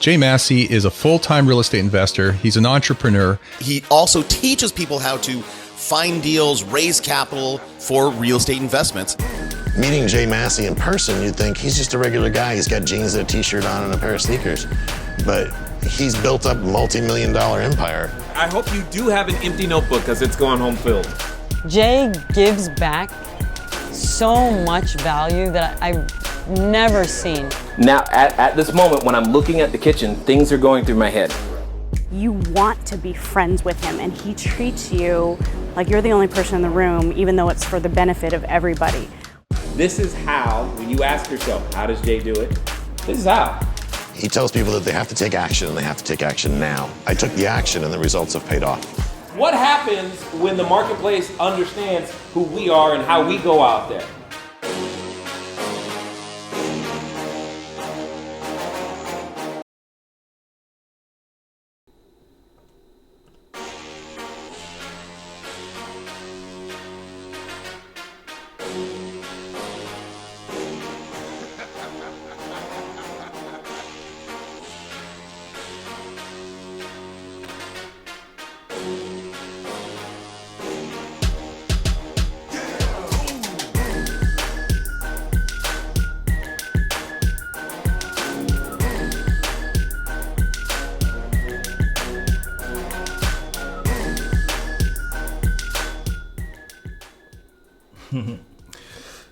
Jay Massey is a full-time real estate investor. He's an entrepreneur. He also teaches people how to find deals, raise capital for real estate investments. Meeting Jay Massey in person, you'd think he's just a regular guy. He's got jeans and a t-shirt on and a pair of sneakers. But he's built up a multi-million-dollar empire. I hope you do have an empty notebook because it's going home filled. Jay gives back so much value that I've never seen. Now, at this moment, when I'm looking at the kitchen, things are going through my head. You want to be friends with him, and he treats you like you're the only person in the room, even though it's for the benefit of everybody. This is how, when you ask yourself, how does Jay do it? This is how. He tells people that they have to take action, and they have to take action now. I took the action, and the results have paid off. What happens when the marketplace understands who we are and how we go out there?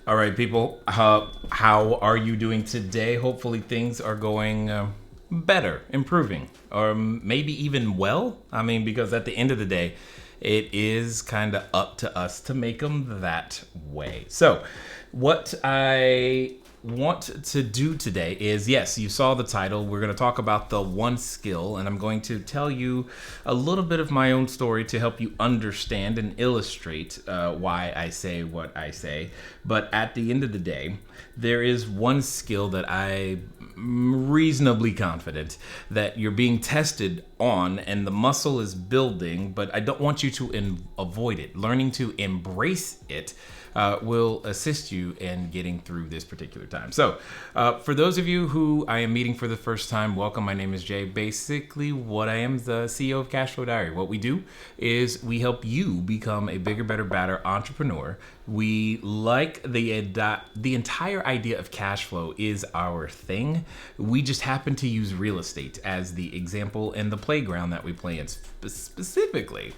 All right, people, how are you doing today? Hopefully things are going better, improving, or maybe even well. I mean, because at the end of the day, it is kind of up to us to make them that way. So what I want to do today is, yes, you saw the title. We're going to talk about the one skill, and I'm going to tell you a little bit of my own story to help you understand and illustrate why I say what I say. But at the end of the day, there is one skill that I'm reasonably confident that you're being tested on, and the muscle is building, but I don't want you to avoid it. Learning to embrace it will assist you in getting through this particular time. So for those of you who I am meeting for the first time, welcome. My name is Jay. Basically, what I am is the CEO of CashFlowDiary. What we do is we help you become a bigger, better, badder entrepreneur. We like the entire idea of cash flow is our thing. We just happen to use real estate as the example and the playground that we play in, specifically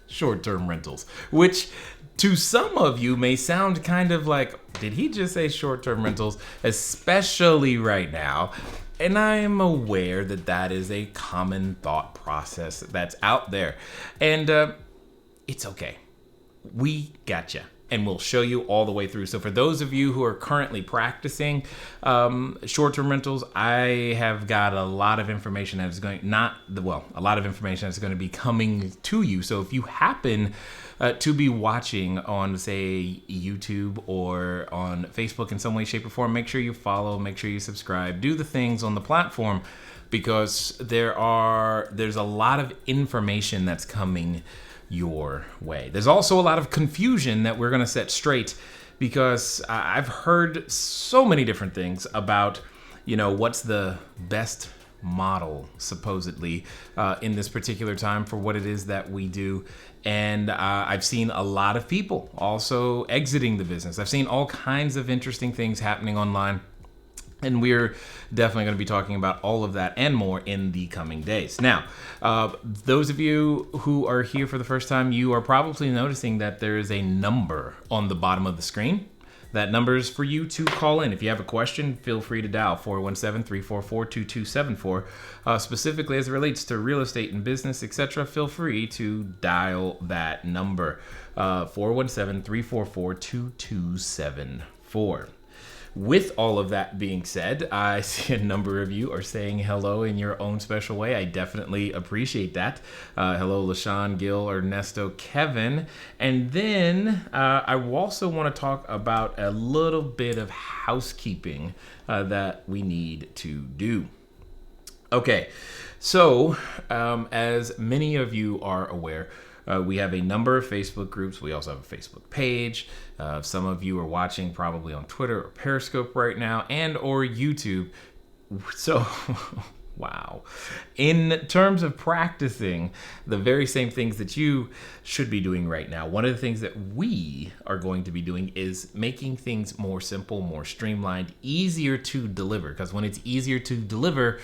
short-term rentals, which to some of you may sound kind of like, did he just say short-term rentals? Especially right now. And I am aware that that is a common thought process that's out there. And it's okay. We gotcha. And we'll show you all the way through. So for those of you who are currently practicing short-term rentals, I have got a lot of information that is a lot of information that's going to be coming to you. So if you happen to be watching on, say, YouTube or on Facebook in some way, shape, or form, make sure you follow, make sure you subscribe, do the things on the platform, because there's a lot of information that's coming your way. There's also a lot of confusion that we're going to set straight, because I've heard so many different things about, what's the best model supposedly in this particular time for what it is that we do. And I've seen a lot of people also exiting the business. I've seen all kinds of interesting things happening online. And we're definitely going to be talking about all of that and more in the coming days. Now, those of you who are here for the first time, you are probably noticing that there is a number on the bottom of the screen. That number is for you to call in. If you have a question, feel free to dial 417-344-2274. Specifically as it relates to real estate and business, etc., feel free to dial that number, 417-344-2274. With all of that being said, I see a number of you are saying hello in your own special way. I definitely appreciate that. Hello, LaShawn, Gil, Ernesto, Kevin. And then I also want to talk about a little bit of housekeeping that we need to do. Okay, so as many of you are aware, we have a number of Facebook groups. We also have a Facebook page. Some of you are watching probably on Twitter or Periscope right now, and or YouTube. So Wow. In terms of practicing the very same things that you should be doing right now, one of the things that we are going to be doing is making things more simple, more streamlined, easier to deliver. Because when it's easier to deliver,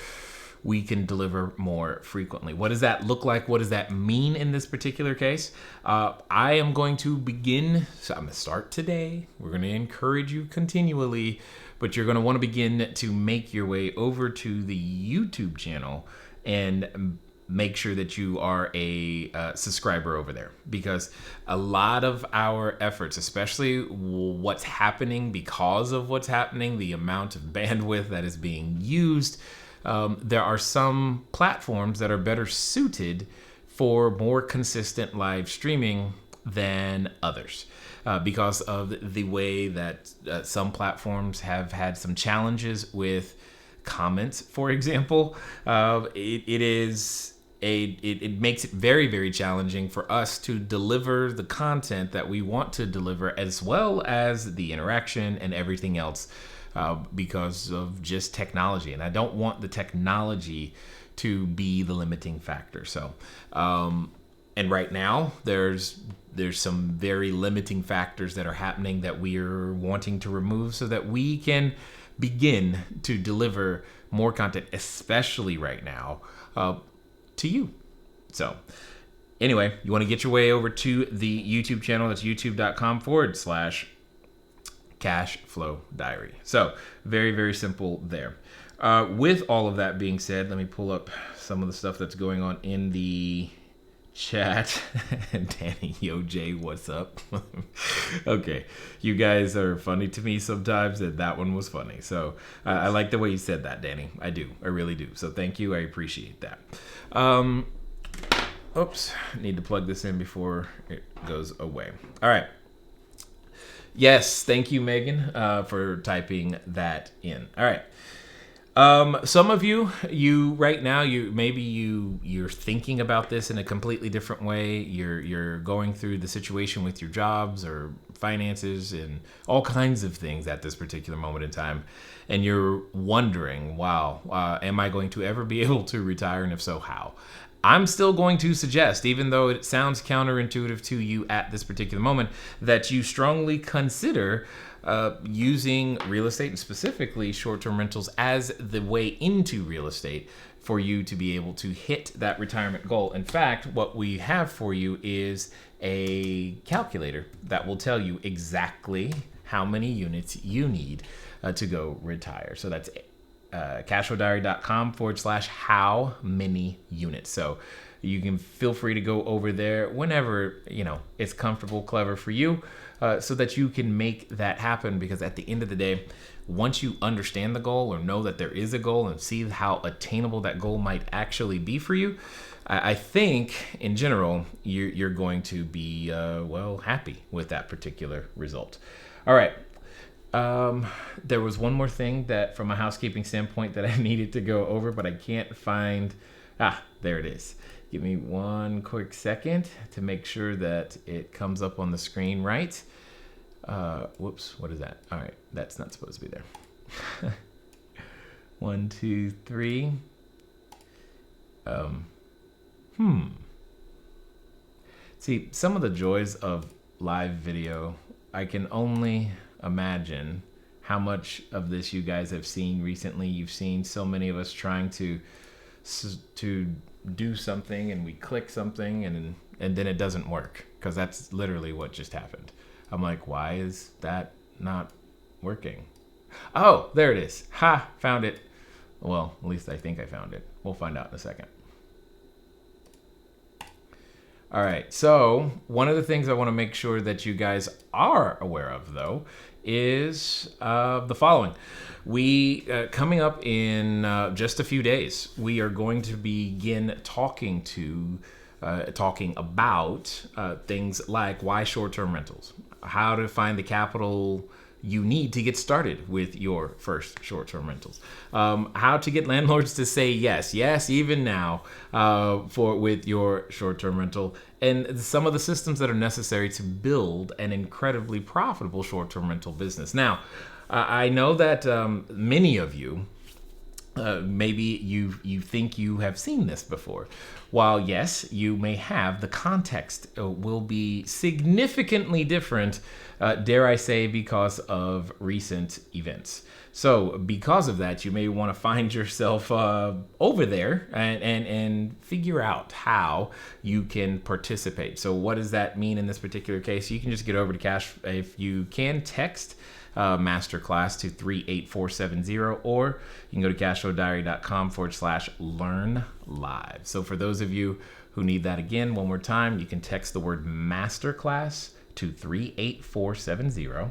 we can deliver more frequently. What does that look like? What does that mean in this particular case? I am going to begin, so I'm going to start today. We're going to encourage you continually, but you're going to want to begin to make your way over to the YouTube channel and make sure that you are a subscriber over there, because a lot of our efforts, especially what's happening because of what's happening, the amount of bandwidth that is being used, there are some platforms that are better suited for more consistent live streaming than others. Because of the way that some platforms have had some challenges with comments, for example, it makes it very, very challenging for us to deliver the content that we want to deliver, as well as the interaction and everything else, because of just technology. And I don't want the technology to be the limiting factor. So, and right now there's some very limiting factors that are happening that we are wanting to remove so that we can begin to deliver more content, especially right now, to you. So anyway, you want to get your way over to the YouTube channel. That's youtube.com/CashFlowDiary. So very, very simple there. With all of that being said, let me pull up some of the stuff that's going on in the chat. Danny, yo, Jay, what's up? Okay, you guys are funny to me sometimes, and that one was funny. So I like the way you said that, Danny. I do. I really do. So thank you. I appreciate that. Oops, need to plug this in before it goes away. All right. Yes, thank you, Megan, for typing that in. All right. Some of you right now, you're thinking about this in a completely different way. You're going through the situation with your jobs or finances and all kinds of things at this particular moment in time, and you're wondering, wow, am I going to ever be able to retire, and if so, how? I'm still going to suggest, even though it sounds counterintuitive to you at this particular moment, that you strongly consider using real estate, and specifically short-term rentals, as the way into real estate for you to be able to hit that retirement goal. In fact, what we have for you is a calculator that will tell you exactly how many units you need to go retire. So that's CashFlowDiary.com/how many units. So you can feel free to go over there whenever it's comfortable, clever for you, so that you can make that happen. Because at the end of the day, once you understand the goal or know that there is a goal and see how attainable that goal might actually be for you, I think in general you're going to be happy with that particular result. All right. There was one more thing that, from a housekeeping standpoint, that I needed to go over, but I can't find. There it is. Give me one quick second to make sure that it comes up on the screen right. Whoops, what is that? All right, that's not supposed to be there. 1, 2, 3. See, some of the joys of live video, I can only imagine how much of this you guys have seen recently. You've seen so many of us trying to do something, and we click something and then it doesn't work, because that's literally what just happened. I'm like, why is that not working? Oh, there it is. Found it. Well, at least I think I found it. We'll find out in a second. All right, so one of the things I want to make sure that you guys are aware of, though, is the following. We, coming up in just a few days, we are going to begin talking about things like why short-term rentals, how to find the capital you need to get started with your first short-term rentals, how to get landlords to say yes even now with your short-term rental, and some of the systems that are necessary to build an incredibly profitable short-term rental business. Now, I know that many of you maybe you think you have seen this before. While yes, you may have, the context will be significantly different, dare I say, because of recent events. So because of that, you may want to find yourself over there and figure out how you can participate. So what does that mean in this particular case? You can just get over to Cash. If you can, text masterclass to 38470, or you can go to CashFlowDiary.com/learn live. So for those of you who need that again, one more time, you can text the word masterclass to 38470.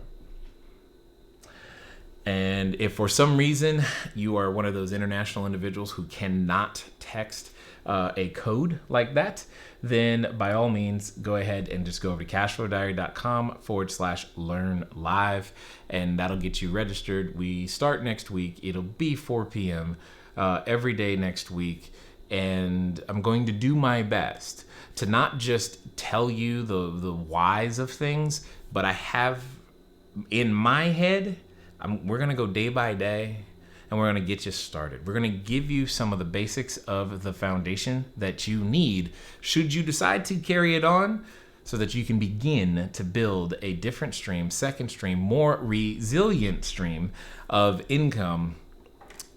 And if for some reason you are one of those international individuals who cannot text a code like that, then by all means, go ahead and just go over to cashflowdiary.com/learn live, and that'll get you registered. We start next week. It'll be 4 p.m. Every day next week. And I'm going to do my best to not just tell you the whys of things, but I have in my head, we're going to go day by day, and we're going to get you started. We're going to give you some of the basics of the foundation that you need should you decide to carry it on, so that you can begin to build a different stream, second stream, more resilient stream of income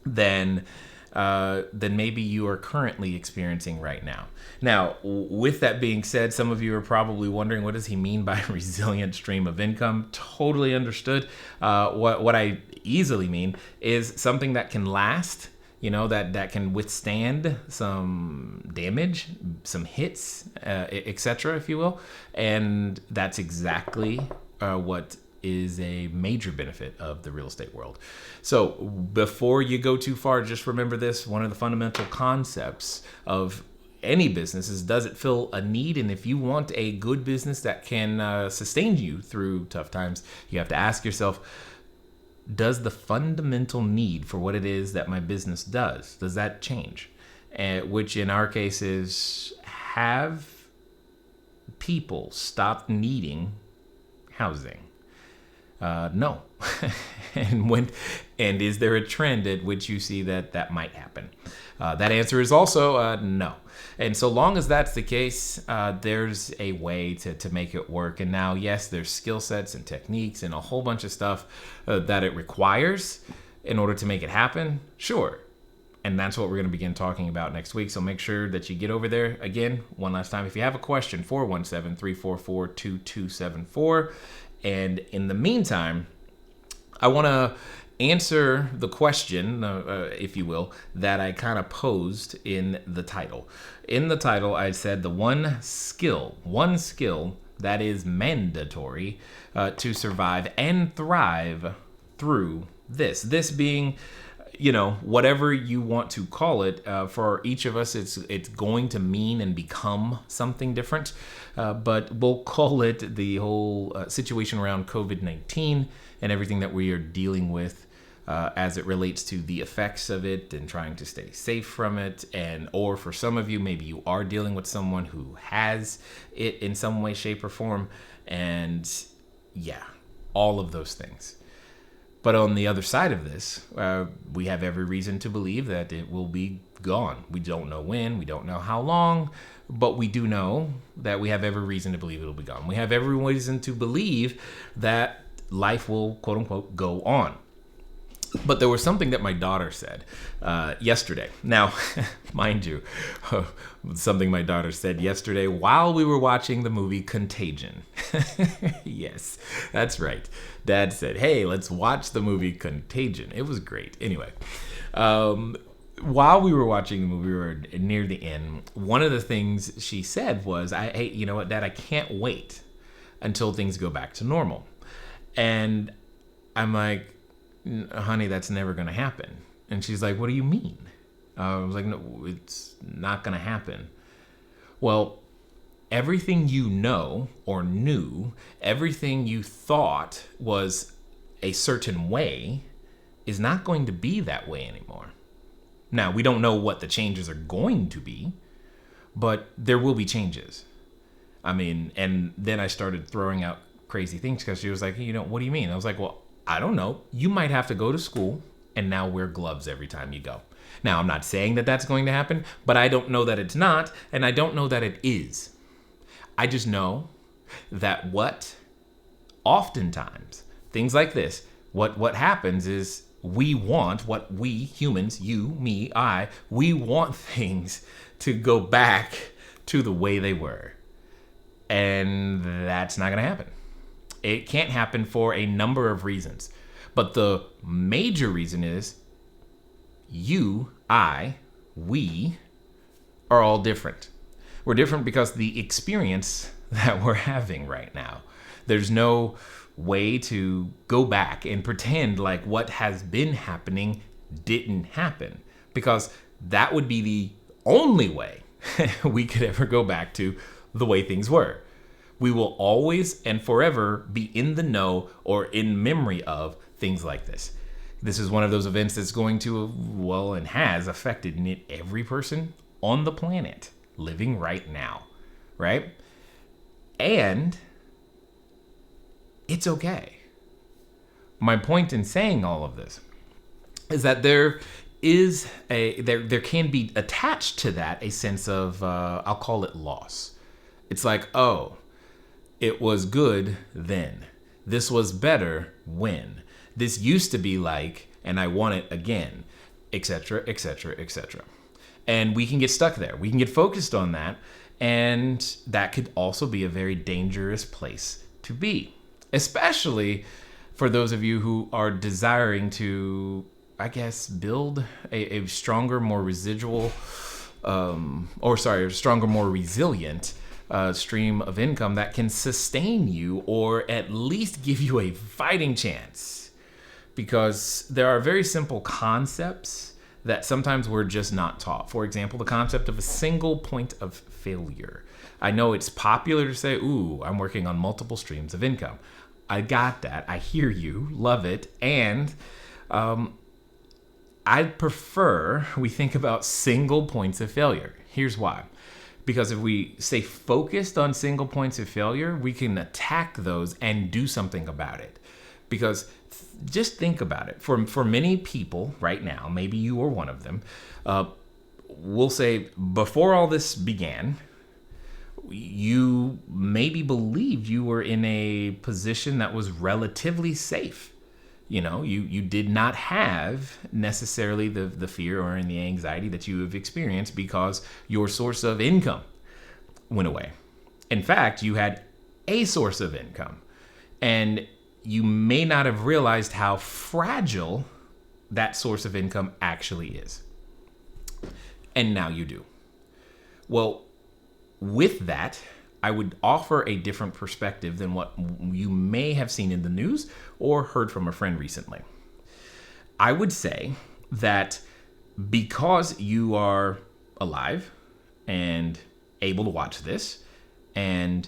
than maybe you are currently experiencing right now. Now, with that being said, some of you are probably wondering, what does he mean by resilient stream of income? Totally understood. What I easily mean is something that can last, that can withstand some damage, some hits, etc., if you will. And that's exactly what is a major benefit of the real estate world. So before you go too far, just remember this. One of the fundamental concepts of any business is, does it fill a need? And if you want a good business that can sustain you through tough times, you have to ask yourself, does the fundamental need for what it is that my business does that change? Which in our case is, have people stopped needing housing? No. And is there a trend at which you see that might happen? That answer is also no. And so long as that's the case, there's a way to make it work. And now, yes, there's skill sets and techniques and a whole bunch of stuff that it requires in order to make it happen. Sure. And that's what we're going to begin talking about next week. So make sure that you get over there. Again, one last time, if you have a question, 417-344-2274. And in the meantime, I want to answer the question, if you will, that I kind of posed in the title. In the title, I said the one skill that is mandatory to survive and thrive through this. This being, whatever you want to call it, for each of us, it's going to mean and become something different. But we'll call it the whole situation around COVID-19 and everything that we are dealing with as it relates to the effects of it and trying to stay safe from it. Or for some of you, maybe you are dealing with someone who has it in some way, shape, or form. And yeah, all of those things. But on the other side of this, we have every reason to believe that it will be gone. We don't know when, we don't know how long, but we do know that we have every reason to believe it'll be gone. We have every reason to believe that life will, quote unquote, go on. But there was something that my daughter said yesterday. Now, mind you, something my daughter said yesterday while we were watching the movie Contagion. Yes, that's right. Dad said, hey, let's watch the movie Contagion. It was great. Anyway, while we were watching the movie, we were near the end. One of the things she said was, hey, you know what, Dad, I can't wait until things go back to normal. And I'm like, honey, that's never going to happen. And she's like, what do you mean? I was like, no, it's not going to happen. Well, everything you know or knew, everything you thought was a certain way is not going to be that way anymore. Now, we don't know what the changes are going to be, but there will be changes. I mean, and then I started throwing out crazy things because she was like, what do you mean? I was like, well, I don't know. You might have to go to school and now wear gloves every time you go. Now, I'm not saying that that's going to happen, but I don't know that it's not, and I don't know that it is. I just know that oftentimes, things like this, what happens is we want what we humans, you, me, I, we want things to go back to the way they were. And that's not going to happen. It can't happen for a number of reasons. But the major reason is you, I, we are all different. We're different because the experience that we're having right now, there's no way to go back and pretend like what has been happening didn't happen, because that would be the only way we could ever go back to the way things were. We will always and forever be in the know or in memory of things like this. This is one of those events that's going to, well, and has affected every person on the planet living right now, right? And it's okay. My point in saying all of this is that there can be attached to that a sense of, I'll call it loss. It's like, oh, it was good then. This was better when. This used to be like, and I want it again, etc., etc., etc. And we can get stuck there. We can get focused on that. And that could also be a very dangerous place to be, especially for those of you who are desiring to, I guess, build a stronger, more residual, stronger, more resilient stream of income that can sustain you, or at least give you a fighting chance. Because there are very simple concepts that sometimes we're just not taught. For example, the concept of a single point of failure. I know it's popular to say, ooh, I'm working on multiple streams of income. I got that. I hear you. Love it. And I prefer we think about single points of failure. Here's why. Because if we stay focused on single points of failure, we can attack those and do something about it. Because just think about it. For many people right now, maybe you were one of them, we'll say before all this began, you maybe believed you were in a position that was relatively safe. You know, you did not have necessarily the fear or the anxiety that you have experienced because your source of income went away. In fact, you had a source of income, and you may not have realized how fragile that source of income actually is. And now you do. Well, with that, I would offer a different perspective than what you may have seen in the news or heard from a friend recently. I would say that because you are alive and able to watch this and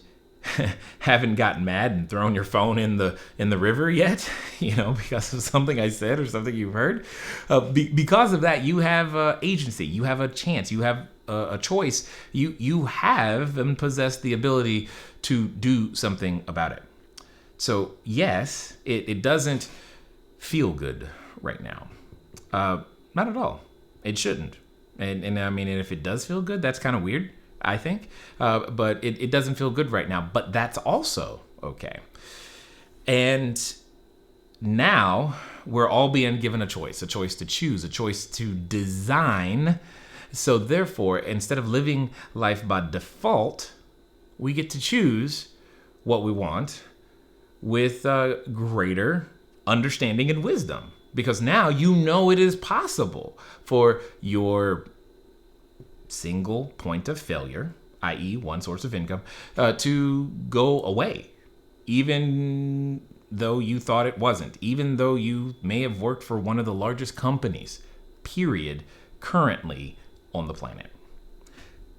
haven't gotten mad and thrown your phone in the river yet, because of something I said or something you've heard, because of that, you have agency, you have a chance, you have a choice, you have and possess the ability to do something about it. So yes, it doesn't feel good right now, not at all. It shouldn't, and I mean, and if it does feel good, that's kind of weird, I think, but it doesn't feel good right now, but that's also okay. And now we're all being given a choice to choose, a choice to design. So therefore, instead of living life by default, we get to choose what we want with greater understanding and wisdom, because now you know it is possible for your single point of failure, i.e. one source of income, to go away, even though you thought it wasn't, even though you may have worked for one of the largest companies, period, currently on the planet.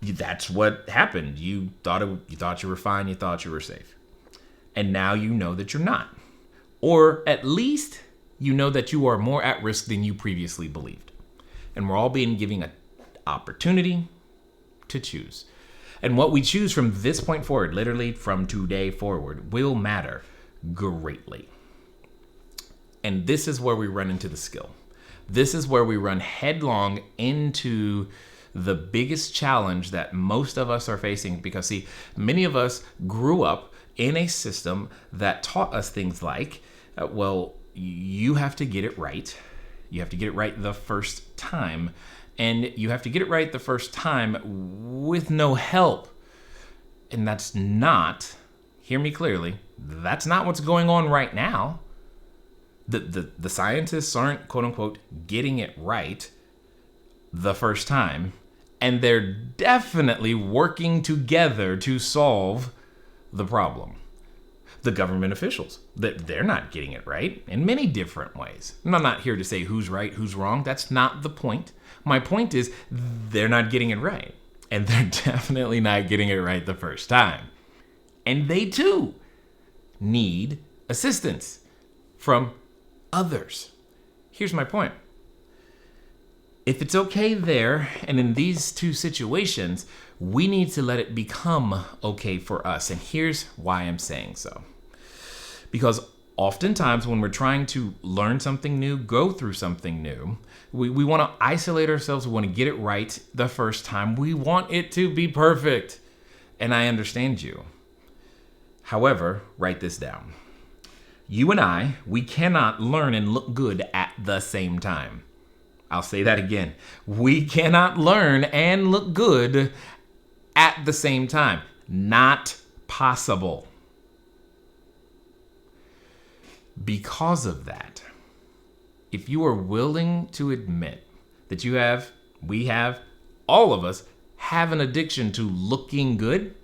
That's what happened. You thought you were fine, you thought you were safe. And now you know that you're not. Or at least you know that you are more at risk than you previously believed. And we're all being given an opportunity to choose. And what we choose from this point forward, literally from today forward, will matter greatly. And this is where we run into the skill. This is where we run headlong into the biggest challenge that most of us are facing, because see, many of us grew up in a system that taught us things like, well, you have to get it right. You have to get it right the first time. And you have to get it right the first time with no help. And that's not, hear me clearly, that's not what's going on right now. The scientists aren't, quote unquote, getting it right the first time. And they're definitely working together to solve the problem. The government officials, they're not getting it right in many different ways. And I'm not here to say who's right, who's wrong. That's not the point. My point is they're not getting it right. And they're definitely not getting it right the first time. And they too need assistance from others. Here's my point. If it's okay there, and in these two situations, we need to let it become okay for us. And here's why I'm saying so. Because oftentimes when we're trying to learn something new, go through something new, we want to isolate ourselves. We want to get it right the first time. We want it to be perfect. And I understand you. However, write this down. You and I, we cannot learn and look good at the same time. I'll say that again. We cannot learn and look good at the same time. Not possible. Because of that, if you are willing to admit that all of us have an addiction to looking good,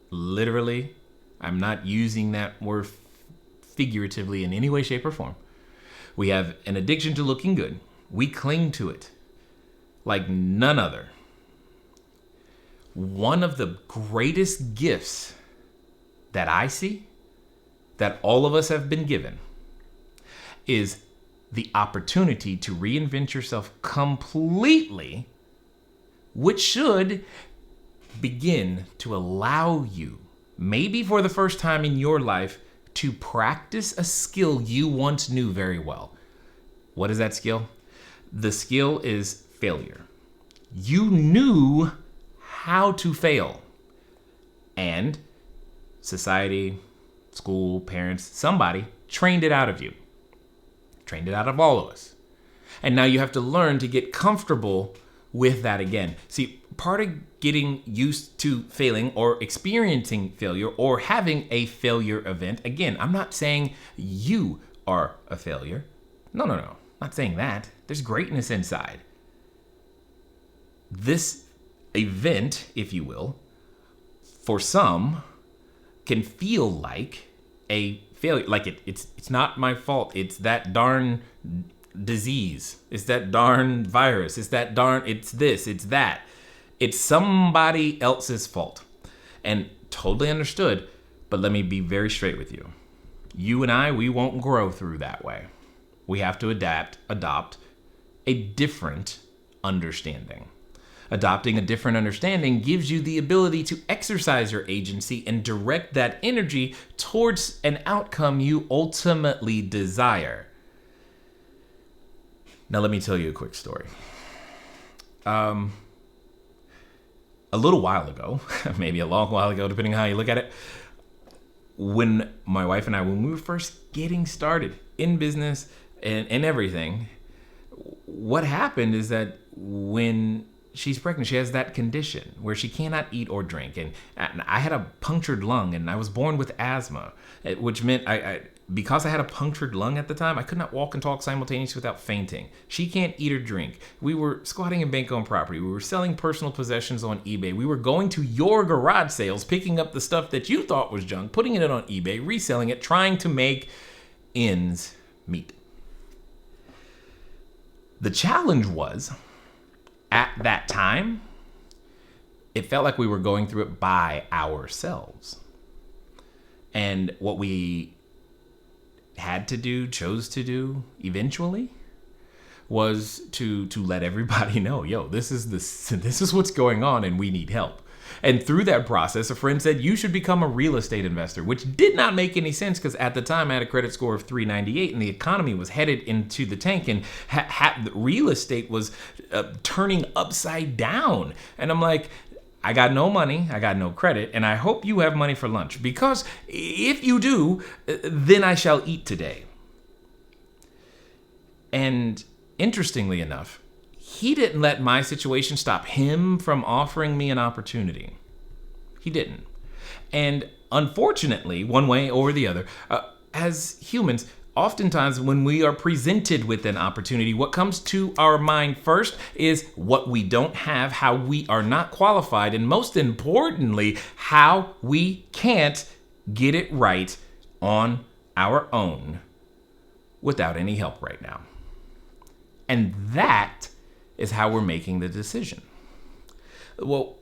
literally, I'm not using that word figuratively in any way, shape, or form. We have an addiction to looking good. We cling to it like none other. One of the greatest gifts that I see, that all of us have been given, is the opportunity to reinvent yourself completely, which should begin to allow you, maybe for the first time in your life, to practice a skill you once knew very well. What is that skill? The skill is failure. You knew how to fail. And society, school, parents, somebody trained it out of you. Trained it out of all of us. And now you have to learn to get comfortable with that again. See, part of getting used to failing or experiencing failure or having a failure event, again, I'm not saying you are a failure. No. Not saying that. There's greatness inside. This event, if you will, for some, can feel like a failure. Like it's not my fault. It's that darn disease. It's that darn virus. It's this, it's that. It's somebody else's fault. And totally understood, but let me be very straight with you. You and I, we won't grow through that way. We have to adopt a different understanding. Adopting a different understanding gives you the ability to exercise your agency and direct that energy towards an outcome you ultimately desire. Now, let me tell you a quick story. A little while ago, maybe a long while ago, depending on how you look at it, when my wife and I, when we were first getting started in business and everything, what happened is that when she's pregnant, she has that condition where she cannot eat or drink. And I had a punctured lung, and I was born with asthma, which meant because I had a punctured lung at the time, I could not walk and talk simultaneously without fainting. She can't eat or drink. We were squatting in bank-owned property. We were selling personal possessions on eBay. We were going to your garage sales, picking up the stuff that you thought was junk, putting it on eBay, reselling it, trying to make ends meet. The challenge was, at that time, it felt like we were going through it by ourselves. And what we had to do, chose to do eventually, was to let everybody know, yo, this is what's going on and we need help. And through that process, a friend said, you should become a real estate investor, which did not make any sense because at the time I had a credit score of 398 and the economy was headed into the tank and real estate was turning upside down. And I'm like, I got no money, I got no credit, and I hope you have money for lunch, because if you do, then I shall eat today. And interestingly enough, he didn't let my situation stop him from offering me an opportunity. He didn't. And unfortunately, one way or the other, as humans, oftentimes when we are presented with an opportunity, what comes to our mind first is what we don't have, how we are not qualified, and most importantly, how we can't get it right on our own without any help right now. And that is how we're making the decision. Well,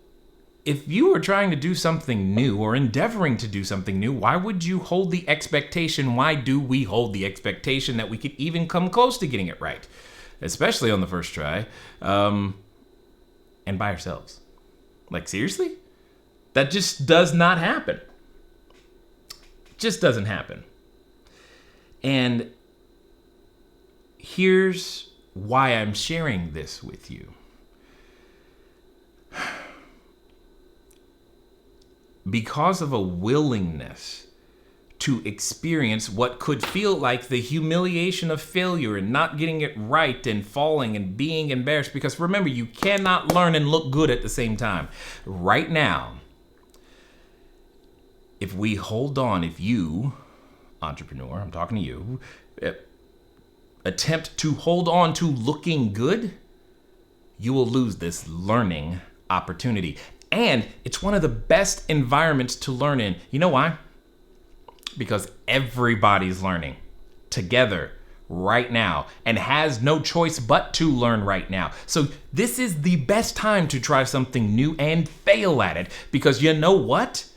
if you are trying to do something new or endeavoring to do something new, why would you hold the expectation? Why do we hold the expectation that we could even come close to getting it right, especially on the first try, and by ourselves? Like, seriously? That just does not happen. Just doesn't happen. And here's why I'm sharing this with you. Because of a willingness to experience what could feel like the humiliation of failure and not getting it right and falling and being embarrassed. Because remember, you cannot learn and look good at the same time. Right now, if we hold on, if you, entrepreneur, I'm talking to you, attempt to hold on to looking good, you will lose this learning opportunity. And it's one of the best environments to learn in. You know why? Because everybody's learning together right now and has no choice but to learn right now. So this is the best time to try something new and fail at it, because you know what?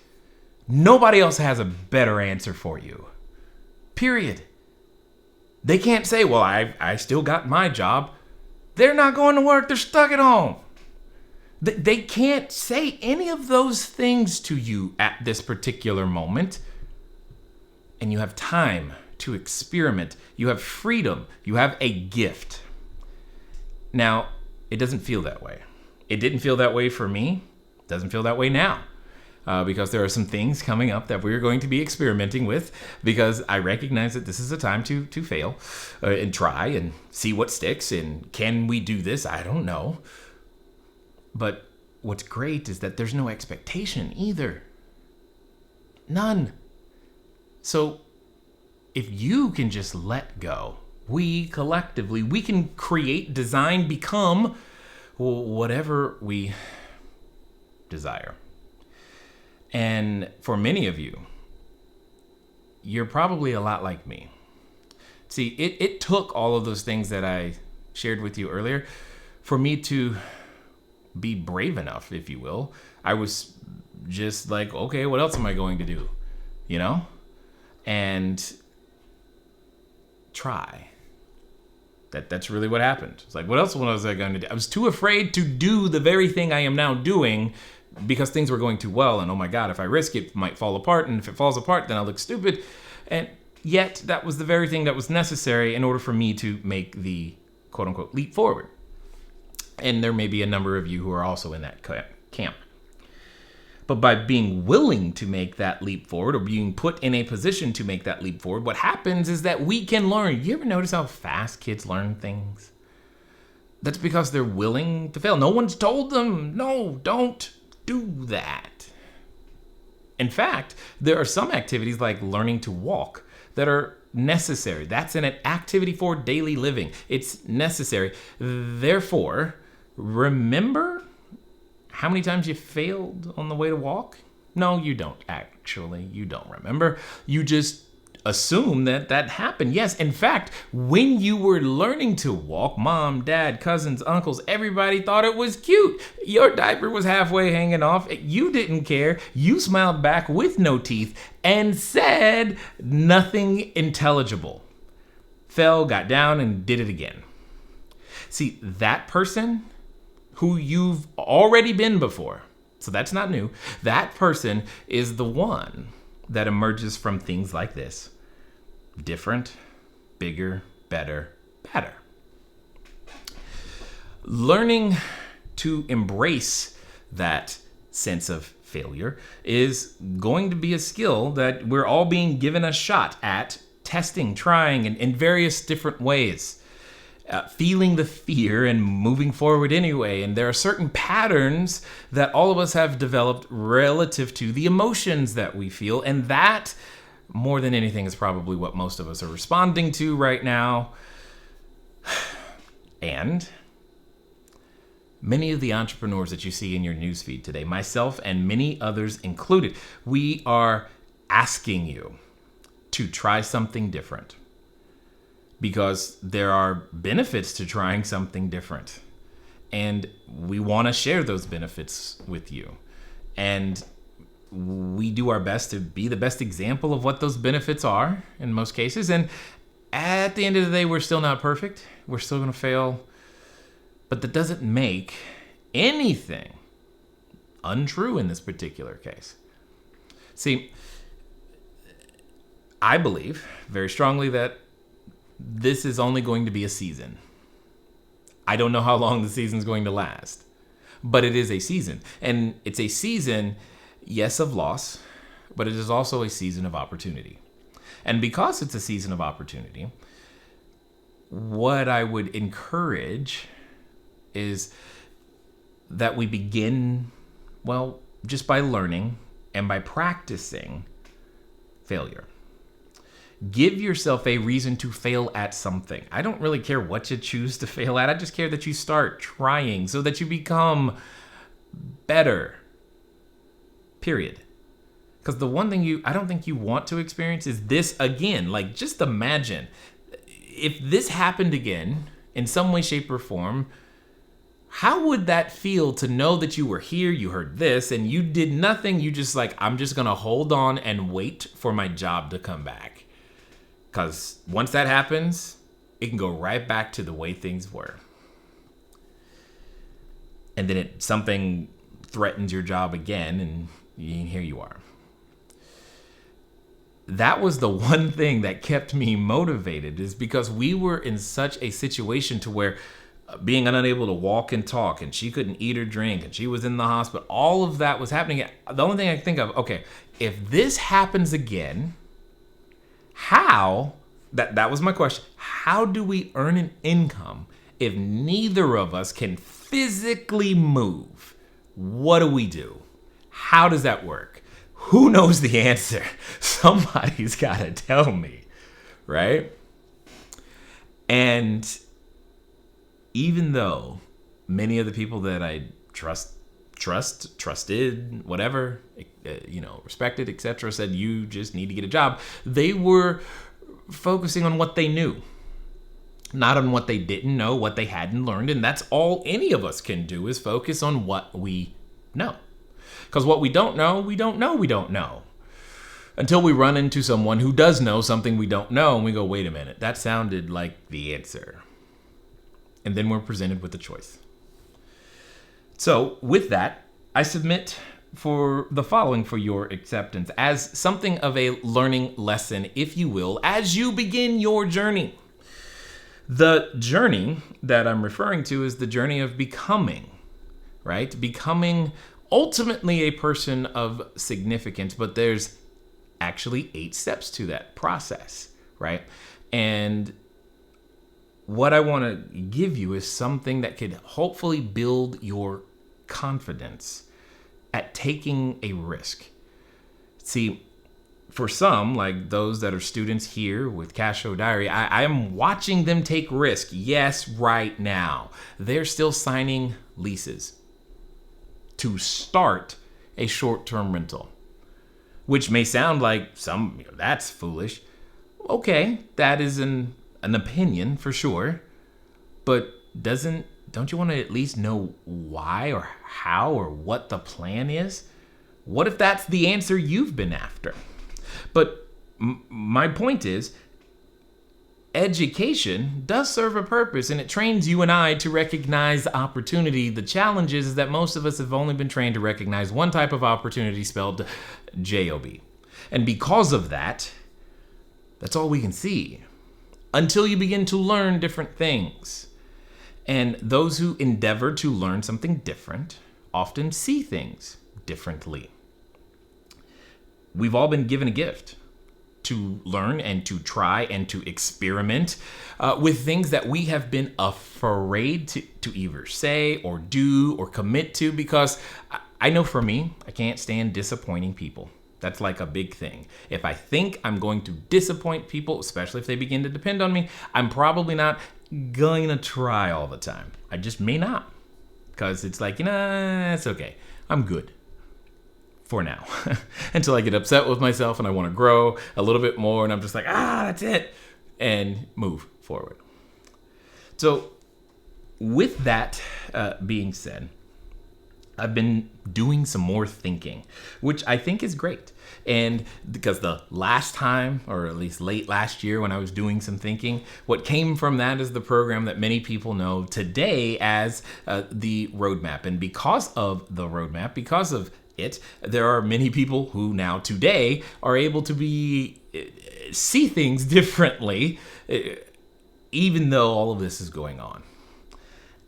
Nobody else has a better answer for you. Period. They can't say, well, I still got my job. They're not going to work. They're stuck at home. They can't say any of those things to you at this particular moment. And you have time to experiment. You have freedom. You have a gift. Now, it doesn't feel that way. It didn't feel that way for me. It doesn't feel that way now. Because there are some things coming up that we're going to be experimenting with, because I recognize that this is a time to fail and try and see what sticks. And can we do this? I don't know. But what's great is that there's no expectation either. None. So if you can just let go, we collectively, we can create, design, become whatever we desire. And for many of you, you're probably a lot like me. See, it took all of those things that I shared with you earlier for me to be brave enough, if you will. I was just like, okay, what else am I going to do? You know? And try. That's really what happened. It's like, what else was I going to do? I was too afraid to do the very thing I am now doing, because things were going too well, and oh my God, if I risk it, it might fall apart, and if it falls apart, then I'll look stupid. And yet, that was the very thing that was necessary in order for me to make the quote-unquote leap forward. And there may be a number of you who are also in that camp. But by being willing to make that leap forward, or being put in a position to make that leap forward, what happens is that we can learn. You ever notice how fast kids learn things? That's because they're willing to fail. No one's told them, no, don't do that. In fact, there are some activities like learning to walk that are necessary. That's an activity for daily living. It's necessary. Therefore, remember how many times you failed on the way to walk? No, you don't actually. You don't remember. You just assume that happened. Yes, in fact, when you were learning to walk, mom, dad, cousins, uncles, everybody thought it was cute. Your diaper was halfway hanging off. You didn't care. You smiled back with no teeth and said nothing intelligible. Fell, got down, and did it again. See, that person who you've already been before, So that's not new. That person is the one that emerges from things like this. Different, bigger, better. Learning to embrace that sense of failure is going to be a skill that we're all being given a shot at testing, trying in various different ways. Feeling the fear and moving forward anyway. And there are certain patterns that all of us have developed relative to the emotions that we feel. And that, more than anything, is probably what most of us are responding to right now. And many of the entrepreneurs that you see in your newsfeed today, myself and many others included, we are asking you to try something different. Because there are benefits to trying something different. And we want to share those benefits with you. And we do our best to be the best example of what those benefits are in most cases. And at the end of the day, we're still not perfect. We're still going to fail. But that doesn't make anything untrue in this particular case. See, I believe very strongly that this is only going to be a season. I don't know how long the season's going to last, but it is a season. And it's a season, yes, of loss, but it is also a season of opportunity. And because it's a season of opportunity, what I would encourage is that we begin, well, just by learning and by practicing failure. Give yourself a reason to fail at something. I don't really care what you choose to fail at. I just care that you start trying so that you become better. Period. Because the one thing I don't think you want to experience is this again. Like, just imagine if this happened again in some way, shape, or form. How would that feel to know that you were here, you heard this, and you did nothing? You just like, I'm just going to hold on and wait for my job to come back. Because once that happens, it can go right back to the way things were. And then something threatens your job again, and here you are. That was the one thing that kept me motivated, is because we were in such a situation to where being unable to walk and talk, and she couldn't eat or drink, and she was in the hospital. All of that was happening. The only thing I can think of, okay, if this happens again, how, that was my question, how do we earn an income if neither of us can physically move? What do we do? How does that work? Who knows the answer? Somebody's got to tell me, right? And even though many of the people that I trusted, whatever, respected, etc., said you just need to get a job, they were focusing on what they knew, not on what they didn't know, what they hadn't learned. And that's all any of us can do, is focus on what we know. Because what we don't know, we don't know. Until we run into someone who does know something we don't know, and we go, wait a minute, that sounded like the answer. And then we're presented with a choice. So with that, I submit for the following for your acceptance as something of a learning lesson, if you will, as you begin your journey. The journey that I'm referring to is the journey of becoming, right? Becoming ultimately a person of significance, but there's actually 8 steps to that process, right? And what I want to give you is something that could hopefully build your confidence at taking a risk. See, for some, like those that are students here with CashFlowDiary, I am watching them take risk. Yes, right now. They're still signing leases to start a short-term rental, which may sound like that's foolish. Okay, that is an opinion for sure, but don't you want to at least know why or how or what the plan is? What if that's the answer you've been after? But my point is, education does serve a purpose, and it trains you and I to recognize opportunity. The challenge is that most of us have only been trained to recognize one type of opportunity, spelled J-O-B. And because of that, that's all we can see until you begin to learn different things. And those who endeavor to learn something different often see things differently. We've all been given a gift to learn and to try and to experiment with things that we have been afraid to either say or do or commit to, because I know for me, I can't stand disappointing people. That's like a big thing. If I think I'm going to disappoint people, especially if they begin to depend on me, I'm probably not going to try all the time. I just may not, because it's like, it's okay. I'm good for now until I get upset with myself and I want to grow a little bit more, and I'm just like, that's it, and move forward. So with that being said, I've been doing some more thinking, which I think is great. And because the last time, or at least late last year when I was doing some thinking, what came from that is the program that many people know today as the roadmap. And because of the roadmap, because of it, there are many people who now today are able to see things differently, even though all of this is going on.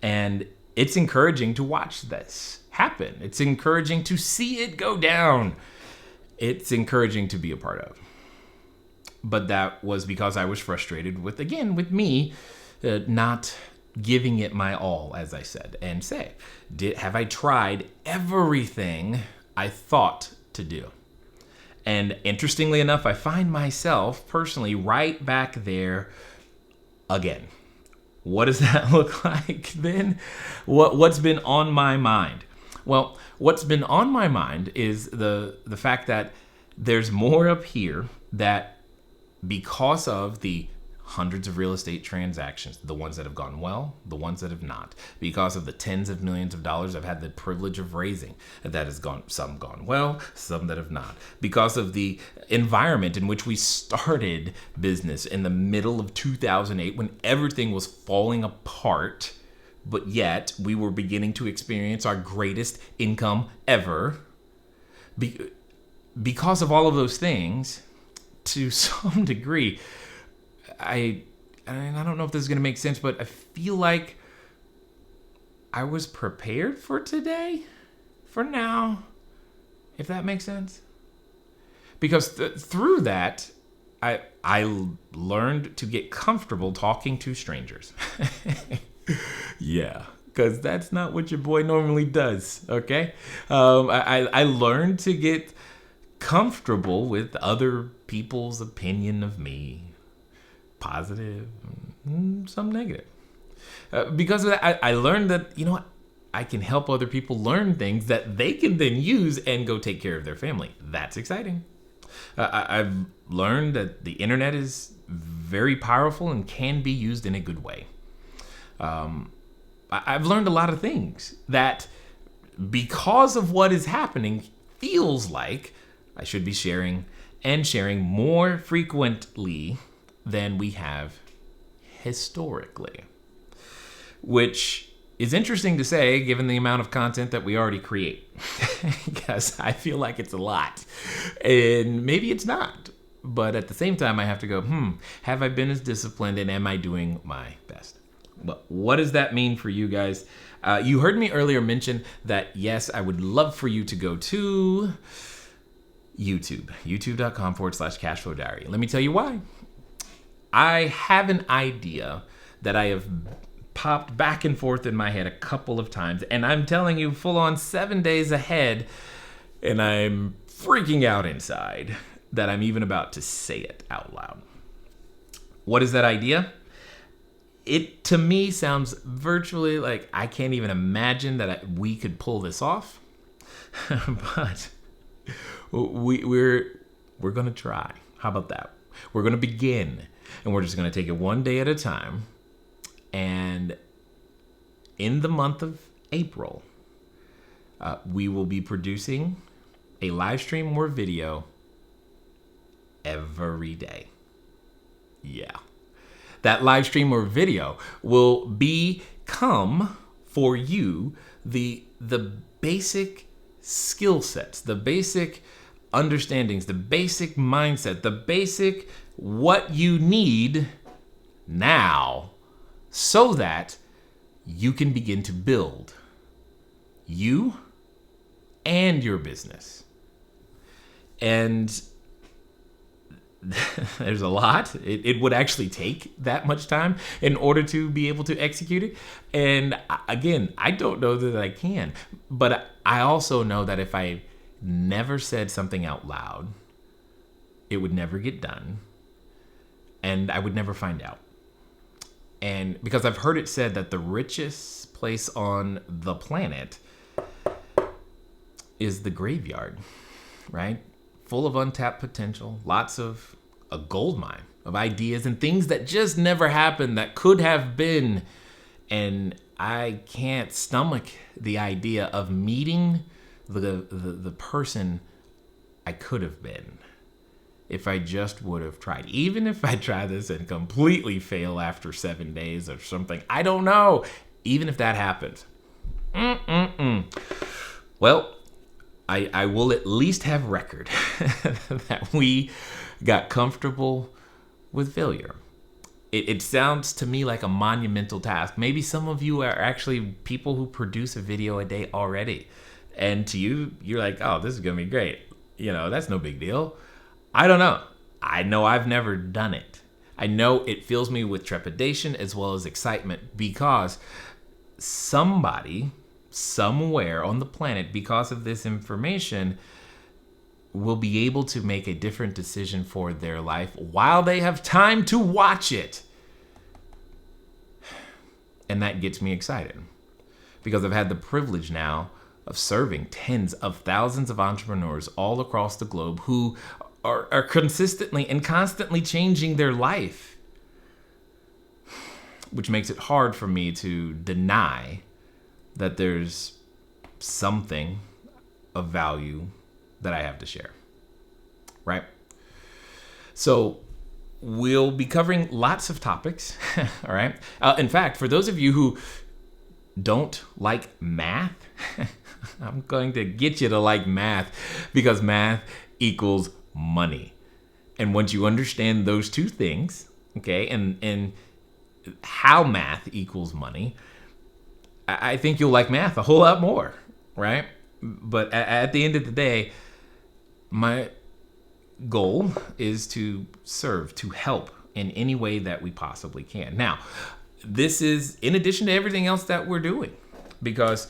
And it's encouraging to watch this happen. It's encouraging to see it go down. It's encouraging to be a part of. But that was because I was frustrated with me not giving it my all, as I said. And have I tried everything I thought to do? And interestingly enough, I find myself personally right back there again. What does that look like then? What's been on my mind? Well, what's been on my mind is the fact that there's more up here that, because of the hundreds of real estate transactions, the ones that have gone well, the ones that have not, because of the tens of millions of dollars I've had the privilege of raising, that has some gone well, some that have not, because of the environment in which we started business in the middle of 2008 when everything was falling apart, but yet we were beginning to experience our greatest income ever. Because of all of those things, to some degree, I don't know if this is going to make sense, but I feel like I was prepared for today, for now, if that makes sense. Because through that, I learned to get comfortable talking to strangers. Yeah, because that's not what your boy normally does, okay? I learned to get comfortable with other people's opinion of me. Positive, some negative. Because of that, I learned that, I can help other people learn things that they can then use and go take care of their family. That's exciting. I've learned that the internet is very powerful and can be used in a good way. I've learned a lot of things that, because of what is happening, feels like I should be sharing more frequently than we have historically, which is interesting to say given the amount of content that we already create, because I feel like it's a lot, and maybe it's not, but at the same time I have to go, have I been as disciplined, and am I doing my best? But what does that mean for you guys? You heard me earlier mention that, yes, I would love for you to go to youtube.com/CashFlowDiary. Let me tell you why. I have an idea that I have popped back and forth in my head a couple of times, and I'm telling you full on 7 days ahead, and I'm freaking out inside that I'm even about to say it out loud. What is that idea? It, to me, sounds virtually like I can't even imagine that we could pull this off, but we're going to try. How about that? We're going to begin, and we're just going to take it one day at a time. And in the month of April, we will be producing a live stream or video every day. Yeah. that live stream or video will become for you the basic skill sets, the basic understandings, the basic mindset, the basic what you need now so that you can begin to build you and your business. And there's a lot. It would actually take that much time in order to be able to execute it. And again, I don't know that I can, but I also know that if I never said something out loud, it would never get done and I would never find out. And because I've heard it said that the richest place on the planet is the graveyard, right? Full of untapped potential, lots of a gold mine of ideas and things that just never happened that could have been. And I can't stomach the idea of meeting the person I could have been if I just would have tried. Even if I try this and completely fail after 7 days or something, I don't know. Even if that happens, well, I will at least have record that we got comfortable with failure. It sounds to me like a monumental task. Maybe some of you are actually people who produce a video a day already. And to you, you're like, oh, this is going to be great. You know, that's no big deal. I don't know. I know I've never done it. I know it fills me with trepidation as well as excitement because somebody somewhere on the planet, because of this information, will be able to make a different decision for their life while they have time to watch it. And that gets me excited because I've had the privilege now of serving tens of thousands of entrepreneurs all across the globe who are consistently and constantly changing their life, which makes it hard for me to deny that there's something of value that I have to share, right? So we'll be covering lots of topics, all right? In fact, for those of you who don't like math, I'm going to get you to like math because math equals money. And once you understand those two things, okay, and how math equals money, I think you'll like math a whole lot more, right? But at the end of the day, my goal is to serve, to help in any way that we possibly can. Now, this is in addition to everything else that we're doing, because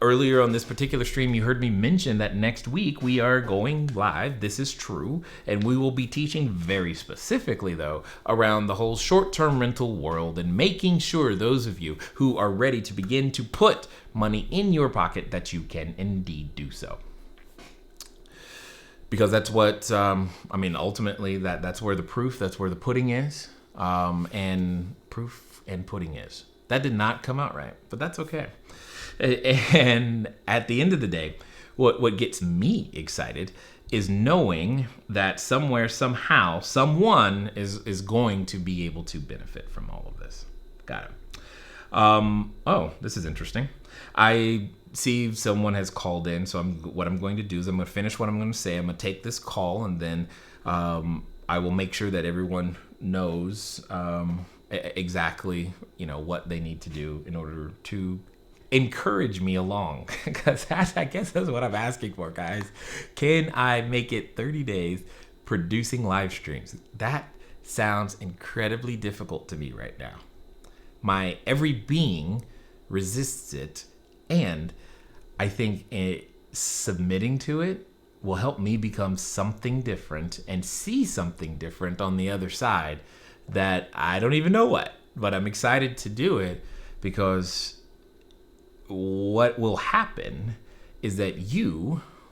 earlier on this particular stream, you heard me mention that next week we are going live. This is true. And we will be teaching very specifically, though, around the whole short-term rental world and making sure those of you who are ready to begin to put money in your pocket that you can indeed do so. Because that's what, ultimately, that's where the proof, that's where the pudding is. And proof and pudding is. That did not come out right, but that's okay. And at the end of the day, what gets me excited is knowing that somewhere, somehow, someone is going to be able to benefit from all of this. Got it. Oh, this is interesting. I see someone has called in, so what I'm going to do is I'm going to finish what I'm going to say. I'm going to take this call, and then I will make sure that everyone knows exactly, what they need to do in order to encourage me along, because I guess that's what I'm asking for, guys. Can I make it 30 days producing live streams? That sounds incredibly difficult to me right now. My every being resists it, and I think submitting to it will help me become something different and see something different on the other side that I don't even know what, but I'm excited to do it because what will happen is that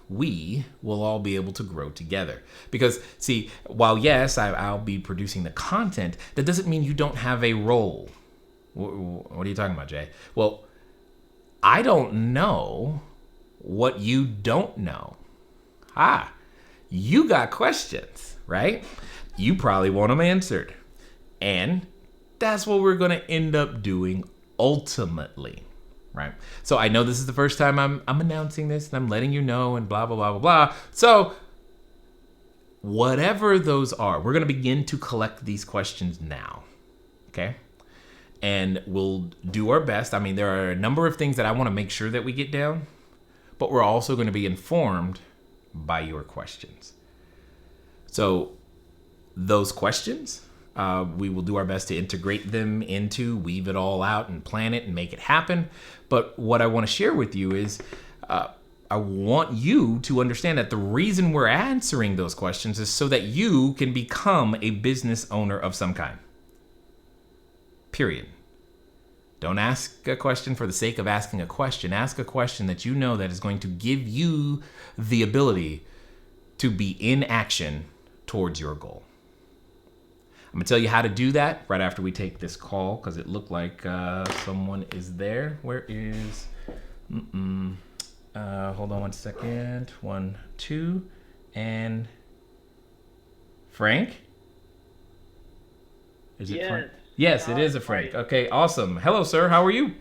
we will all be able to grow together. Because, see, while yes, I'll be producing the content, that doesn't mean you don't have a role. What are you talking about, Jay? Well, I don't know what you don't know. You got questions, right? You probably want them answered. And that's what we're going to end up doing ultimately, right? So I know this is the first time I'm announcing this and I'm letting you know and blah, blah, blah, blah, blah. So whatever those are, we're going to begin to collect these questions now, okay? And we'll do our best. I mean, there are a number of things that I want to make sure that we get down, but we're also going to be informed by your questions. So those questions, we will do our best to integrate them into, weave it all out and plan it and make it happen. But what I want to share with you is I want you to understand that the reason we're answering those questions is so that you can become a business owner of some kind. Period. Don't ask a question for the sake of asking a question. Ask a question that you know that is going to give you the ability to be in action towards your goal. I'm going to tell you how to do that right after we take this call, because it looked like someone is there. Where is... hold on one second. 1, 2, and... Frank? Is it Frank? Yes, it is a Frank. Okay, awesome. Hello, sir. How are you?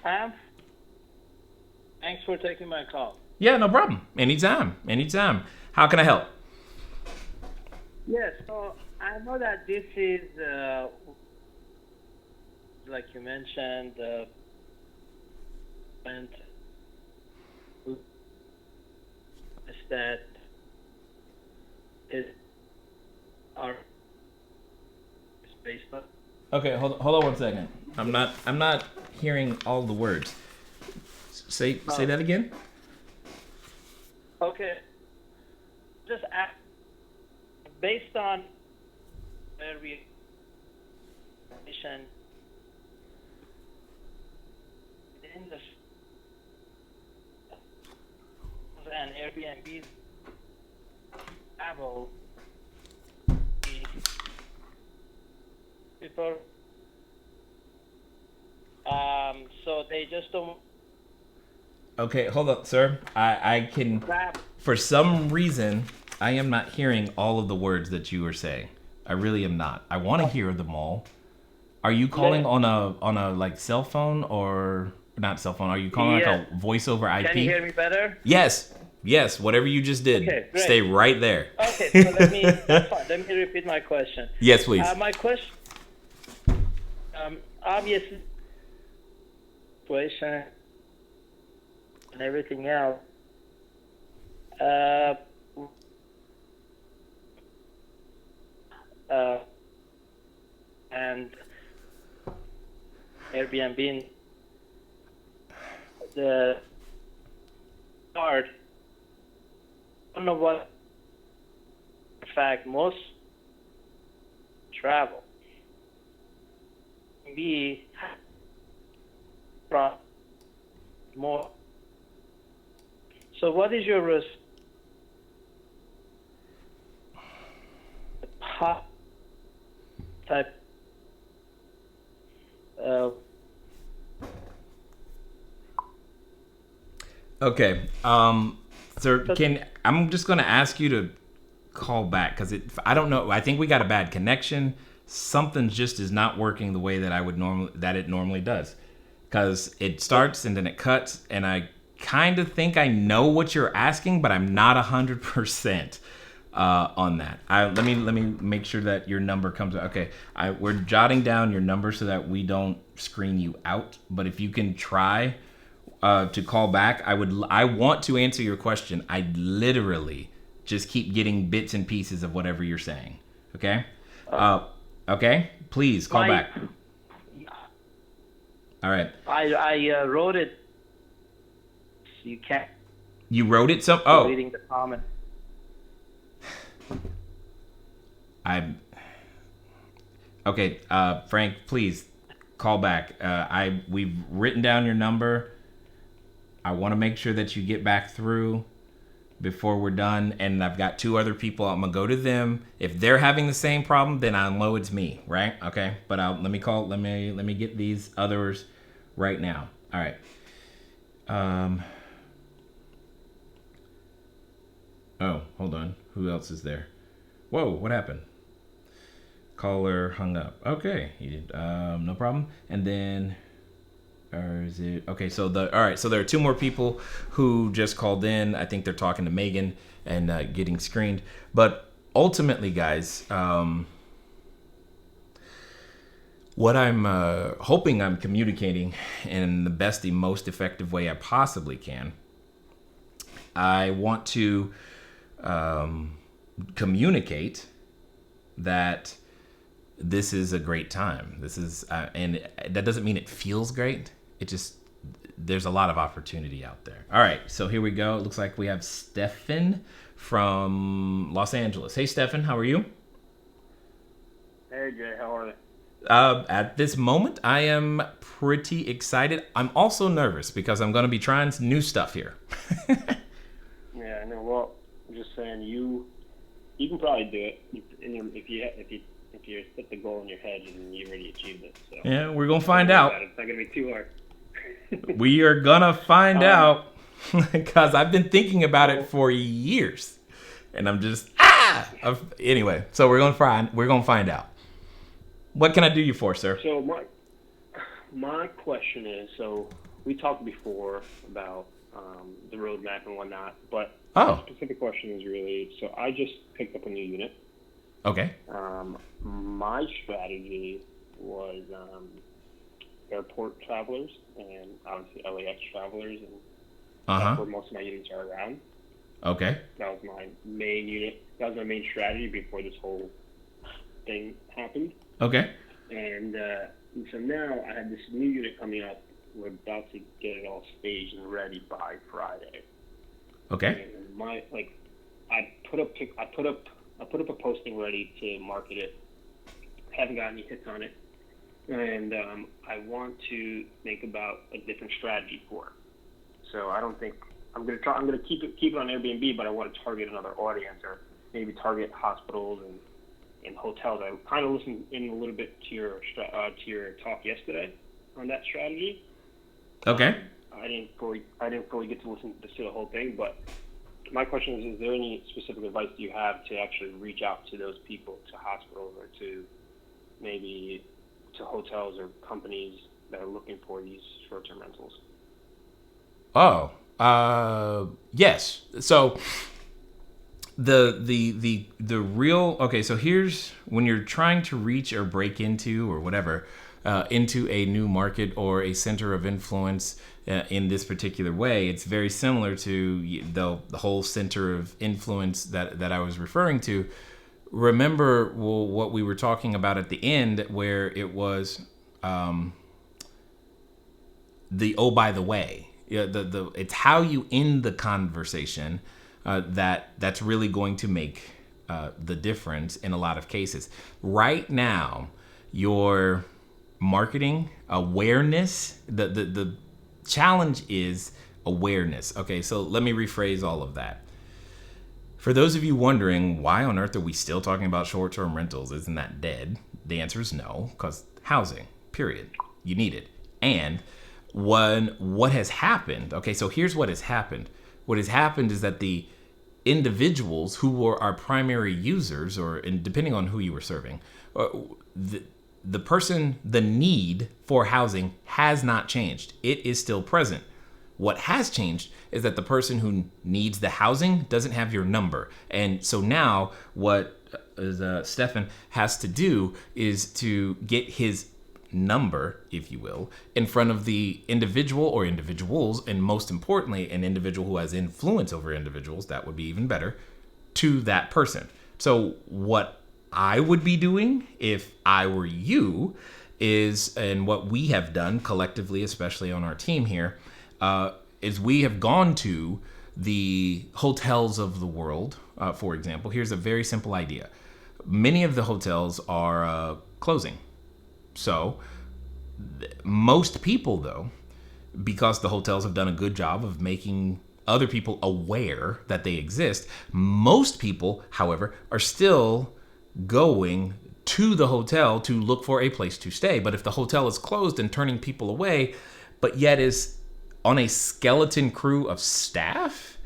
Thanks for taking my call. Yeah, no problem. Anytime. How can I help? Yes, so I know that this is, like you mentioned, that is our based on. Okay, hold on one second. I'm not hearing all the words. Say that again. Okay. Just based on where we in the and Airbnb travel people, so they just don't. Okay, hold up, sir. I can. For some reason, I am not hearing all of the words that you are saying. I really am not. I want to hear them all. Are you calling on a like cell phone or not cell phone? Are you calling like a voice over IP? Can you hear me better? Yes. Whatever you just did. Okay, great. Stay right there. Okay, so that's fine. Let me repeat my question. Yes, please. My question, obviously, situation and everything else. And Airbnb, the card. I don't know what. In fact, most travel be from more. So, what is your risk? Type. Okay. Sir, I'm just going to ask you to call back because I don't know. I think we got a bad connection. Something just is not working the way that it normally does. Because it starts and then it cuts, and I kind of think I know what you're asking, but I'm not 100% on that. Let me make sure that your number comes out. Okay, we're jotting down your number so that we don't screen you out. But if you can try to call back, I want to answer your question. I literally just keep getting bits and pieces of whatever you're saying. Okay. Okay. Please call back. All right. I wrote it. You can't. You wrote it Reading the comment. Okay, Frank, please call back. We've written down your number. I want to make sure that you get back through before we're done. And I've got 2 other people. I'm gonna go to them. If they're having the same problem, then I know it's me, right? Okay, but let me get these others right now. All right. Oh, hold on. Who else is there? Whoa, what happened? Caller hung up. Okay, he did. No problem. And then, or is it okay? So all right. So there are two more people who just called in. I think they're talking to Megan and getting screened. But ultimately, guys, what I'm hoping I'm communicating in the best, the most effective way I possibly can. I want to communicate that this is a great time. This is, and that doesn't mean it feels great. It just, there's a lot of opportunity out there. All right, so here we go. It looks like we have Stefan from Los Angeles. Hey, Stefan, how are you? Hey, Jay, how are you? At this moment, I am pretty excited. I'm also nervous because I'm going to be trying some new stuff here. Yeah, I know. Well, I'm just saying, you can probably do it if you set the goal in your head and you already achieved it. So Yeah, we're going to find out. it's not gonna be too hard. We are going to find out because I've been thinking about it for years. And I'm just, anyway, so we're going to find out. What can I do you for, sir? So my question is, so we talked before about the roadmap and whatnot, but the specific question is really, so I just picked up a new unit. Okay. My strategy was airport travelers and obviously LAX travelers, and that's where most of my units are around. Okay. That was my main unit. That was my main strategy before this whole thing happened. Okay. And so now I have this new unit coming up. We're about to get it all staged and ready by Friday. Okay. And I put up a posting ready to market it. Haven't got any hits on it, and I want to think about a different strategy for it. So I don't think I'm gonna keep it on Airbnb, but I want to target another audience, or maybe target hospitals and hotels. I kind of listened in a little bit to your talk yesterday on that strategy. Okay. I didn't fully get to listen to the whole thing, but my question is there any specific advice do you have to actually reach out to those people, to hospitals or to maybe to hotels or companies that are looking for these short-term rentals? Yes. So the real, okay, so here's when you're trying to reach or break into or whatever, into a new market or a center of influence in this particular way, it's very similar to the whole center of influence that I was referring to. Remember what we were talking about at the end, where it was the oh, by the way. It's how you end the conversation that's really going to make the difference in a lot of cases. Right now, your marketing awareness, the challenge is awareness. Okay, so let me rephrase all of that. For those of you wondering, why on earth are we still talking about short-term rentals? Isn't that dead? The answer is no, because housing, period. You need it. And what has happened, okay, so here's what has happened. What has happened is that the individuals who were our primary users, and depending on who you were serving, the person, the need for housing has not changed. It is still present. What has changed is that the person who needs the housing doesn't have your number. And so now what Stefan has to do is to get his number, if you will, in front of the individual or individuals, and most importantly, an individual who has influence over individuals, that would be even better, to that person. So what I would be doing if I were you is, and what we have done collectively, especially on our team here, is we have gone to the hotels of the world. For example, here's a very simple idea. Many of the hotels are closing. So most people, though, because the hotels have done a good job of making other people aware that they exist, most people, however, are still going to the hotel to look for a place to stay. But if the hotel is closed and turning people away, but yet is on a skeleton crew of staff,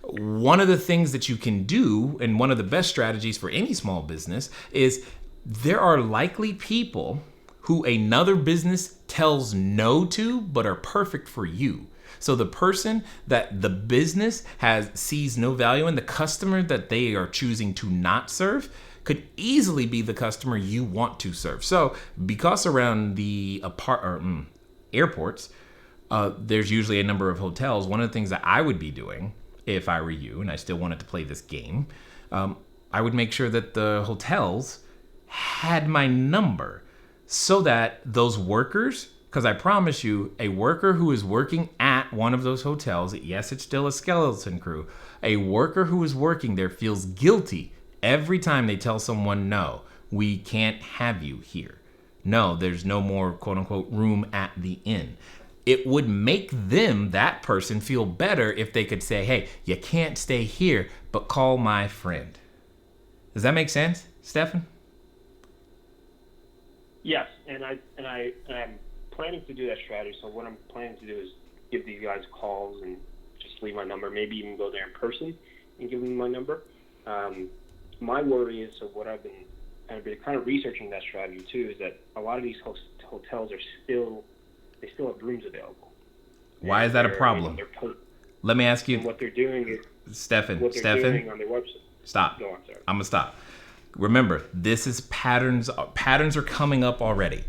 one of the things that you can do, and one of the best strategies for any small business, is there are likely people who another business tells no to, but are perfect for you. So the person that the business sees no value in, the customer that they are choosing to not serve, could easily be the customer you want to serve. So because around the airports, there's usually a number of hotels. One of the things that I would be doing if I were you, and I still wanted to play this game, I would make sure that the hotels had my number so that those workers, because I promise you, a worker who is working at one of those hotels, yes, it's still a skeleton crew, a worker who is working there feels guilty every time they tell someone, no, we can't have you here. No, there's no more quote unquote room at the inn. It would make them, that person, feel better if they could say, hey, you can't stay here, but call my friend. Does that make sense, Stefan? Yes, and I'm planning to do that strategy. So what I'm planning to do is give these guys calls and just leave my number. Maybe even go there in person and give them my number. My worry is, so what I've been kind of researching that strategy too, is that a lot of these hotels they still have rooms available. Why is that a problem? Let me ask you. And what they're doing is Stefan, doing on their website. Stop. Go on, sorry. I'm gonna stop. Remember, this is patterns. Patterns are coming up already.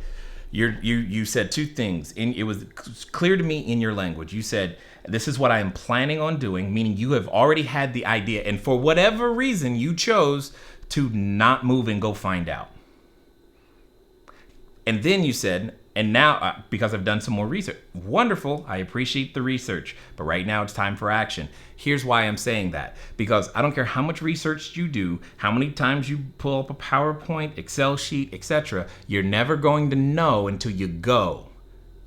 You said two things, and it was clear to me in your language. You said, this is what I am planning on doing, meaning you have already had the idea, and for whatever reason, you chose to not move and go find out. And then you said, and now, because I've done some more research, wonderful, I appreciate the research, but right now it's time for action. Here's why I'm saying that. Because I don't care how much research you do, how many times you pull up a PowerPoint, Excel sheet, etc., you're never going to know until you go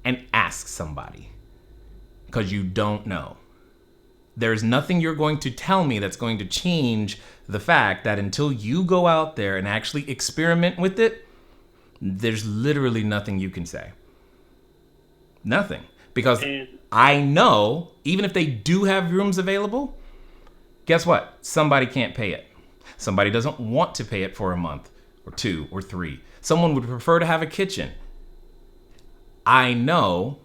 and ask somebody. Because you don't know. There's nothing you're going to tell me that's going to change the fact that until you go out there and actually experiment with it, there's literally nothing you can say. Nothing. Because I know, even if they do have rooms available, guess what? Somebody can't pay it. Somebody doesn't want to pay it for a month or 2 or 3. Someone would prefer to have a kitchen. I know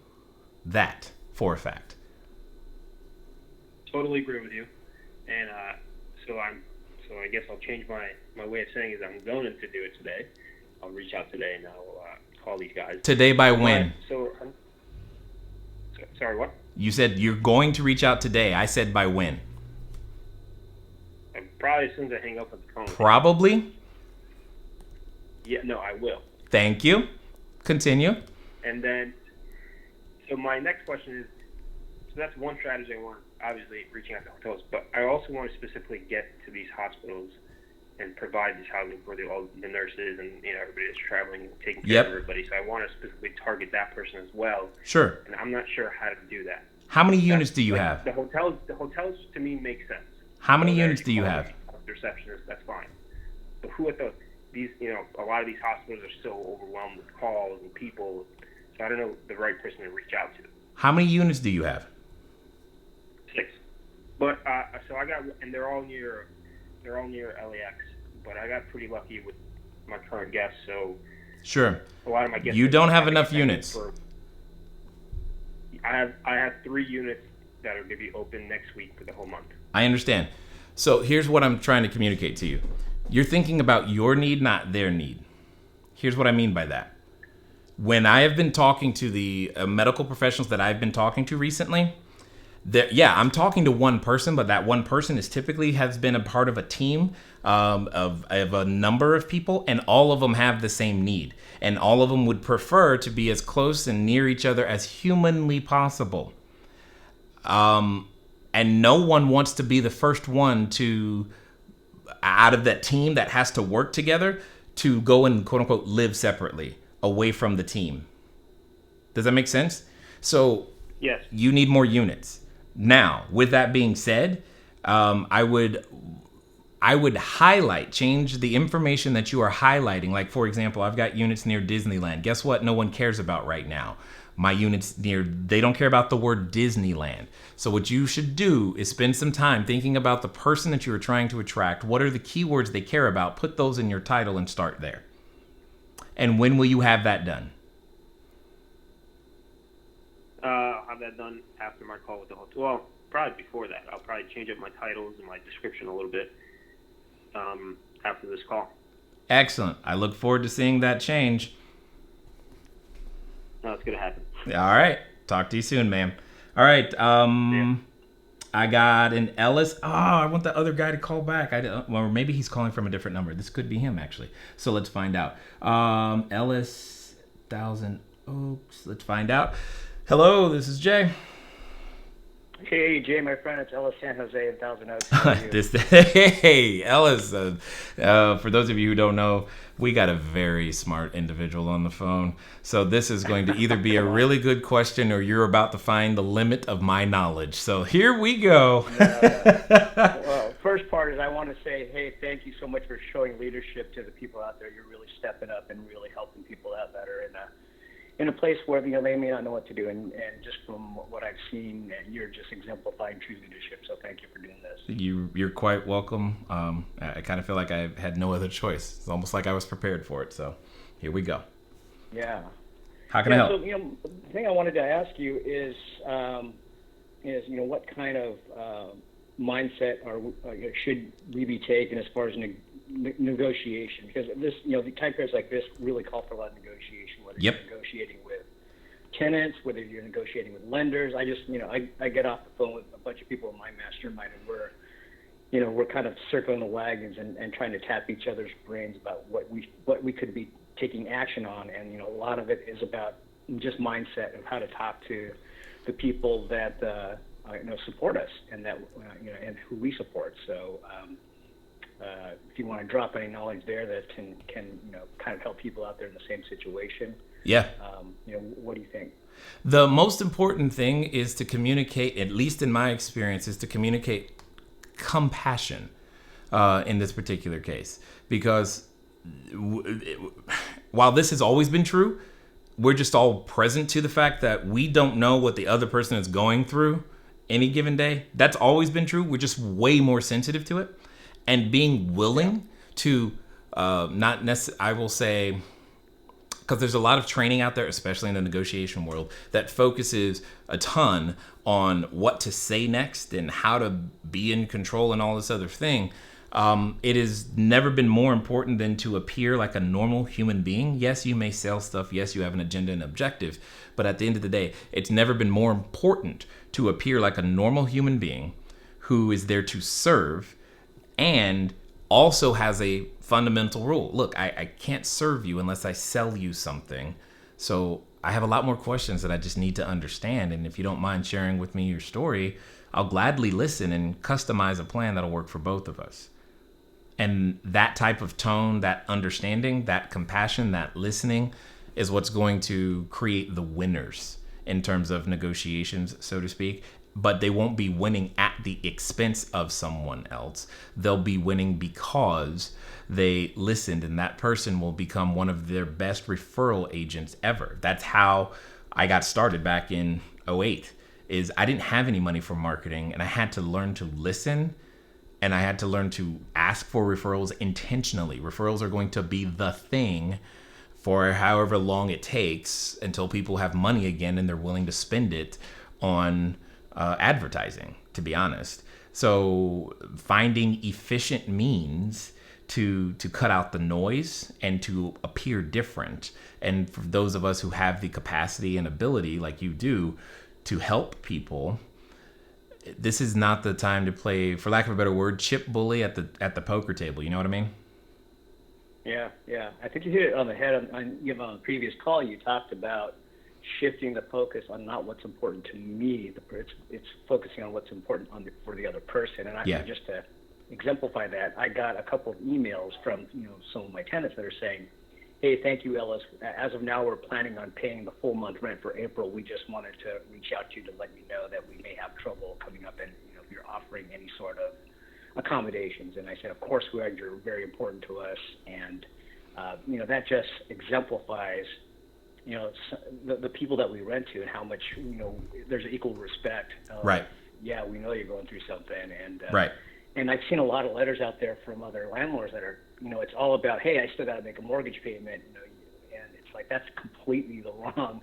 that for a fact. Totally agree with you. And so I guess I'll change my way of saying is I'm going to do it today. I'll reach out today and I'll call these guys. Today by when? Sorry, what? You said you're going to reach out today. I said by when? Probably as soon as I hang up with the phone. Probably? Yeah, no, I will. Thank you. Continue. And then, so my next question is, so that's one strategy I want, obviously reaching out to hotels, but I also want to specifically get to these hospitals and provide this housing for all the nurses and everybody that's traveling and taking care of everybody. So I want to specifically target that person as well. Sure. And I'm not sure how to do that. How many units do you have? The hotels to me make sense. How many units do you have? Receptionists, that's fine. But who at these a lot of these hospitals are still overwhelmed with calls and people. So I don't know the right person to reach out to. How many units do you have? 6. But so I got, and they're all near LAX. But I got pretty lucky with my current guests, so sure. A lot of my guests. You don't have enough units. I have 3 units that are going to be open next week for the whole month. I understand. So here's what I'm trying to communicate to you. You're thinking about your need, not their need. Here's what I mean by that. When I have been talking to the medical professionals that I've been talking to recently, I'm talking to one person, but that one person typically has been a part of a team of a number of people, and all of them have the same need. And all of them would prefer to be as close and near each other as humanly possible. And no one wants to be the first one to, out of that team that has to work together, to go and quote unquote live separately away from the team. Does that make sense? So yes, you need more units. Now, with that being said, I would change the information that you are highlighting. Like, for example, I've got units near Disneyland. Guess what? No one cares about right now. My units they don't care about the word Disneyland. So what you should do is spend some time thinking about the person that you are trying to attract. What are the keywords they care about? Put those in your title and start there. And when will you have that done? I'll have that done after my call with the hotel. Well, probably before that. I'll probably change up my titles and my description a little bit after this call. Excellent. I look forward to seeing that change. No, it's going to happen. All right. Talk to you soon, ma'am. All right. I got an Ellis. Oh, I want the other guy to call back. Well, maybe he's calling from a different number. This could be him, actually. So let's find out. Ellis, Thousand Oaks. Let's find out. Hello, this is Jay. Hey, Jay, my friend. It's Ellis San Jose in Thousand Oaks. How are you? Hey, Ellis. For those of you who don't know, we got a very smart individual on the phone. So this is going to either be a really good question or you're about to find the limit of my knowledge. So here we go. Well, first part is I want to say, hey, thank you so much for showing leadership to the people out there. You're really stepping up and really helping people out that are in a place where they may not know what to do. And just from what I've seen, you're just exemplifying true leadership. So thank you for doing this. You're quite welcome. I kind of feel like I had no other choice. It's almost like I was prepared for it. So here we go. Yeah. How can I help? So, the thing I wanted to ask you is what kind of mindset should we be taking as far as negotiation? Because this, the time periods like this really call for a lot of negotiation, whether you're negotiating with tenants, whether you're negotiating with lenders. I just, I get off the phone with a bunch of people in my mastermind, and we're kind of circling the wagons and trying to tap each other's brains about what we could be taking action on. And, a lot of it is about just mindset of how to talk to the people that, support us and that, and who we support. So, if you want to drop any knowledge there that can kind of help people out there in the same situation. Yeah. What do you think? The most important thing is to communicate, at least in my experience, is to communicate compassion in this particular case. Because while this has always been true, we're just all present to the fact that we don't know what the other person is going through any given day. That's always been true. We're just way more sensitive to it. And being willing to not necessarily, I will say, because there's a lot of training out there, especially in the negotiation world, that focuses a ton on what to say next and how to be in control and all this other thing. It has never been more important than to appear like a normal human being. Yes, you may sell stuff. Yes, you have an agenda and objective. But at the end of the day, it's never been more important to appear like a normal human being who is there to serve and also has a fundamental rule. Look, I can't serve you unless I sell you something. So I have a lot more questions that I just need to understand. And if you don't mind sharing with me your story, I'll gladly listen and customize a plan that'll work for both of us. And that type of tone, that understanding, that compassion, that listening is what's going to create the winners in terms of negotiations, so to speak. But they won't be winning at the expense of someone else. They'll be winning because they listened, and that person will become one of their best referral agents ever. That's how I got started back in 2008. Is I didn't have any money for marketing, and I had to learn to listen, and I had to learn to ask for referrals intentionally. Referrals are going to be the thing for however long it takes until people have money again and they're willing to spend it on advertising, to be honest. So finding efficient means to cut out the noise and to appear different. And for those of us who have the capacity and ability, like you do, to help people, this is not the time to play, for lack of a better word, chip bully at the poker table. You know what I mean? Yeah. I think you hit it on the head. On the previous call, you talked about shifting the focus on not what's important to me. It's focusing on what's important for the other person. And just to exemplify that, I got a couple of emails from some of my tenants that are saying, "Hey, thank you, Ellis. As of now, we're planning on paying the full month rent for April. We just wanted to reach out to you to let you know that we may have trouble coming up, and if you're offering any sort of accommodations." And I said, "Of course we are. You're very important to us." And that just exemplifies the people that we rent to and how much there's equal respect. Right. Yeah, we know you're going through something, and right. And I've seen a lot of letters out there from other landlords that are, it's all about, hey, I still got to make a mortgage payment. It's like that's completely the wrong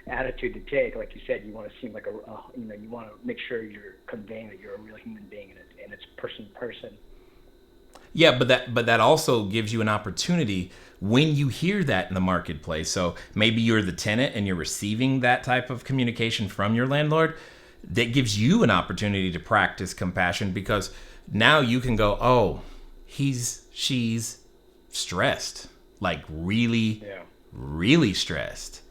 attitude to take. Like you said, you want to seem like you want to make sure you're conveying that you're a real human being and it's person to person. Yeah, but that also gives you an opportunity when you hear that in the marketplace. So maybe you're the tenant and you're receiving that type of communication from your landlord. That gives you an opportunity to practice compassion, because now you can go, oh, she's stressed, like really, really stressed.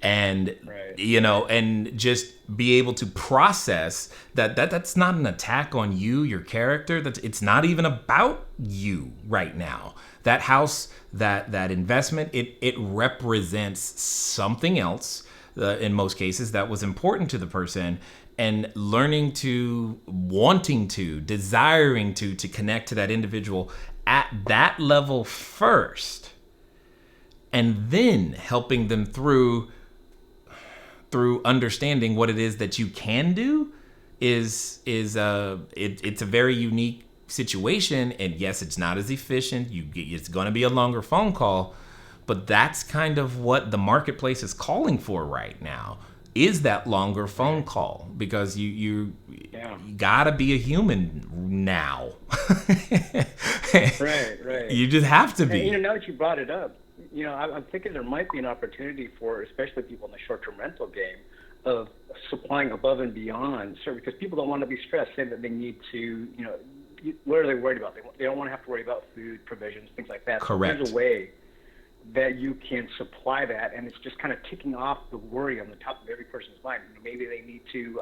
And, and just be able to process that's not an attack on you, your character. It's not even about you right now. That house, that investment, it represents something else, in most cases, that was important to the person. And learning to, wanting to, desiring to connect to that individual at that level first, and then helping them through understanding what it is that you can do it's a very unique situation. And yes, it's not as efficient. It's going to be a longer phone call, but that's kind of what the marketplace is calling for right now, is that longer phone call, because you gotta be a human now. Right. You just have to be. And, now that you brought it up, I'm thinking there might be an opportunity for, especially people in the short-term rental game, of supplying above and beyond, because people don't want to be stressed, saying that they need to, what are they worried about? They don't want to have to worry about food, provisions, things like that. Correct. So there's a way that you can supply that, and it's just kind of ticking off the worry on the top of every person's mind. Maybe they need to,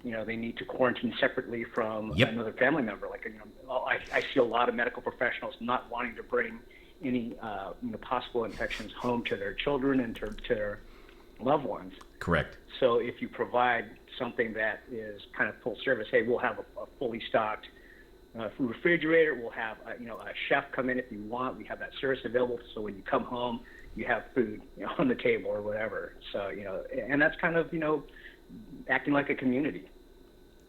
they need to quarantine separately from another family member. Like, I see a lot of medical professionals not wanting to bring any, possible infections home to their children and to their loved ones. Correct. So if you provide something that is kind of full service, hey, we'll have a fully stocked food refrigerator. We'll have a chef come in if you want. We have that service available, so when you come home, you have food on the table or whatever. So and that's kind of acting like a community.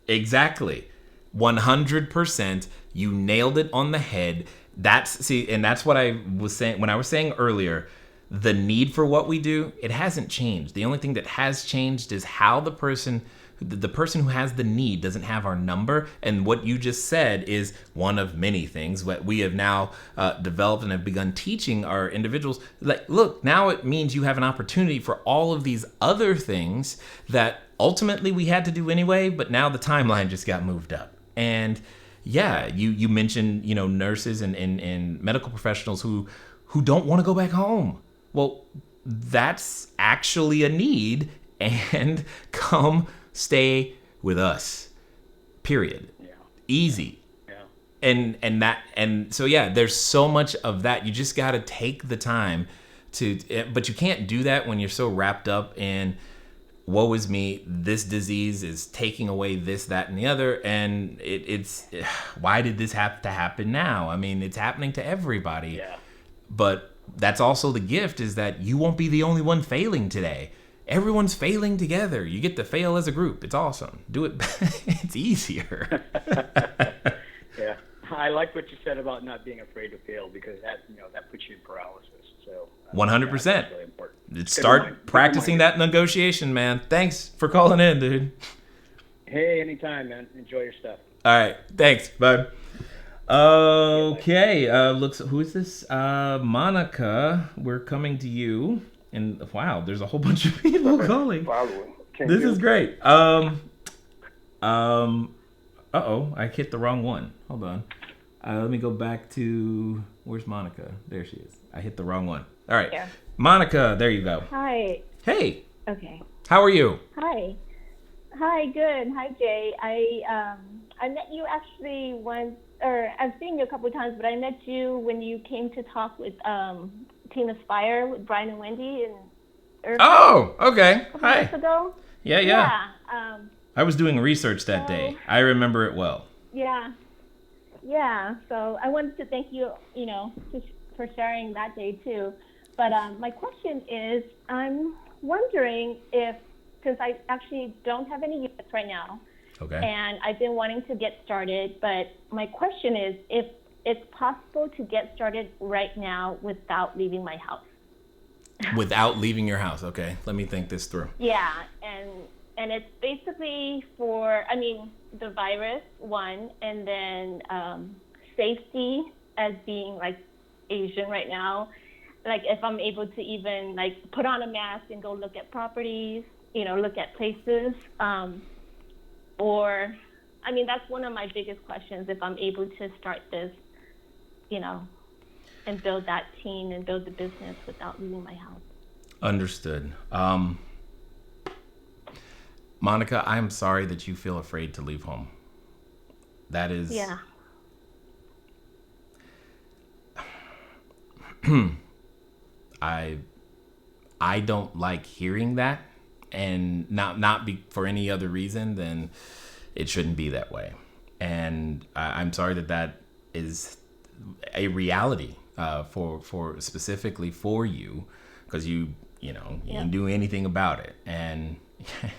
Exactly, 100%. You nailed it on the head. And that's what I was saying when I was saying earlier. The need for what we do, it hasn't changed. The only thing that has changed is how the person who has the need doesn't have our number. And what you just said is one of many things that we have now developed and have begun teaching our individuals. Like, look, now it means you have an opportunity for all of these other things that ultimately we had to do anyway, but now the timeline just got moved up. And yeah, you mentioned, nurses and medical professionals who don't want to go back home. Well, that's actually a need, and come stay with us. Period. Yeah. Easy. Yeah. And so there's so much of that. You just got to take the time but you can't do that when you're so wrapped up in, woe is me, this disease is taking away this, that, and the other. And it's why did this have to happen now? I mean, it's happening to everybody. Yeah. But that's also the gift, is that you won't be the only one failing today. Everyone's failing together. You get to fail as a group. It's awesome. Do it. It's easier. Yeah. I like what you said about not being afraid to fail, because that puts you in paralysis. So 100%. That's really important. Start practicing that negotiation, man. Thanks for calling in, dude. Hey, anytime, man. Enjoy your stuff. All right. Thanks, bud. Okay. Who is this? Monica, we're coming to you. And wow, there's a whole bunch of people calling. This is great. Uh-oh, I hit the wrong one. Hold on. Let me go back to, where's Monica? There she is. I hit the wrong one. All right. Yeah. Monica, there you go. Hi. Hey. Okay. How are you? Hi. Hi, good. Hi, Jay. I met you actually once, or I've seen you a couple of times, but I met you when you came to talk with Team Aspire with Brian and Wendy and Irving. Oh, okay. A couple months ago. Yeah. I was doing research that day. I remember it well. Yeah. So I wanted to thank you, for sharing that day too. But my question is, I'm wondering if, since I actually don't have any units right now, okay, and I've been wanting to get started, but my question is if it's possible to get started right now without leaving my house. Without leaving your house. Okay, let me think this through. Yeah, and it's basically for, I mean, the virus, one, and then safety as being like Asian right now. Like if I'm able to even like put on a mask and go look at properties, you know, look at places, or, I mean, that's one of my biggest questions, if I'm able to start this, you know, and build that team and build the business without leaving my house. Understood. Monica, I'm sorry that you feel afraid to leave home. That is... Yeah. I don't like hearing that, and not be for any other reason than it shouldn't be that way. And I'm sorry that is a reality for specifically for you, because you didn't do anything about it. And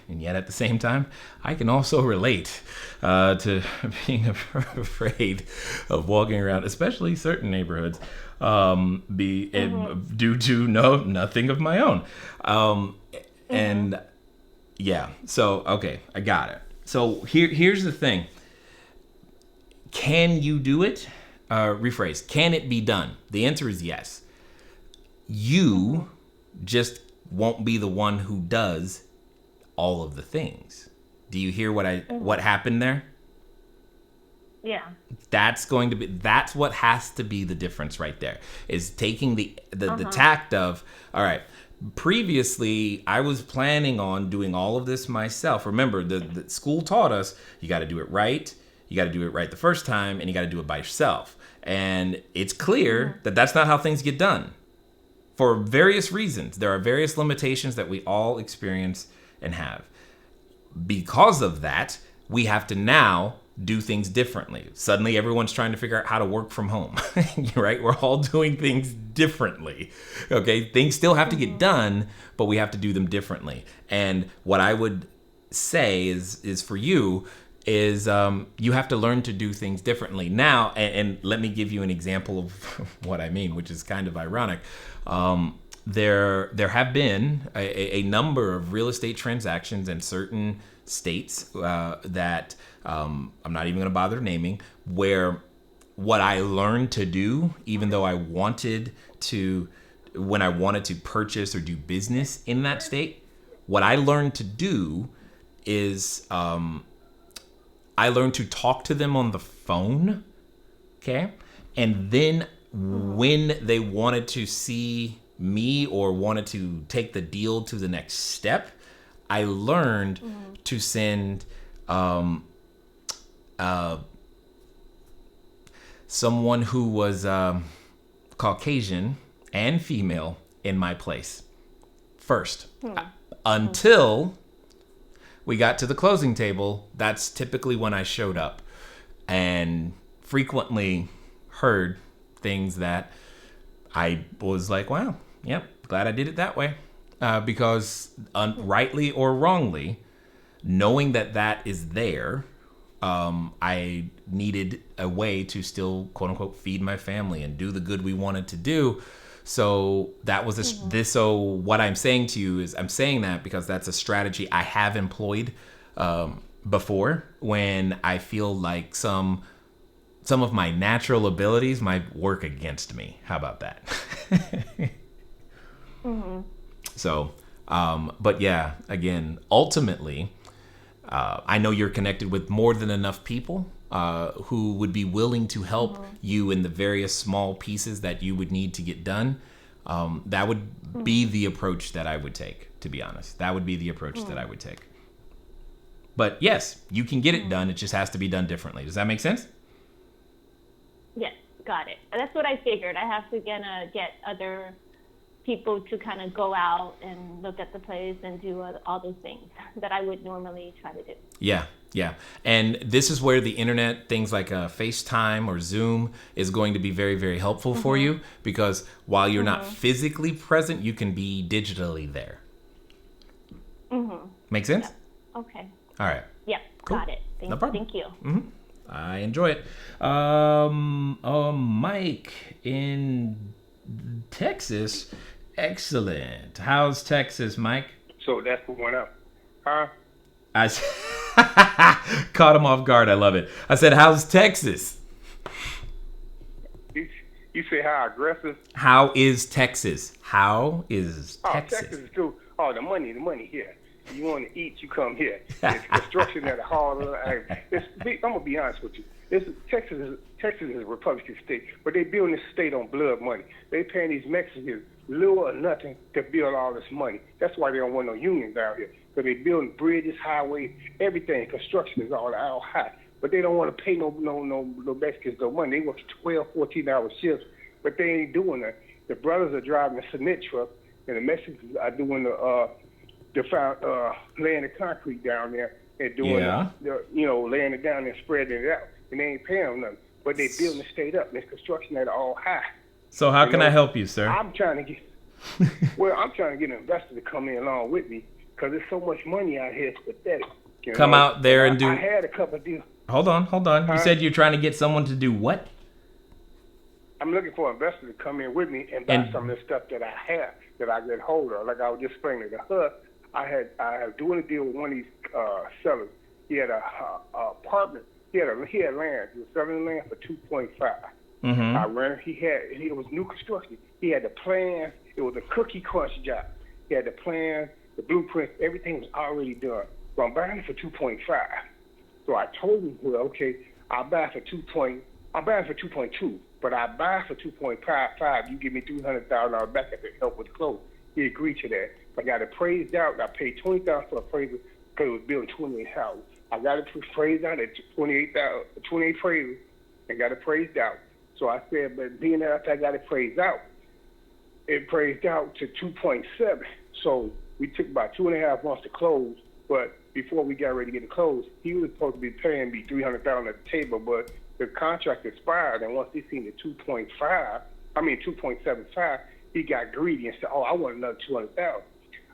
yet at the same time, I can also relate to being afraid of walking around, especially certain neighborhoods, due to nothing of my own. And yeah, so, okay, I got it. So here's the thing. Can you do it? Rephrase. Can it be done? The answer is yes. You just won't be the one who does all of the things. Do you hear what happened there? Yeah. That's what has to be the difference right there, is taking the tact of, all right, previously I was planning on doing all of this myself. Remember, the school taught us you got to do it right. You got to do it right the first time, and you got to do it by yourself. And it's clear that that's not how things get done. For various reasons, there are various limitations that we all experience and have. Because of that, we have to now do things differently. Suddenly, everyone's trying to figure out how to work from home, right? We're all doing things differently, okay? Things still have to get done, but we have to do them differently. And what I would say is for you is you have to learn to do things differently. Now, and let me give you an example of what I mean, which is kind of ironic. There have been a number of real estate transactions in certain states that I'm not even going to bother naming, where what I learned to do, even though when I wanted to purchase or do business in that state, what I learned to do is I learned to talk to them on the phone, okay? And then when they wanted to see me or wanted to take the deal to the next step, I learned to send someone who was Caucasian and female in my place first. Until we got to the closing table, that's typically when I showed up, and frequently heard things that I was like, wow, yep, glad I did it that way. Because rightly or wrongly, knowing that is there, I needed a way to still, quote unquote, feed my family and do the good we wanted to do. So that was so what I'm saying to you is, I'm saying that because that's a strategy I have employed before, when I feel like some of my natural abilities might work against me. How about that? So, but yeah, again, ultimately, I know you're connected with more than enough people who would be willing to help you in the various small pieces that you would need to get done. That would be the approach that I would take, to be honest. That would be the approach that I would take. But yes, you can get it done. It just has to be done differently. Does that make sense? Yes, got it. That's what I figured. I have to get other people to kind of go out and look at the place and do all those things that I would normally try to do. Yeah. And this is where the internet, things like FaceTime or Zoom, is going to be very, very helpful for you, because while you're not physically present, you can be digitally there. Make sense? Yep. Okay. All right. Yep. Cool. Got it. No problem. Thank you. I enjoy it. Mike in Texas. Excellent. How's Texas, Mike? So that's the one up. Huh? I caught him off guard. I love it. I said, how's Texas? You say how aggressive? How is Texas? How is Texas? Texas is too. Oh, the money here. You want to eat, you come here. It's construction at a hall. I'm gonna be honest with you. Texas is a Republican state, but they building this state on blood money. They paying these Mexicans little or nothing to build all this money. That's why they don't want no unions down here. Because they building bridges, highways, everything. Construction is all high. But they don't want to pay no Mexicans no money. They work 12, 14-hour shifts, but they ain't doing that. The brothers are driving a cement truck, and the Mexicans are doing laying the concrete down there and doing laying it down and spreading it out. And they ain't paying them nothing. But they building the state up. There's construction at all high. So how can I help you, sir? I'm trying to get an investor to come in along with me because there's so much money out here. It's pathetic. Come out there and do. I had a couple of deals. Hold on. You said you're trying to get someone to do what? I'm looking for an investor to come in with me and buy some of the stuff that I have that I get hold of. Like I was just explaining to her, I was doing a deal with one of these sellers. He had a apartment. He had land. He was selling the land for 2.5. Mm-hmm. I rented. It was new construction. He had the plans. It was a cookie crunch job. He had the plans, the blueprints, everything was already done. So I'm buying it for 2.5. So I told him, well, okay, I'll buy it for 2.2, but I buy it for 2.55. You give me $300,000 back to help with the close. He agreed to that. I got it appraised out. I paid $20,000 for appraisal because it was building 28 houses. I got it appraised out at 28 appraisal and got it appraised out. So I said, but being that after I got it appraised out to 2.7. So we took about 2.5 months to close. But before we got ready to get it closed, he was supposed to be paying me $300,000 at the table, but the contract expired. And once he seen the 2.75, he got greedy and said, "Oh, I want another $200,000."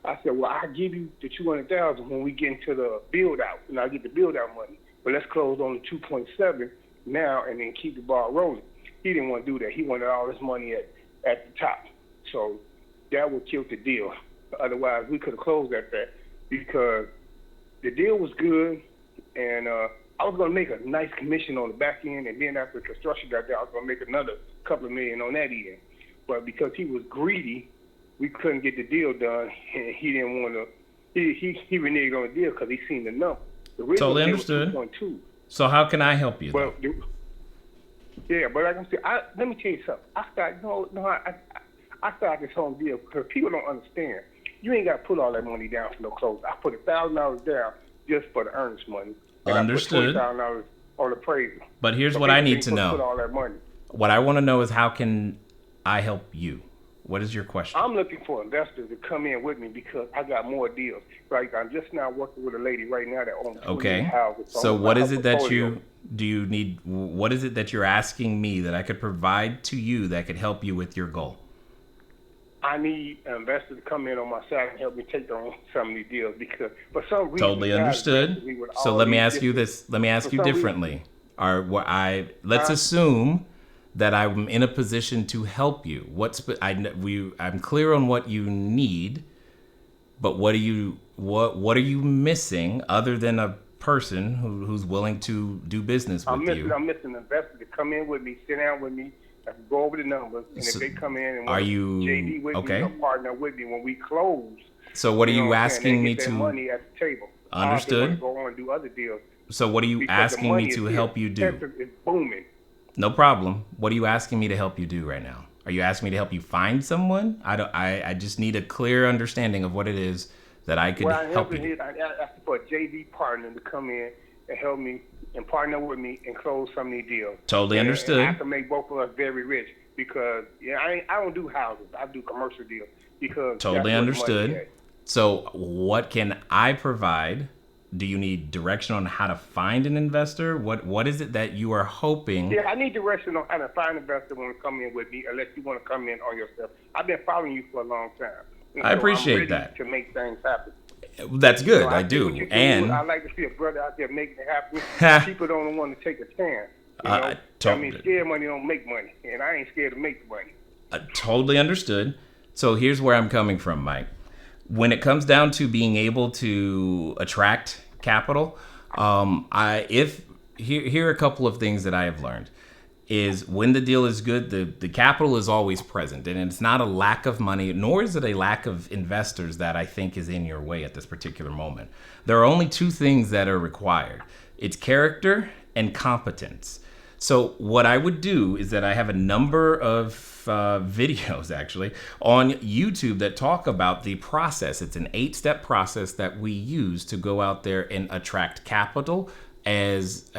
I said, "Well, I'll give you the $200,000 when we get into the build out, and I'll get the build out money. But let's close on the 2.7 now, and then keep the ball rolling." He didn't want to do that. He wanted all his money at the top. So that would kill the deal. Otherwise, we could have closed at that because the deal was good, and I was going to make a nice commission on the back end, and then after the construction got there, I was going to make another couple of million on that end. But because he was greedy, we couldn't get the deal done, and he didn't want to. He reneged on the deal because he seen the number. The totally understood. 2.2. So how can I help you? Well, yeah, but like I said, let me tell you something. I started this whole deal because people don't understand. You ain't got to put all that money down for no close. I put $1,000 down just for the earnest money. Understood. I put $20,000 on the appraisal. But here's what I need to know. Put all that money. What I want to know is how can I help you? What is your question? I'm looking for investors to come in with me because I got more deals. Like I'm just now working with a lady right now that owns 20 houses. So what is it that you need? What is it that you're asking me that I could provide to you that could help you with your goal? I need an investor to come in on my side and help me take on some of these deals because for some reason. Totally understood. So let me ask you this. Let me ask you differently. Let's assume that I'm in a position to help you. I'm clear on what you need, but what are you missing other than a person who's willing to do business with you? I'm missing an investor to come in with me, sit down with me, I can go over the numbers, and if they come in and want JD with me or partner with me when we close. So what are you asking me to? Money at the table. Understood. Go on and do other deals. So what are you asking me to help you do? It's booming. No problem. What are you asking me to help you do right now? Are you asking me to help you find someone? I just need a clear understanding of what it is that I could help you. I asked for a JV partner to come in and help me and partner with me and close some of these deals. Totally understood. And I can make both of us very rich because I don't do houses. I do commercial deals because totally understood. So what can I provide? Do you need direction on how to find an investor? What is it that you are hoping? Yeah, I need direction on how to find an investor when to come in with me, unless you want to come in on yourself. I've been following you for a long time. I appreciate that. To make things happen. That's good. I do. And I like to see a brother out there making it happen. People don't want to take a chance. Scared money don't make money, and I ain't scared to make money. Totally understood. So here's where I'm coming from, Mike. When it comes down to being able to attract capital, here are a couple of things that I have learned. Is when the deal is good, the capital is always present, and it's not a lack of money, nor is it a lack of investors that I think is in your way at this particular moment. There are only two things that are required. It's character and competence. So what I would do is that I have a number of videos actually on YouTube that talk about the process. It's an 8-step process that we use to go out there and attract capital as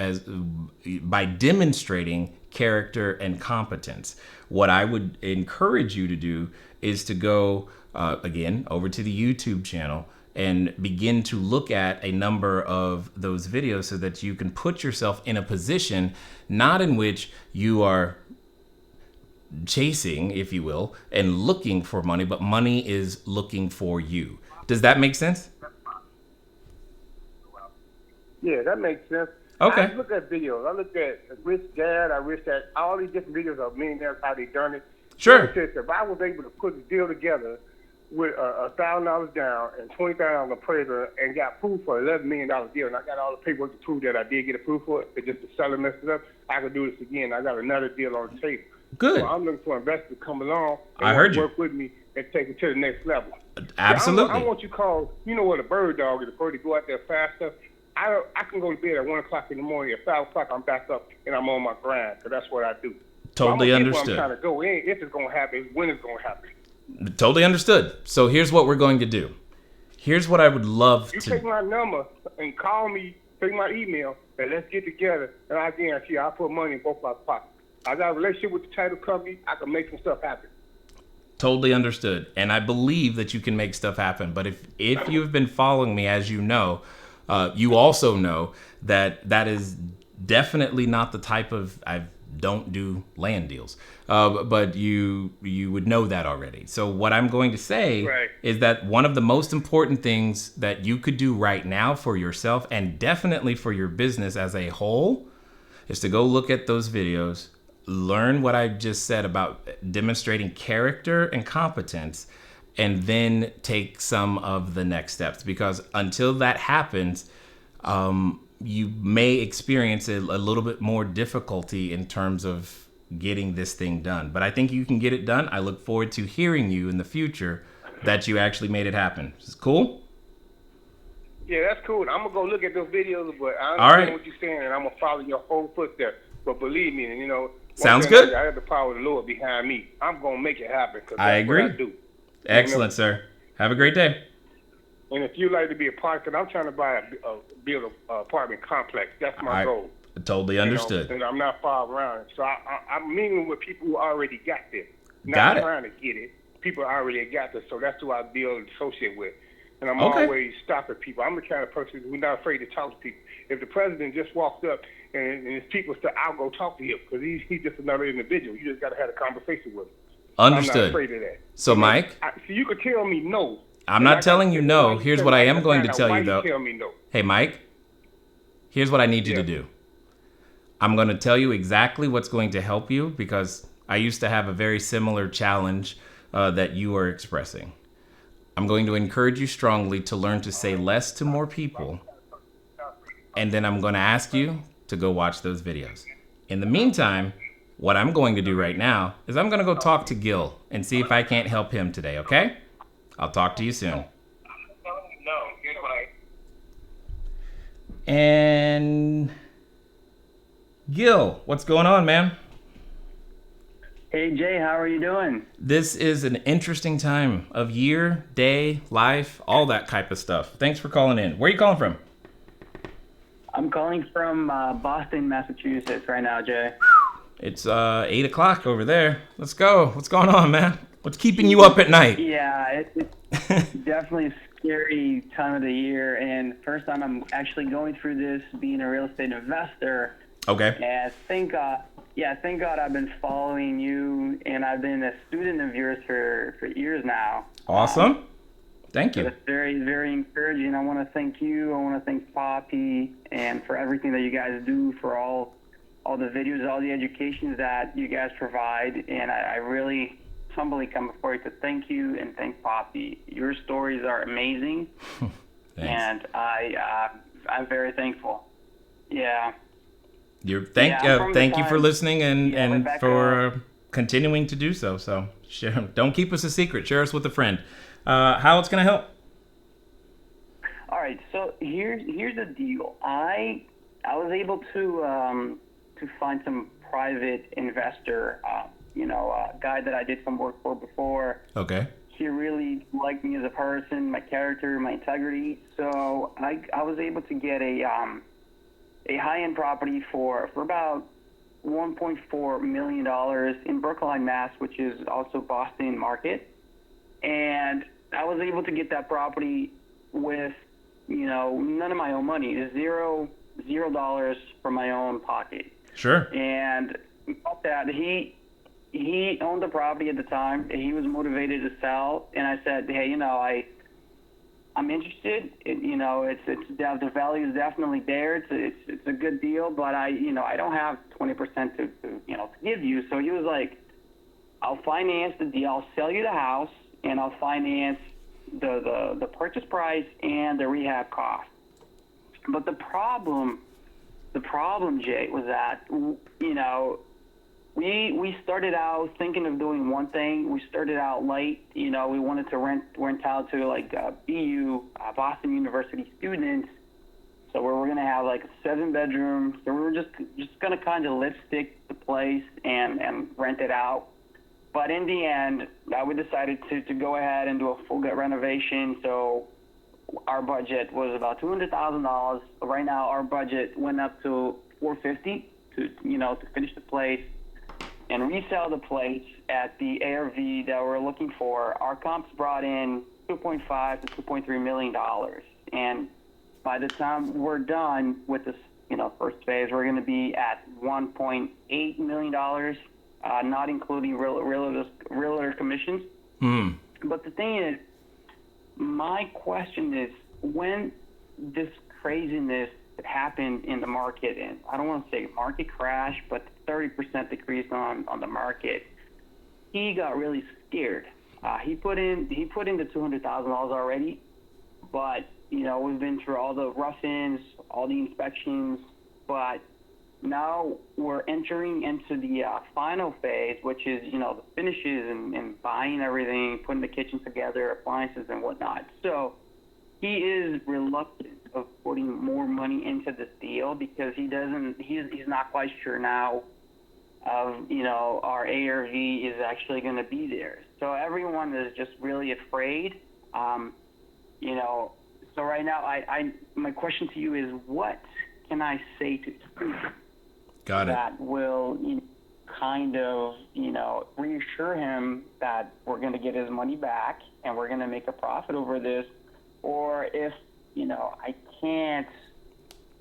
by demonstrating character and competence. What I would encourage you to do is to go again over to the YouTube channel and begin to look at a number of those videos so that you can put yourself in a position not in which you are chasing, if you will, and looking for money, but money is looking for you. Does that make sense? Yeah, that makes sense. Okay. I look at videos. I look at Rich Dad. I wish that all these different videos of millionaires, how they done it. Sure. If I was able to put a deal together with $1,000 down and $20,000 appraisal and got proof for $11 million deal, and I got all the paperwork to prove that I did get approved for it, but just the seller messed it up, I could do this again. I got another deal on the table. Good. So I'm looking for investors to come along and I heard you. work with me and take it to the next level. Absolutely. I want you to call, you know what a bird dog is, a bird to go out there faster. I can go to bed at 1 o'clock in the morning. At 5 o'clock, I'm back up and I'm on my grind, because that's what I do. Totally so understood. I'm trying to go in. If it's going to happen, when it's going to happen. Totally understood. So here's what we're going to do. Here's what I would love You to... take my number and call me, take my email, and let's get together, and I guarantee you I'll put money in both our pockets. I got a relationship with the title company. I can make some stuff happen. Totally understood. And I believe that you can make stuff happen. But if you've been following me, as you know, you also know that is definitely not the type of... I don't do land deals. But you would know that already. So what I'm going to say is that one of the most important things that you could do right now for yourself, and definitely for your business as a whole, is to go look at those videos, learn what I just said about demonstrating character and competence, and then take some of the next steps. Because until that happens, you may experience a little bit more difficulty in terms of getting this thing done. But I think you can get it done. I look forward to hearing you in the future that you actually made it happen. Is this cool? Yeah, that's cool. I'm going to go look at those videos, but I All understand right. what you're saying, and I'm going to follow your whole footsteps. But believe me, and Sounds good. I have the power of the Lord behind me. I'm going to make it happen, because I that's agree. what I do. Excellent, sir. Have a great day. And if you'd like to be a part, because I'm trying to build an apartment complex. That's my goal. Totally understood. And I'm not far around. So I'm meeting with people who already got this. Got Not it. trying to get it. People already got this. So that's who I build and associate with. And I'm Okay. always stopping people. I'm the kind of person who's not afraid to talk to people. If the president just walked up and his people said, I'll go talk to him, because he's just another individual. You just got to have a conversation with him. Understood. I'm not afraid of that. So, Mike, So you could tell me no. I'm not telling you no. Here's what I am going to tell Why you, though. tell me no? Hey, Mike, here's what I need you to do. I'm going to tell you exactly what's going to help you, because I used to have a very similar challenge that you are expressing. I'm going to encourage you strongly to learn to say less to more people. And then I'm going to ask you to go watch those videos. In the meantime, what I'm going to do right now is I'm going to go talk to Gil and see if I can't help him today, okay? I'll talk to you soon. And Gil, what's going on, man? Hey Jay, how are you doing? This is an interesting time of year, day, life, all that type of stuff. Thanks for calling in. Where are you calling from? I'm calling from Boston, Massachusetts right now, Jay. It's 8 o'clock over there. Let's go. What's going on, man? What's keeping you up at night? Yeah, it's definitely a scary time of the year, and first time I'm actually going through this being a real estate investor. Okay. And thank God I've been following you, and I've been a student of yours for years now. Awesome. Thank you. It's very, very encouraging. I want to thank you. I want to thank Poppy, and for everything that you guys do, for all the videos, all the educations that you guys provide. And I really humbly come before you to thank you and thank Poppy. Your stories are amazing, and I'm very thankful. Yeah. Thank you for listening and for continuing to do so. So don't keep us a secret. Share us with a friend. How it's gonna help? All right. So here's the deal. I was able to find some private investor. Guy that I did some work for before. Okay. He really liked me as a person, my character, my integrity. So I was able to get a high-end property for about $1.4 million in Brookline, Mass, which is also Boston market. And I was able to get that property with, none of my own money. $0 from my own pocket. Sure. And about that, he owned the property at the time. He was motivated to sell, and I said, hey, I'm interested. The value is definitely there. It's a good deal, but I don't have 20% to give you. So he was like, I'll finance the deal. I'll sell you the house, and I'll finance the purchase price and the rehab cost. But the problem, Jay, was that we started out thinking of doing one thing. We started out light. We wanted to rent out to like BU, Boston University students. So we were going to have like a 7-bedroom. So we were just going to kind of lipstick the place and rent it out. But in the end, we decided to go ahead and do a full gut renovation. So our budget was about $200,000. Right now, our budget went up to $450,000 to finish the place and resell the place at the ARV that we're looking for. Our comps brought in $2.5 to $2.3 million. And by the time we're done with this, first phase, we're going to be at $1.8 million, not including realtor commissions. But the thing is, my question is, when this craziness happened in the market, and I don't want to say market crash, but 30% decrease on the market, he got really scared. He put in the $200,000 already, but we've been through all the rough-ins, all the inspections, but now we're entering into the final phase, which is the finishes and buying everything, putting the kitchen together, appliances and whatnot. So he is reluctant of putting more money into this deal because he's not quite sure now of our ARV is actually going to be there. So everyone is just really afraid. So right now, my question to you is, what can I say to Got it. that will kind of reassure him that we're going to get his money back and we're going to make a profit over this? Or if I can't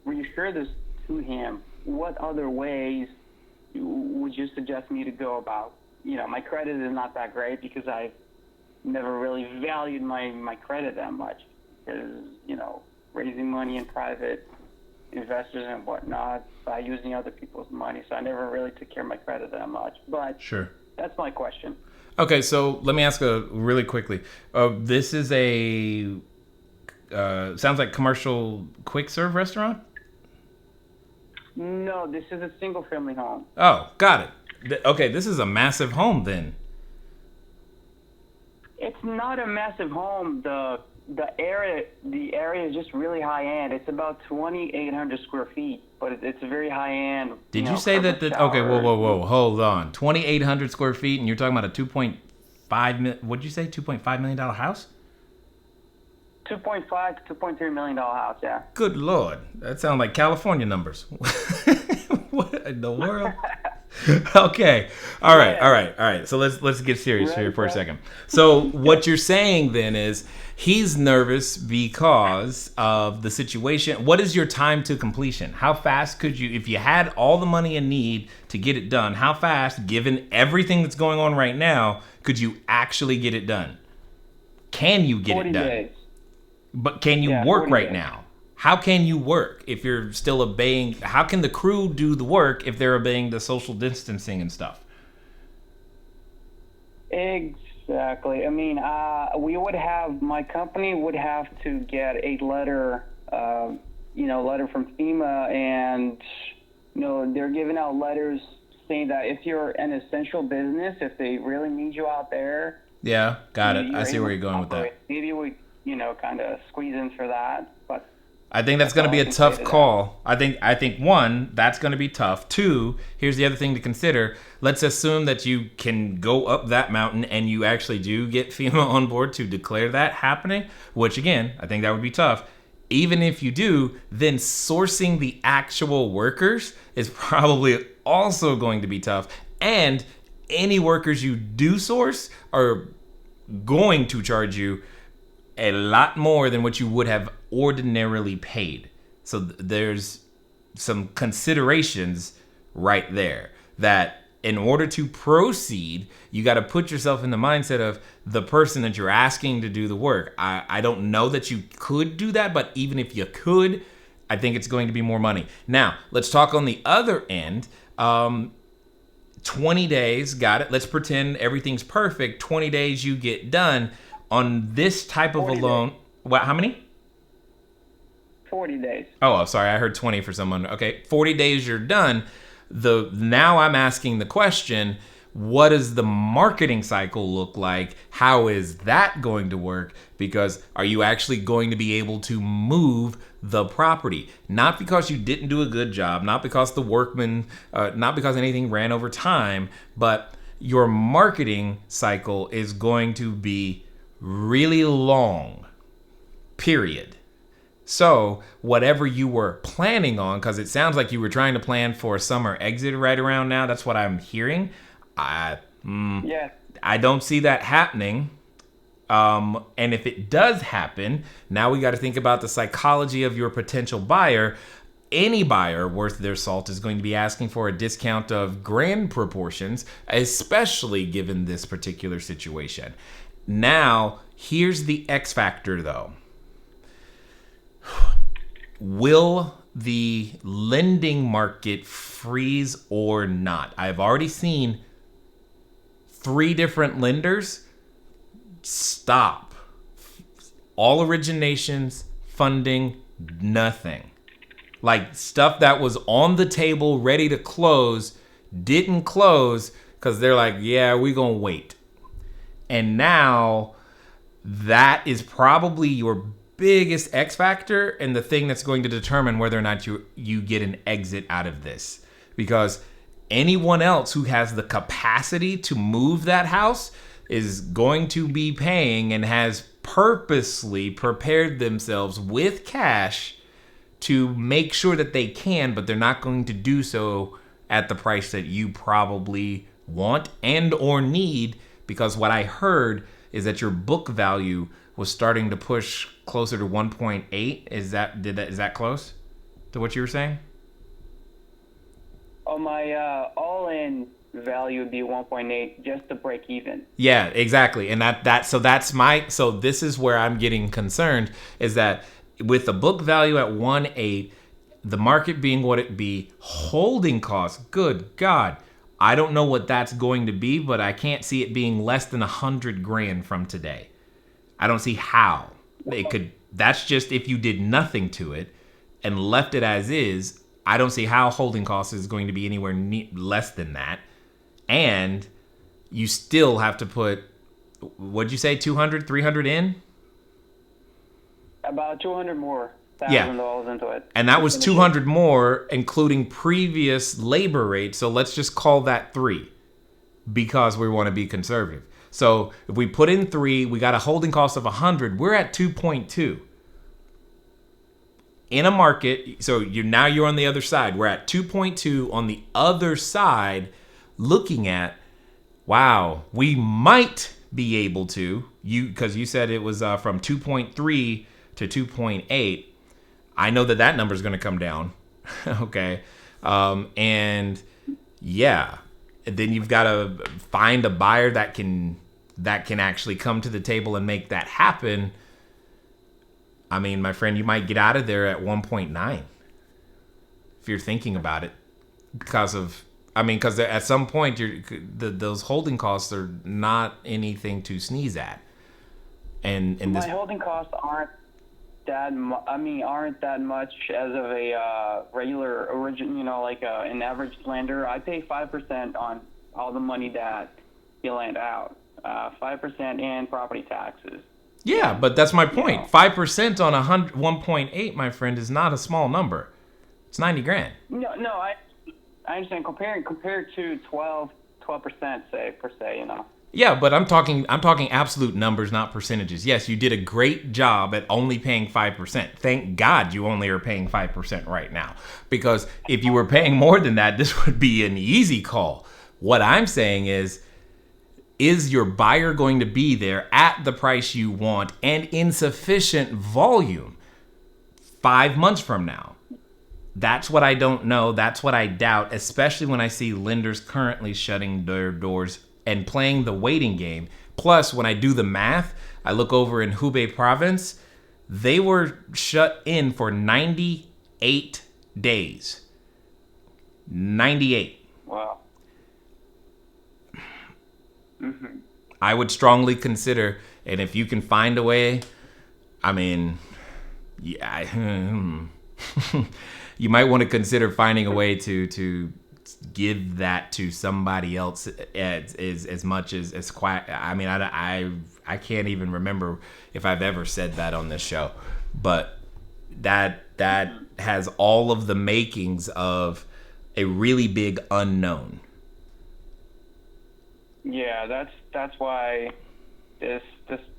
reassure this to him, what other ways would you suggest me to go about? My credit is not that great because I've never really valued my credit that much, because raising money in private investors and whatnot by using other people's money, so I never really took care of my credit that much. But sure, that's my question. Okay, so let me ask really quickly. This is a sounds like commercial quick serve restaurant? No, this is a single family home. Oh, got it. Okay, this is a massive home then. It's not a massive home. The area is just really high end. It's about 2,800 square feet, but it's a very high end. Did you say that? Okay, whoa, hold on. 2,800 square feet, and you're talking about a 2.5 million. What'd you say? $2.5 million house? $2.5 to $2.3 million house. Yeah. Good Lord, that sounds like California numbers. What in the world? Okay. All right. So let's get serious here for a second. So what you're saying then is he's nervous because of the situation. What is your time to completion? How fast could you, if you had all the money you need to get it done, how fast, given everything that's going on right now, could you actually get it done? Can you get it done? 40 days. But can you work right now? How can you work if you're still obeying? How can the crew do the work if they're obeying the social distancing and stuff? Exactly. I mean, my company would have to get a letter, letter from FEMA, and they're giving out letters saying that if you're an essential business, if they really need you out there. Yeah, got it. I see where you're going with that. Maybe we, kind of squeeze in for that, but. I think that's going to be a tough call. I think one, that's going to be tough. Two, here's the other thing to consider. Let's assume that you can go up that mountain and you actually do get FEMA on board to declare that happening, which again, I think that would be tough. Even if you do, then sourcing the actual workers is probably also going to be tough. And any workers you do source are going to charge you a lot more than what you would have ordinarily paid. So there's some considerations right there that in order to proceed, you got to put yourself in the mindset of the person that you're asking to do the work. I don't know that you could do that, but even if you could, I think it's going to be more money. Now, let's talk on the other end. 20 days, got it. Let's pretend everything's perfect. 20 days you get done. On this type of a loan, what? How many? 40 days. Oh, sorry, I heard 20 for someone. Okay, 40 days you're done. Now I'm asking the question, what does the marketing cycle look like? How is that going to work? Because are you actually going to be able to move the property? Not because you didn't do a good job, not because the workman, not because anything ran over time, but your marketing cycle is going to be really long, period. So whatever you were planning on, because it sounds like you were trying to plan for a summer exit right around now. That's what I'm hearing. I don't see that happening. And if it does happen, now we got to think about the psychology of your potential buyer. Any buyer worth their salt is going to be asking for a discount of grand proportions, especially given this particular situation. Now, here's the X factor, though. Will the lending market freeze or not? I've already seen 3 different lenders stop. All originations, funding, nothing. Like stuff that was on the table, ready to close, didn't close because they're like, yeah, we're going to wait. And now that is probably your biggest X factor and the thing that's going to determine whether or not you get an exit out of this. Because anyone else who has the capacity to move that house is going to be paying and has purposely prepared themselves with cash to make sure that they can, but they're not going to do so at the price that you probably want and or need. Because what I heard is that your book value was starting to push closer to 1.8. Is that close to what you were saying? Oh, my all-in value would be 1.8 just to break even. Yeah, exactly. And so this is where I'm getting concerned, is that with the book value at 1.8, the market being what it be, holding costs, good God, I don't know what that's going to be, but I can't see it being less than $100,000 from today. I don't see how it could. That's just if you did nothing to it and left it as is. I don't see how holding costs is going to be anywhere less than that. And you still have to put, what'd you say, 200, 300 in? About 200 more. $1,000 into it. And that was 200 more, including previous labor rates. So let's just call that 3 because we want to be conservative. So if we put in 3, we got a holding cost of 100. We're at 2.2 in a market. So you're on the other side. We're at 2.2 on the other side, looking at, wow, we might be able to, because you said it was from 2.3 to 2.8. I know that number is going to come down. Okay. And yeah, then you've got to find a buyer that can actually come to the table and make that happen. I mean, my friend, you might get out of there at 1.9 if you're thinking about it because of, I mean, because at some point, those holding costs are not anything to sneeze at. And my holding costs aren't that much as of a regular an average lender. I pay 5% on all the money that you lend out, 5% and property taxes. Yeah, but that's my point. 5% on 1.8, my friend, is not a small number. It's $90,000. No, I understand. Compared to 12%, say per se, Yeah, but I'm talking absolute numbers, not percentages. Yes, you did a great job at only paying 5%. Thank God you only are paying 5% right now. Because if you were paying more than that, this would be an easy call. What I'm saying is your buyer going to be there at the price you want and in sufficient volume 5 months from now? That's what I don't know. That's what I doubt, especially when I see lenders currently shutting their doors and playing the waiting game. Plus, when I do the math, I look over in Hubei province, they were shut in for 98 days. 98. Wow. Mm-hmm. I would strongly consider, and if you can find a way, I mean, yeah, you might want to consider finding a way to give that to somebody else as much as quiet. I mean, I can't even remember if I've ever said that on this show, but that has all of the makings of a really big unknown. Yeah, that's why this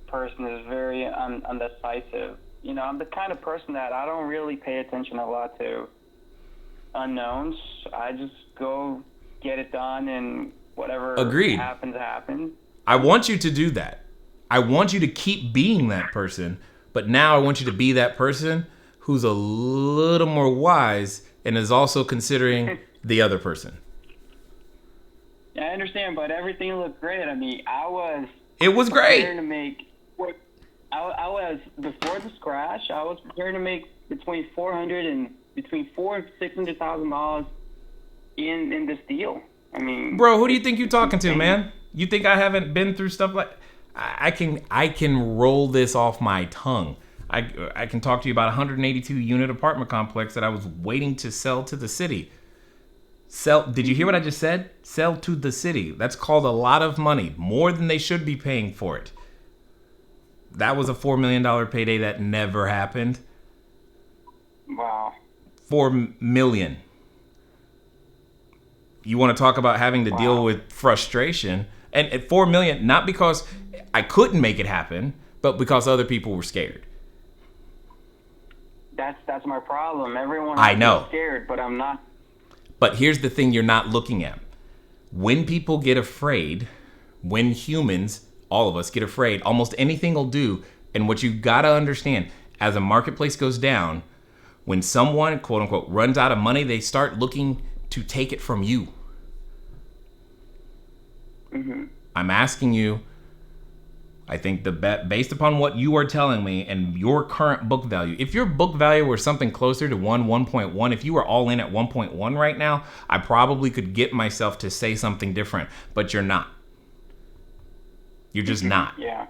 person is very undecisive. I'm the kind of person that I don't really pay attention a lot to unknowns. I just go get it done, and whatever Agreed. happens. I want you to do that. I want you to keep being that person, but now I want you to be that person who's a little more wise and is also considering the other person. I understand, but everything looked great. I mean, It was great. I was before this crash. I was prepared to make between $400,000 and $600,000 in this deal. I mean, bro, who do you think you're talking to, man? You think I haven't been through stuff like? I can roll this off my tongue. I can talk to you about a 182 unit apartment complex that I was waiting to sell to the city. Did you hear what I just said? Sell to the city. That's called a lot of money, more than they should be paying for it. That was a $4 million payday that never happened. Wow. $4 million. You want to talk about having to deal with frustration, and at $4 million, not because I couldn't make it happen, but because other people were scared. That's my problem. Everyone I know. is scared, but I'm not. But here's the thing you're not looking at. When people get afraid, when humans, all of us, get afraid, almost anything will do. And what you got to understand, as a marketplace goes down, when someone, quote unquote, runs out of money, they start looking to take it from you. Mm-hmm. I'm asking you, I think based upon what you are telling me and your current book value, if your book value were something closer to 1.1, if you were all in at 1.1 right now, I probably could get myself to say something different, but you're not. You're just not. Yeah.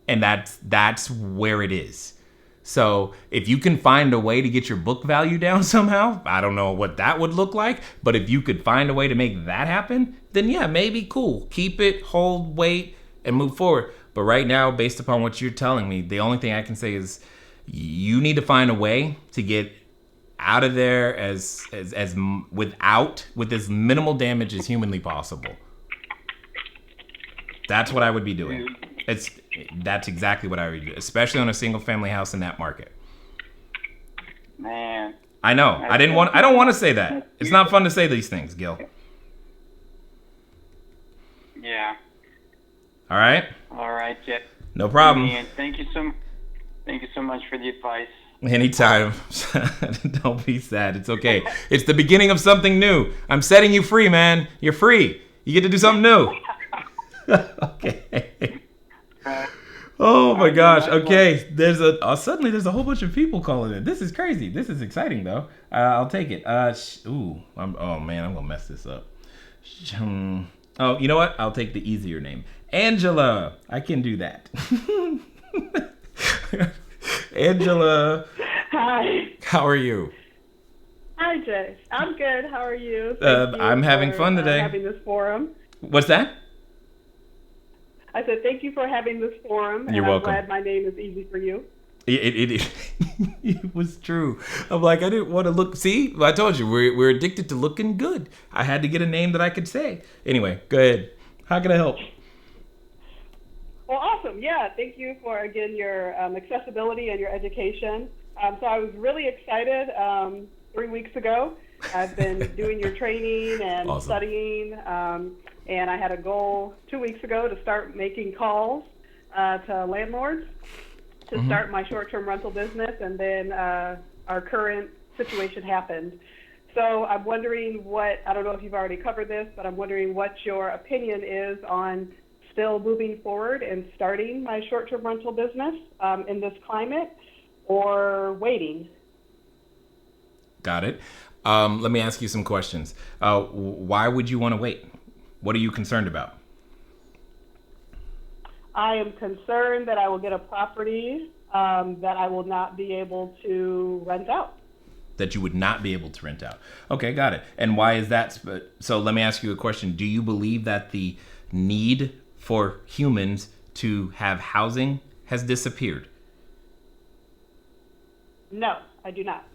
And that's where it is. So if you can find a way to get your book value down somehow, I don't know what that would look like, but if you could find a way to make that happen, then yeah, maybe cool. Keep it, hold, wait, and move forward. But right now, based upon what you're telling me, the only thing I can say is you need to find a way to get out of there with as minimal damage as humanly possible. That's what I would be doing. That's exactly what I would do, especially on a single family house in that market. Man. I know. I don't want to say that. It's not fun to say these things, Gil. Yeah. All right? All right, Jeff. No problem. And thank you so much for the advice. Anytime. Don't be sad. It's okay. It's the beginning of something new. I'm setting you free, man. You're free. You get to do something new. Okay. Oh my gosh. Okay. Suddenly there's a whole bunch of people calling in. This is crazy. This is exciting though. I'll take it. Oh man, I'm gonna mess this up. Oh, you know what? I'll take the easier name. Angela. I can do that. Angela. Hi. How are you? Hi, Jay. I'm good. How are you? Thank you I'm having fun today. having this forum. What's that? I said thank you for having this forum. You're welcome. I'm glad my name is easy for you. It was true. I'm like, I didn't want to look. See, I told you, we're addicted to looking good. I had to get a name that I could say. Anyway, go ahead. How can I help? Well, awesome. Yeah, thank you for, again, your accessibility and your education. So I was really excited 3 weeks ago. I've been doing your training and Awesome. studying, and I had a goal 2 weeks ago to start making calls to landlords to start my short-term rental business, and then our current situation happened. So I'm wondering I don't know if you've already covered this, but I'm wondering what your opinion is on still moving forward and starting my short-term rental business in this climate, or waiting. Got it. Let me ask you some questions. Why would you want to wait? What are you concerned about? I am concerned that I will get a property that I will not be able to rent out. That you would not be able to rent out. Okay, got it. And why is that? So let me ask you a question. Do you believe that the need for humans to have housing has disappeared? No, I do not.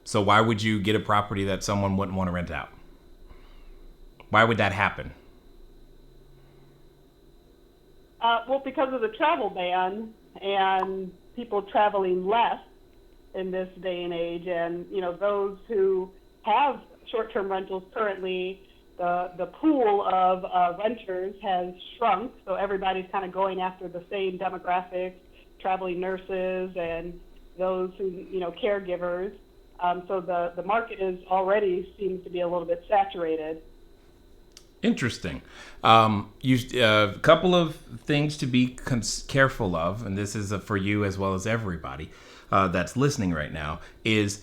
So why would you get a property that someone wouldn't want to rent out? Why would that happen? Well, because of the travel ban and people traveling less in this day and age, and those who have short-term rentals currently, the pool of renters has shrunk. So everybody's kind of going after the same demographics, traveling nurses and those who caregivers. So the market is already seems to be a little bit saturated. Interesting. A couple of things to be careful of, and this is for you as well as everybody that's listening right now, is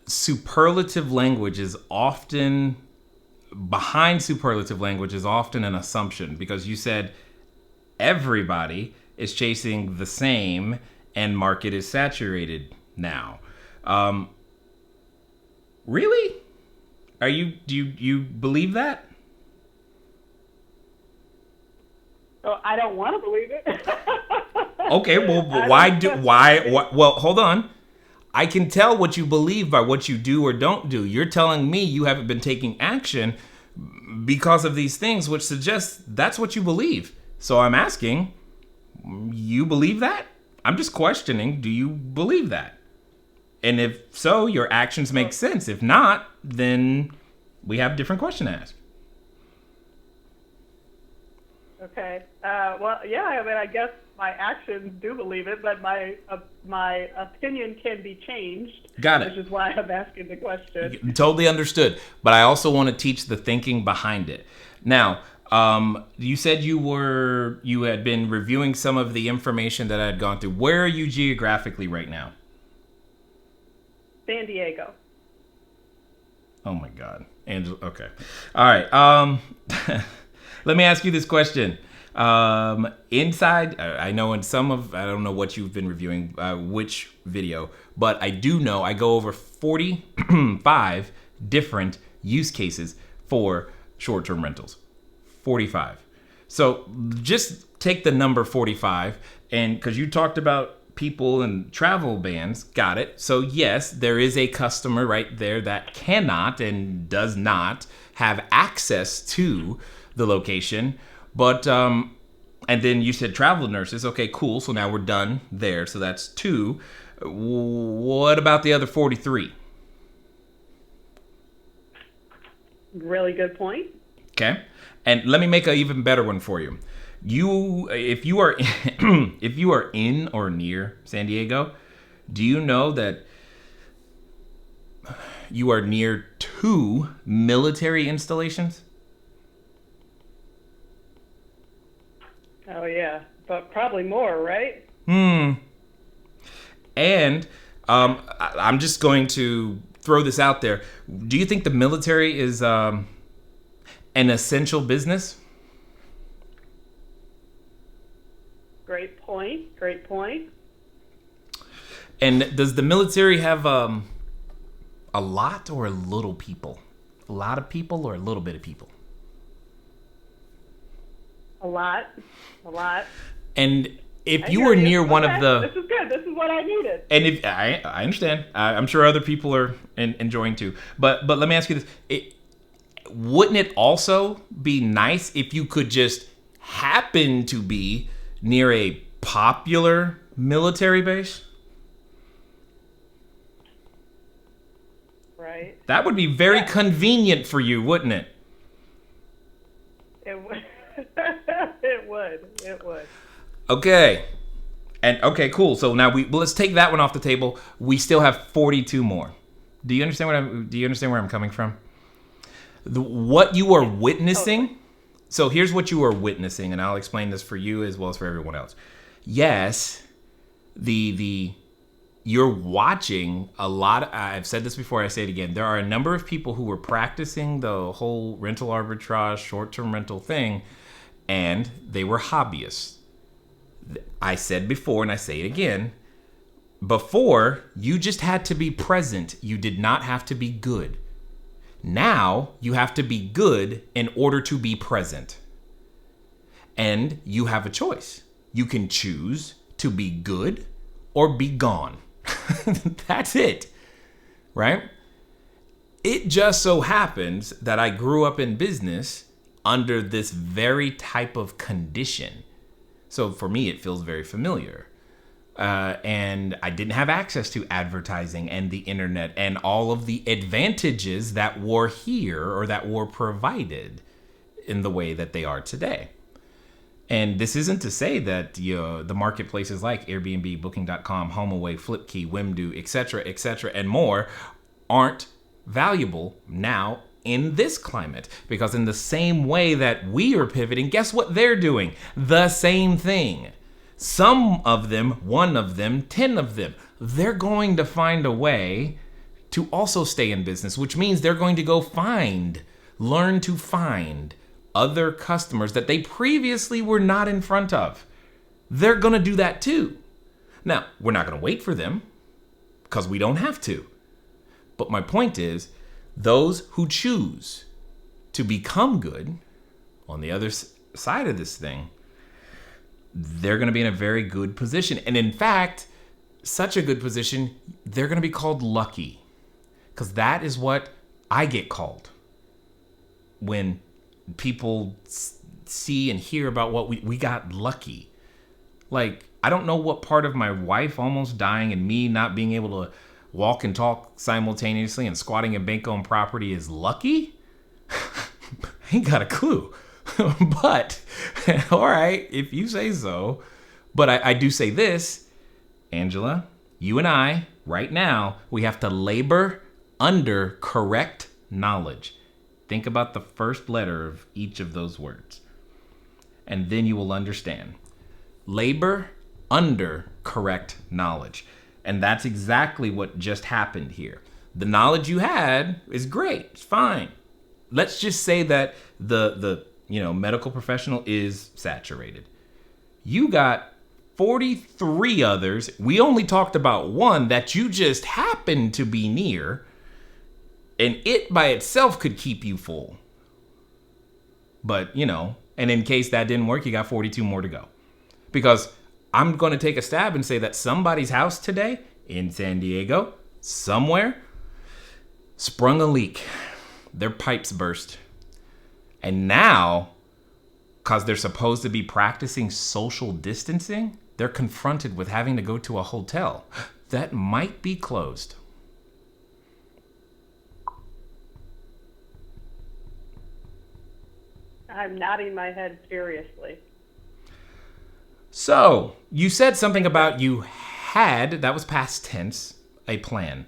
superlative language is often, behind superlative language is often an assumption, because you said everybody is chasing the same and market is saturated now. Really? Do you believe that? So I don't want to believe it. Okay, well, well, hold on. I can tell what you believe by what you do or don't do. You're telling me you haven't been taking action because of these things, which suggests that's what you believe. So I'm asking, you believe that? I'm just questioning, do you believe that? And if so, your actions make sense. If not, then we have a different question to ask. Okay. Well, yeah. I mean, I guess my actions do believe it, but my opinion can be changed. Got it. Which is why I'm asking the question. Totally understood. But I also want to teach the thinking behind it. Now, you said you had been reviewing some of the information that I had gone through. Where are you geographically right now? San Diego. Oh my God, Angela. Okay. All right. Let me ask you this question. Inside, I know I don't know what you've been reviewing, which video, but I do know I go over 45 different use cases for short-term rentals. 45. So just take the number 45, and because you talked about people and travel bans, got it. So yes, there is a customer right there that cannot and does not have access to the location, but and then you said travel nurses. Okay, cool. So now we're done there. So that's 2. What about the other 43? Really good point. Okay, and let me make an even better one for you. If you are if you are in or near San Diego, do you know that you are near 2 military installations? Oh yeah, but probably more, right? And I'm just going to throw this out there. Do you think the military is an essential business? Great point. Great point. And does the military have a lot or a little people? A lot of people or a little bit of people? A lot. A lot. And if I you hear were near one Okay, of the... This is good. This is what I needed. And if I understand, I'm sure other people are enjoying too. But let me ask you this: wouldn't it also be nice if you could just happen to be near a popular military base? Right. That would be very convenient for you, wouldn't it? It would. It would. It would. Okay. And okay, cool. So now let's take that one off the table. We still have 42 more. Do you understand where I'm coming from? What you are witnessing. So here's what you are witnessing, and I'll explain this for you as well as for everyone else. Yes, you're watching a lot. I've said this before, I say it again. There are a number of people who were practicing the whole rental arbitrage, short-term rental thing, and they were hobbyists. I said before, and I say it again, before, you just had to be present. You did not have to be good. Now, you have to be good in order to be present. And you have a choice. You can choose to be good or be gone. That's it, right? It just so happens that I grew up in business under this very type of condition. So for me, it feels very familiar. And I didn't have access to advertising and the internet and all of the advantages that were here or that were provided in the way that they are today. And this isn't to say that the marketplaces like Airbnb, Booking.com, HomeAway, Flipkey, Wimdu, etc., and more aren't valuable now in this climate. Because in the same way that we are pivoting, guess what they're doing? The same thing. Some of them, 1 of them, 10 of them, they're going to find a way to also stay in business, which means they're going to go learn to find other customers that they previously were not in front of. They're going to do that too. Now, we're not going to wait for them because we don't have to. But my point is, those who choose to become good on the other side of this thing, they're going to be in a very good position. And in fact, such a good position, they're going to be called lucky. Because that is what I get called when people see and hear about what we got lucky. Like, I don't know what part of my wife almost dying and me not being able to walk and talk simultaneously and squatting in bank-owned property is lucky. I ain't got a clue. But, all right, if you say so. But I do say this, Angela, you and I, right now, we have to labor under correct knowledge. Think about the first letter of each of those words. And then you will understand. Labor under correct knowledge. And that's exactly what just happened here. The knowledge you had is great. It's fine. Let's just say that the medical professional is saturated. You got 43 others. We only talked about 1 that you just happened to be near. And it by itself could keep you full. But, and in case that didn't work, you got 42 more to go. Because I'm going to take a stab and say that somebody's house today in San Diego, somewhere, sprung a leak. Their pipes burst. And now, because they're supposed to be practicing social distancing, they're confronted with having to go to a hotel that might be closed. I'm nodding my head seriously. So, you said something about you had, that was past tense, a plan.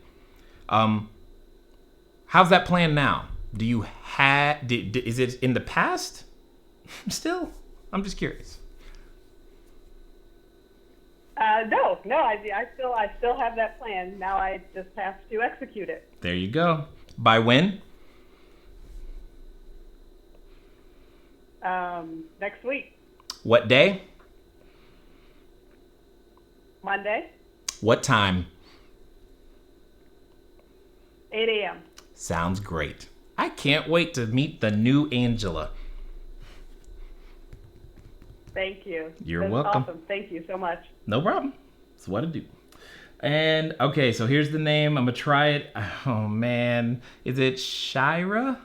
How's that plan now? Do you have, is it in the past still? I'm just curious. No, I still have that plan. Now I just have to execute it. There you go. By when? Next week, What day? Monday, What time? 8 a.m. Sounds great. I can't wait to meet the new Angela. Thank you. You're That's welcome. Awesome. Thank you so much. No problem. That's what I do. And okay, so here's the name. I'm gonna try it. Oh man, is it Shira?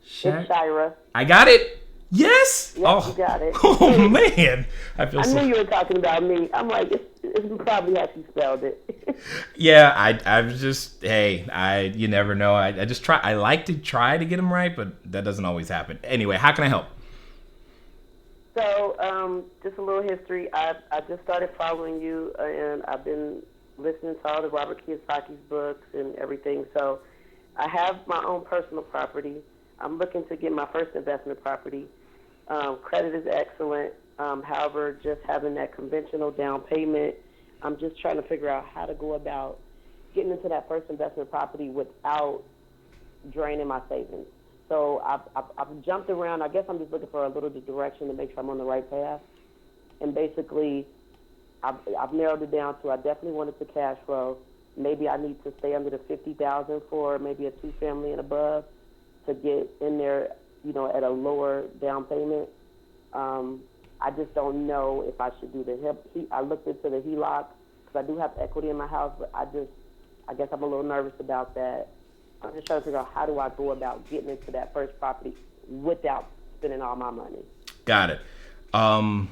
It's Shira. I got it. Yes. Yes, you got it. Oh man, I feel I so. knew you were talking about me. I'm like, it's probably how she spelled it. Yeah, I was just you never know. I just try. I like to try to get them right, but that doesn't always happen. Anyway, how can I help? So, just a little history. I just started following you, and I've been listening to all the Robert Kiyosaki's books and everything. So, I have my own personal property. I'm looking to get my first investment property. Credit is excellent. However, just having that conventional down payment, I'm just trying to figure out how to go about getting into that first investment property without draining my savings. So I've jumped around. I guess I'm just looking for a little direction to make sure I'm on the right path. And basically, I've narrowed it down to I definitely wanted to cash flow. Maybe I need to stay under the $50,000 for maybe a 2-family and above to get in there, at a lower down payment. I just don't know if I should do the I looked into the HELOC because I do have equity in my house, but I guess I'm a little nervous about that. I'm just trying to figure out how do I go about getting into that first property without spending all my money. Got it. Can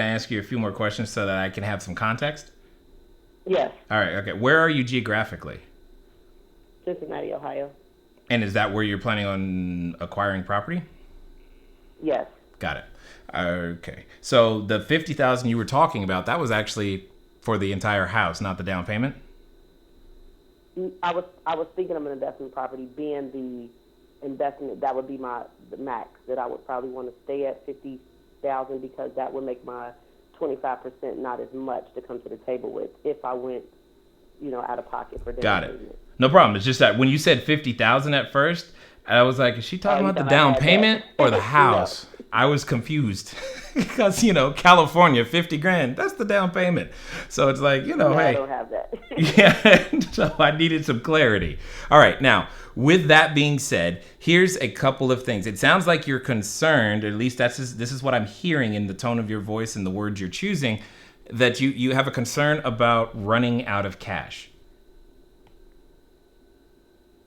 I ask you a few more questions so that I can have some context? Yes. All right. Okay. Where are you geographically? Cincinnati, Ohio. And is that where you're planning on acquiring property? Yes. Got it. Okay. So the $50,000 you were talking about, that was actually for the entire house, not the down payment? I was thinking of an investment property being the investment that would be the max that I would probably want to stay at $50,000 because that would make my 25% not as much to come to the table with if I went, out of pocket for down Got it. payment. No problem. It's just that when you said $50,000 at first, I was like, is she talking about the down payment or the house? No. I was confused because, California, $50,000, that's the down payment. So it's like, No, hey. I don't have that. Yeah, so I needed some clarity. All right, now, with that being said, here's a couple of things. It sounds like you're concerned, at least this is what I'm hearing in the tone of your voice and the words you're choosing, that you have a concern about running out of cash.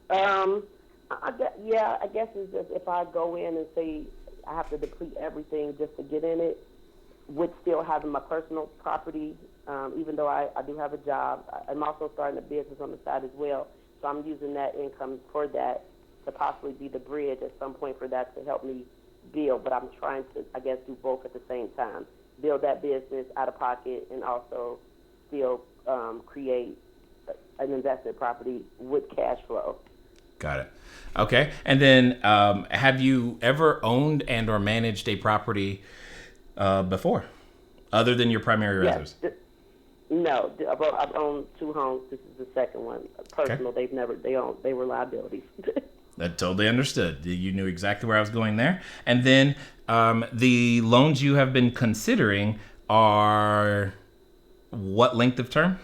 I guess it's just if I go in and say I have to deplete everything just to get in it, with still having my personal property, even though I do have a job. I'm also starting a business on the side as well, so I'm using that income for that to possibly be the bridge at some point for that to help me build. But I'm trying to, I guess, do both at the same time. Build that business out of pocket and also still create an investment property with cash flow. Got it. Okay. And then have you ever owned and or managed a property before, other than your primary residence? No. I've owned 2 homes. This is the second one. Personal. Okay. They were liabilities. That totally understood. You knew exactly where I was going there. And then the loans you have been considering are what length of term?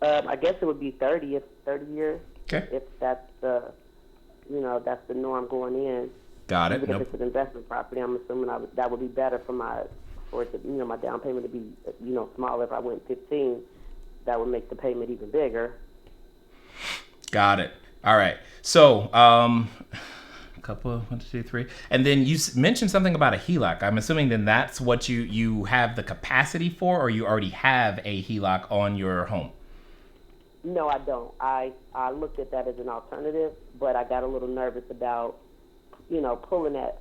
I guess it would be 30 years. Okay. If that's the norm going in. Got it. Even if it's an investment property, I'm assuming that would be better for my down payment to be smaller. If I went 15, that would make the payment even bigger. Got it. All right. So, a couple of 1, 2, 3, and then you mentioned something about a HELOC. I'm assuming then that's what you have the capacity for, or you already have a HELOC on your home. No, I don't. I looked at that as an alternative, but I got a little nervous about, pulling that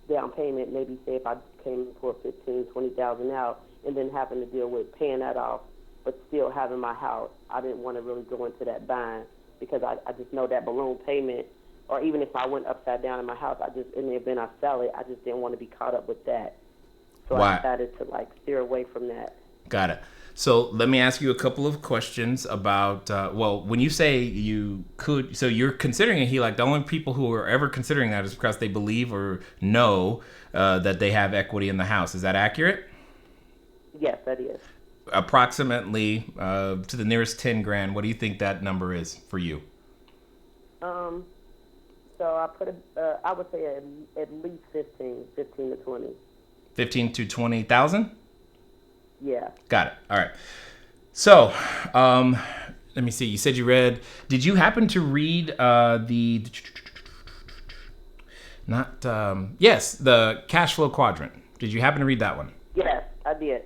down payment. Maybe say if I came for $15,000-$20,000 out, and then having to deal with paying that off, but still having my house. I didn't want to really go into that bind because I just know that balloon payment, or even if I went upside down in my house, in the event I sell it, I just didn't want to be caught up with that. So I decided to steer away from that. Got it. So let me ask you a couple of questions about, when you say you could, so you're considering a HELOC, the only people who are ever considering that is because they believe or know that they have equity in the house. Is that accurate? Yes, that is. Approximately to the nearest 10 grand, what do you think that number is for you? So I would say at least 15 to 20. 15 to 20,000? Yeah. Got it. All right. So, let me see. You said you read. Did you happen to read the cash flow quadrant? Did you happen to read that one? Yes, I did.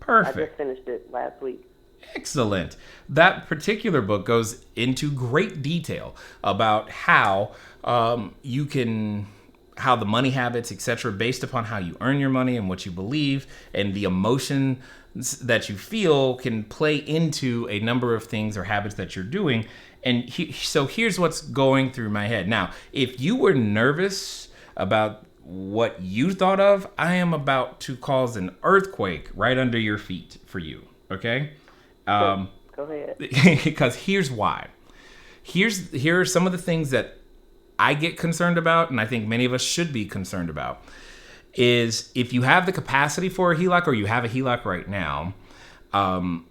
Perfect. I just finished it last week. Excellent. That particular book goes into great detail about how how the money habits, etc., based upon how you earn your money and what you believe and the emotions that you feel can play into a number of things or habits that you're doing. And so here's what's going through my head. Now, if you were nervous about what you thought of, I am about to cause an earthquake right under your feet for you. Okay? Go ahead. Because here's why. Here are some of the things that I get concerned about, and I think many of us should be concerned about, is if you have the capacity for a HELOC or you have a HELOC right now, and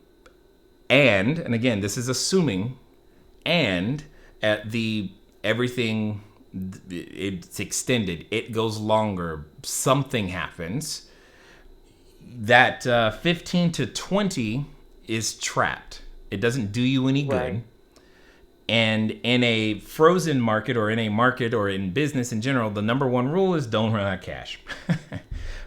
again, this is assuming, and at everything, it's extended, it goes longer, something happens, that 15 to 20 is trapped. It doesn't do you any good. Right. And in a frozen market or in a market or in business in general, the number one rule is don't run out of cash,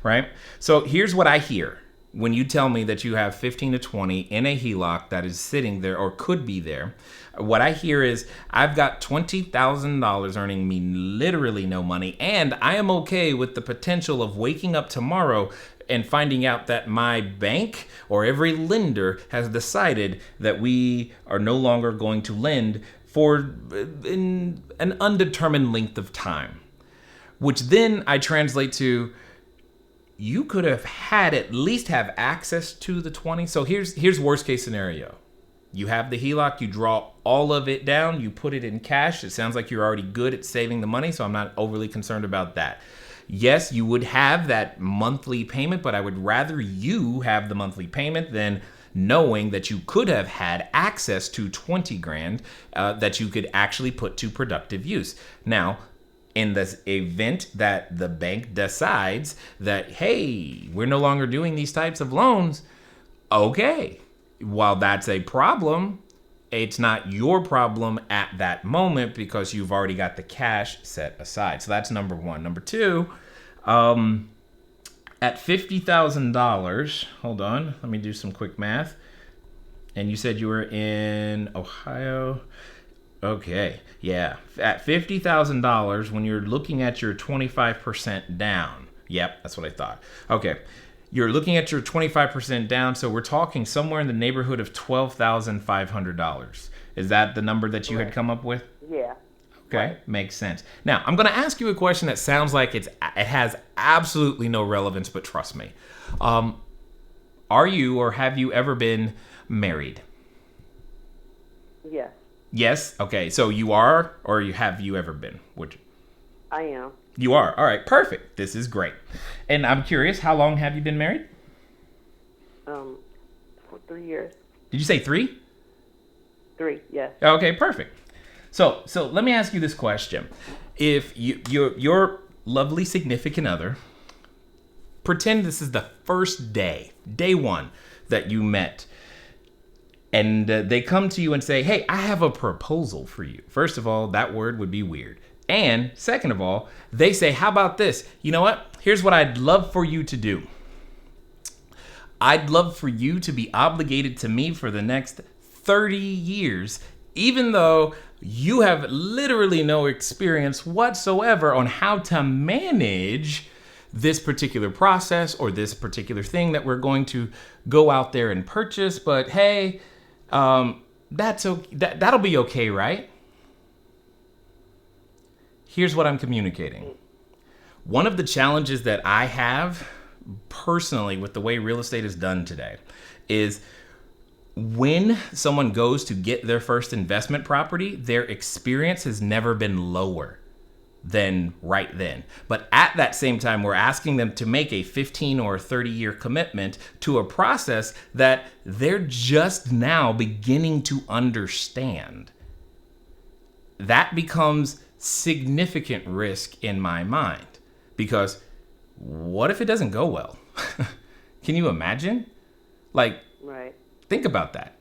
right? So here's what I hear when you tell me that you have 15 to 20 in a HELOC that is sitting there or could be there. What I hear is I've got $20,000 earning me literally no money, and I am okay with the potential of waking up tomorrow and finding out that my bank or every lender has decided that we are no longer going to lend for an undetermined length of time. Which then I translate to, you could have at least have access to the 20. So here's worst case scenario. You have the HELOC, you draw all of it down, you put it in cash. It sounds like you're already good at saving the money, so I'm not overly concerned about that. Yes, you would have that monthly payment, but I would rather you have the monthly payment than knowing that you could have had access to 20 grand that you could actually put to productive use. Now, in this event that the bank decides that, hey, we're no longer doing these types of loans, okay, while that's a problem, it's not your problem at that moment because you've already got the cash set aside. So that's number one. Number two, at $50,000, hold on, let me do some quick math. And you said you were in Ohio. Okay, yeah. At $50,000, when you're looking at your 25% down. Yep, that's what I thought. Okay. You're looking at your 25% down, so we're talking somewhere in the neighborhood of $12,500. Is that the number that you had come up with? Yeah. Okay, right. Makes sense. Now, I'm going to ask you a question that sounds like it has absolutely no relevance, but trust me. Are you or have you ever been married? Yes. Yes? Okay, so you are or have you ever been? I am. You are. All right, perfect. This is great. And I'm curious, how long have you been married? For 3 years. Did you say 3? 3, yes. Okay, perfect. So let me ask you this question. If your lovely significant other, pretend this is the first day one that you met, and they come to you and say, hey, I have a proposal for you. First of all, that word would be weird. And second of all, they say, how about this? You know what? Here's what I'd love for you to do. I'd love for you to be obligated to me for the next 30 years, even though you have literally no experience whatsoever on how to manage this particular process or this particular thing that we're going to go out there and purchase. But hey, that's okay. That'll be okay, right? Here's what I'm communicating. One of the challenges that I have personally with the way real estate is done today is when someone goes to get their first investment property, their experience has never been lower than right then. But at that same time, we're asking them to make a 15 or 30-year commitment to a process that they're just now beginning to understand. That becomes significant risk in my mind, because what if it doesn't go well? Can you imagine? Like, Right. think about that.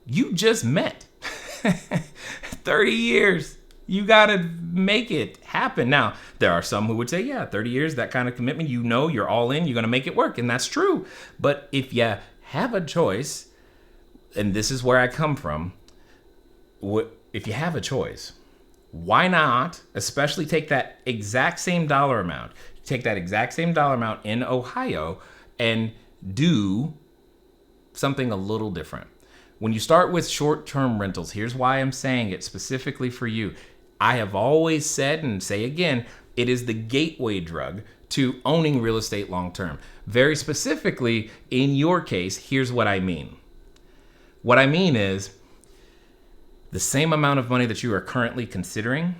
You just met. 30 years. You got to make it happen. Now, there are some who would say, yeah, 30 years, that kind of commitment, you know, you're all in, you're going to make it work. And that's true. But if you have a choice, and this is where I come from, if you have a choice, why not, especially take that exact same dollar amount, in Ohio and do something a little different. When you start with short-term rentals, here's why I'm saying it specifically for you. I have always said, and say again, it is the gateway drug to owning real estate long-term. Very specifically, in your case, here's what I mean. What I mean is the same amount of money that you are currently considering,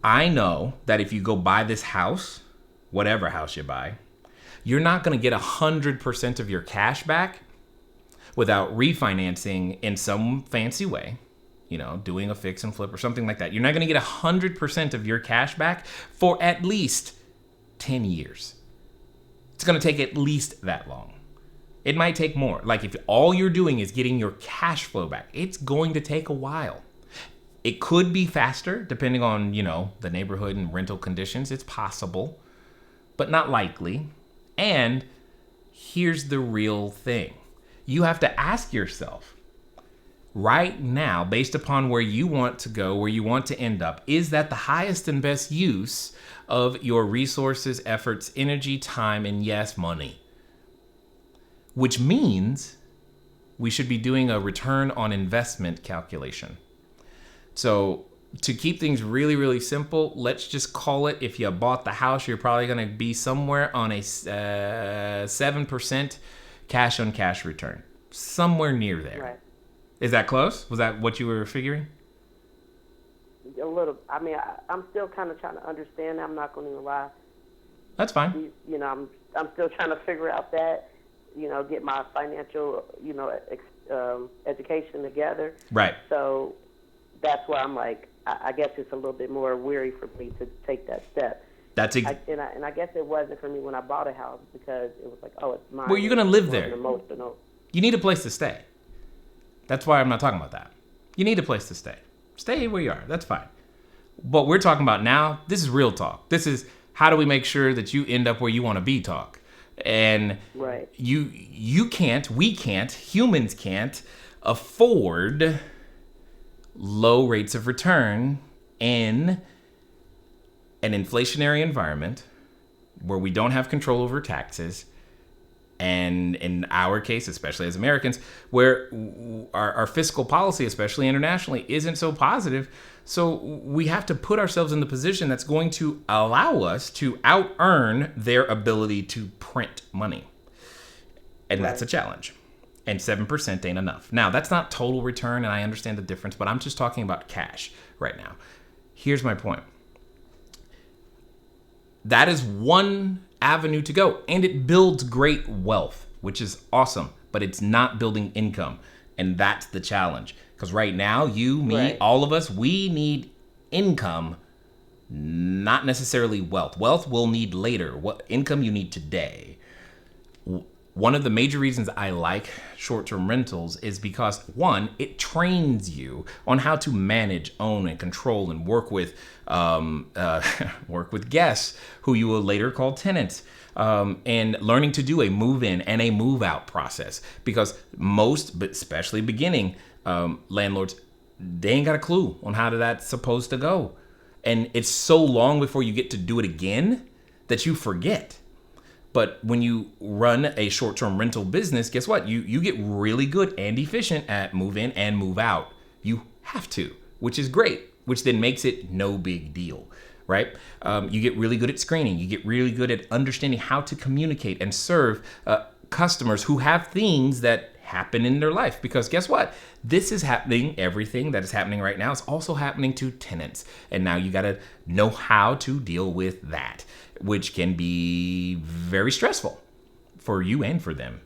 I know that if you go buy this house, whatever house you buy, you're not going to get 100% of your cash back without refinancing in some fancy way, you know, doing a fix and flip or something like that. You're not going to get 100% of your cash back for at least 10 years. It's going to take at least that long. It might take more. Like if all you're doing is getting your cash flow back, it's going to take a while. It could be faster depending on, you know, the neighborhood and rental conditions. It's possible, but not likely. And here's the real thing. You have to ask yourself right now, based upon where you want to go, where you want to end up, is that the highest and best use of your resources, efforts, energy, time, and yes, money? Which means we should be doing a return on investment calculation. So to keep things really, really simple, let's just call it, if you bought the house, you're probably going to be somewhere on a 7% cash on cash return. Somewhere near there. Right. Is that close? Was that what you were figuring? A little. I mean, I'm still kind of trying to understand. I'm not going to lie. That's fine. You know, I'm still trying to figure out that, you know, get my financial, you know, education together. Right. So that's why I'm like, I guess it's a little bit more weary for me to take that step. And I guess it wasn't for me when I bought a house, because it was like, oh, it's mine. Well, you're going to live there. Emotional. You need a place to stay. That's why I'm not talking about that. You need a place to stay. Stay where you are. That's fine. But we're talking about now, this is real talk. This is how do we make sure that you end up where you want to be talk. And right. you can't, we can't, humans can't afford low rates of return in an inflationary environment where we don't have control over taxes, and in our case, especially as Americans, where our fiscal policy, especially internationally, isn't so positive. So we have to put ourselves in the position that's going to allow us to out-earn their ability to print money. And that's a challenge. And 7% ain't enough. Now, that's not total return, and I understand the difference, but I'm just talking about cash right now. Here's my point. That is one avenue to go, and it builds great wealth, which is awesome, but it's not building income, and that's the challenge. Because right now, you, me, right. all of us, we need income, not necessarily wealth. Wealth we'll need later. What income you need today. One of the major reasons I like short-term rentals is because, one, it trains you on how to manage, own, and control and work with guests who you will later call tenants, and learning to do a move-in and a move-out process. Because most, but especially beginning landlords, they ain't got a clue on how that's supposed to go. And it's so long before you get to do it again that you forget. But when you run a short-term rental business, guess what? You get really good and efficient at move in and move out. You have to, which is great, which then makes it no big deal, right? You get really good at screening. You get really good at understanding how to communicate and serve customers who have things that happen in their life, because guess what? This is happening. Everything that is happening right now is also happening to tenants. And now you got to know how to deal with that, which can be very stressful for you and for them.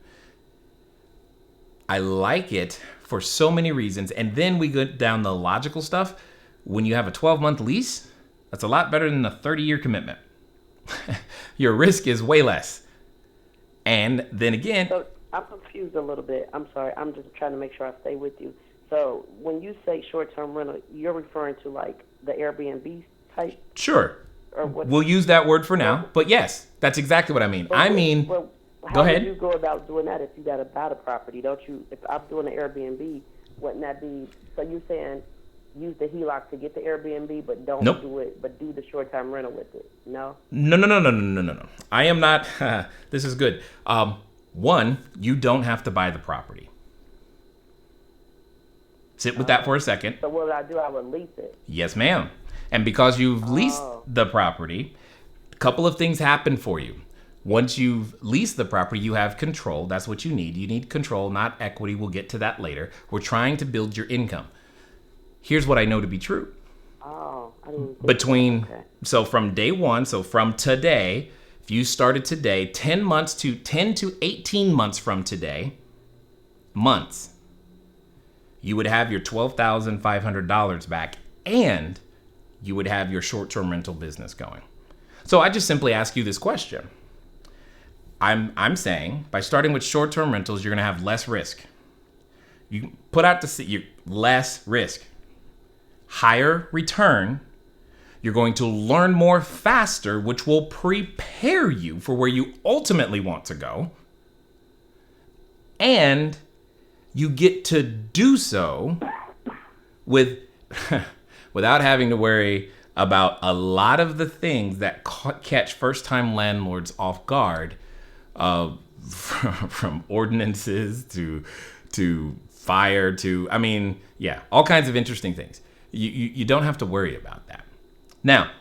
I like it for so many reasons. And then we go down the logical stuff. When you have a 12-month lease, that's a lot better than a 30-year commitment. Your risk is way less. And then again, So I'm confused a little bit. I'm sorry. I'm just trying to make sure I stay with you. So when you say short-term rental, you're referring to like the Airbnb type? sure, Or what? we'll use that word for now. But yes, that's exactly what I mean. I mean, Well, go how ahead. do you go about doing that if you got to buy the property? Don't you? If I'm doing an Airbnb, wouldn't that be? So you're saying use the HELOC to get the Airbnb, but don't Nope. do it. But do the short-term rental with it. No. No. I am not. This is good. One, you don't have to buy the property. Sit with that for a second. So what would I do? I would lease it. Yes, ma'am. And because you've leased the property, a couple of things happen for you. Once you've leased the property, you have control. That's what you need. You need control, not equity. We'll get to that later. We're trying to build your income. Here's what I know to be true. Oh, I didn't. Think Between, okay. so from day one, so from today, if you started today, 10 to 18 months from today, you would have your $12,500 back, and you would have your short-term rental business going. So I just simply ask you this question. I'm saying by starting with short-term rentals, you're going to have less risk. You put out less risk, higher return. You're going to learn more faster, which will prepare you for where you ultimately want to go. And you get to do so without having to worry about a lot of the things that catch first-time landlords off guard, from ordinances to fire to, all kinds of interesting things. You don't have to worry about that. Now,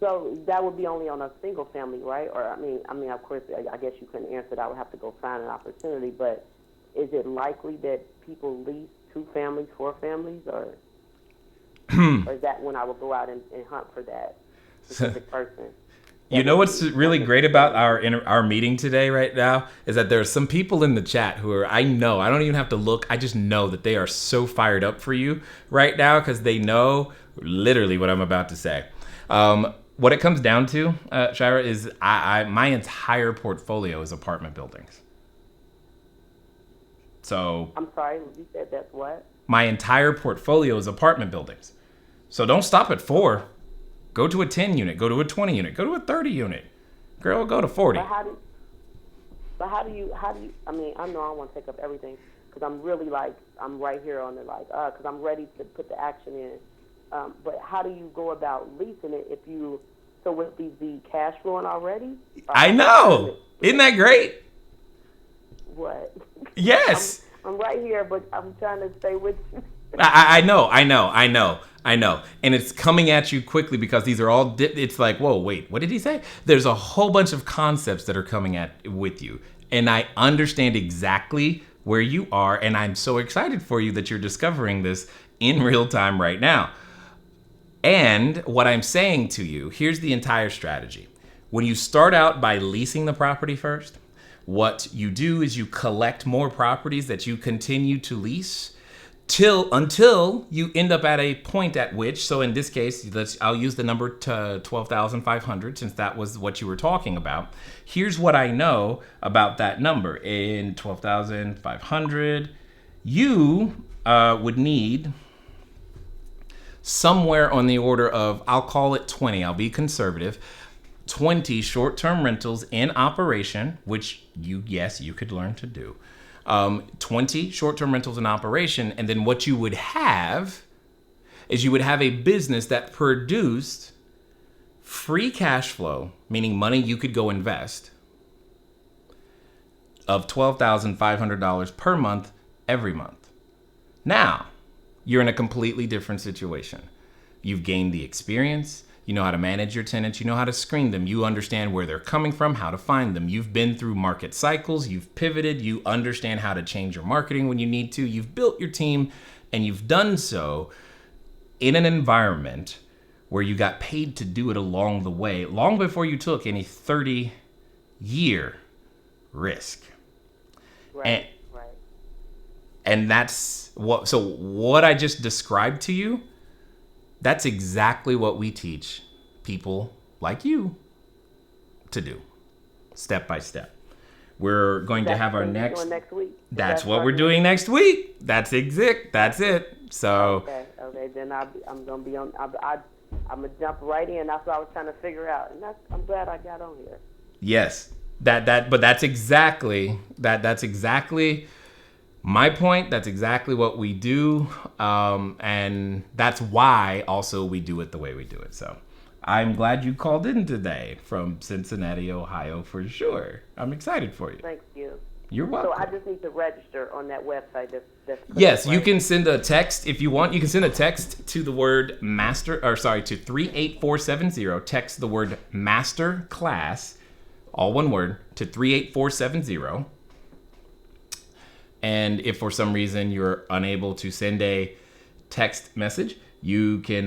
So that would be only on a single family, right? Or I mean, of course, I guess you couldn't answer that. I would have to go find an opportunity. But is it likely that people lease 2 families, 4 families, or is that when I would go out and hunt for that specific person? you know what's really great about our meeting today right now is that there are some people in the chat who are, I don't even have to look, I just know that they are so fired up for you right now because they know literally what I'm about to say. What it comes down to, Shira, is my entire portfolio is apartment buildings. So I'm sorry, you said that's what? my entire portfolio is apartment buildings. So don't stop at 4. Go to a 10 unit, go to a 20 unit, go to a 30 unit. Girl, go to 40. But how do you, I mean, I know I don't want to take up everything because I'm really I'm right here on it, because I'm ready to put the action in. But how do you go about leasing it so would these be cash flowing already? I know. Isn't that great? What? Yes. I'm right here, but I'm trying to stay with you. I know. And it's coming at you quickly because these are all, it's like, whoa, wait, what did he say? There's a whole bunch of concepts that are coming with you. And I understand exactly where you are. And I'm so excited for you that you're discovering this in real time right now. And what I'm saying to you, here's the entire strategy. When you start out by leasing the property first, what you do is you collect more properties that you continue to lease until you end up at a point at which, so in this case, I'll use the number to 12,500 since that was what you were talking about. Here's what I know about that number. In 12,500, you would need somewhere on the order of, I'll call it 20, I'll be conservative, 20 short-term rentals in operation, which you could learn to do. 20 short-term rentals in operation, and then what you would have is you would have a business that produced free cash flow, meaning money you could go invest, of $12,500 per month every month. Now, you're in a completely different situation. You've gained the experience, You know how to manage your tenants. You know how to screen them. You understand where they're coming from, how to find them. You've been through market cycles. You've pivoted. You understand how to change your marketing when you need to. You've built your team, and you've done so in an environment where you got paid to do it along the way, long before you took any 30-year risk. Right. And that's what I just described to you. That's exactly what we teach people like you to do, step by step. We're going to have our next week. That's what we're doing next week. That's it. So okay. Then I'm gonna be on. I'm gonna jump right in. That's what I was trying to figure out, and I'm glad I got on here. Yes, but that's exactly my point. That's exactly what we do, and that's why also we do it the way we do it. So I'm glad you called in today from Cincinnati, Ohio, for sure. I'm excited for you. Thank you. You're welcome. So I just need to register on that website. Yes, you can send a text if you want. You can send a text to the word to 38470. Text the word master class, all one word, to 38470. And if for some reason you're unable to send a text message, you can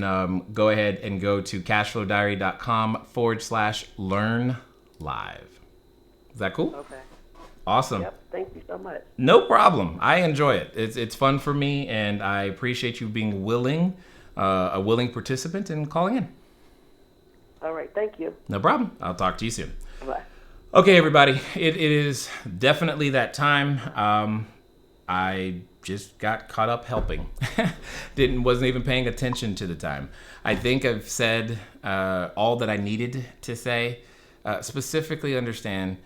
go ahead and go to CashFlowDiary.com/learn live. Is that cool? Okay. Awesome. Yep. Thank you so much. No problem. I enjoy it. It's fun for me, and I appreciate you being a willing participant and calling in. All right. Thank you. No problem. I'll talk to you soon. Bye. Okay, everybody. It is definitely that time. I just got caught up helping. Wasn't even paying attention to the time. I think I've said all that I needed to say. Specifically understand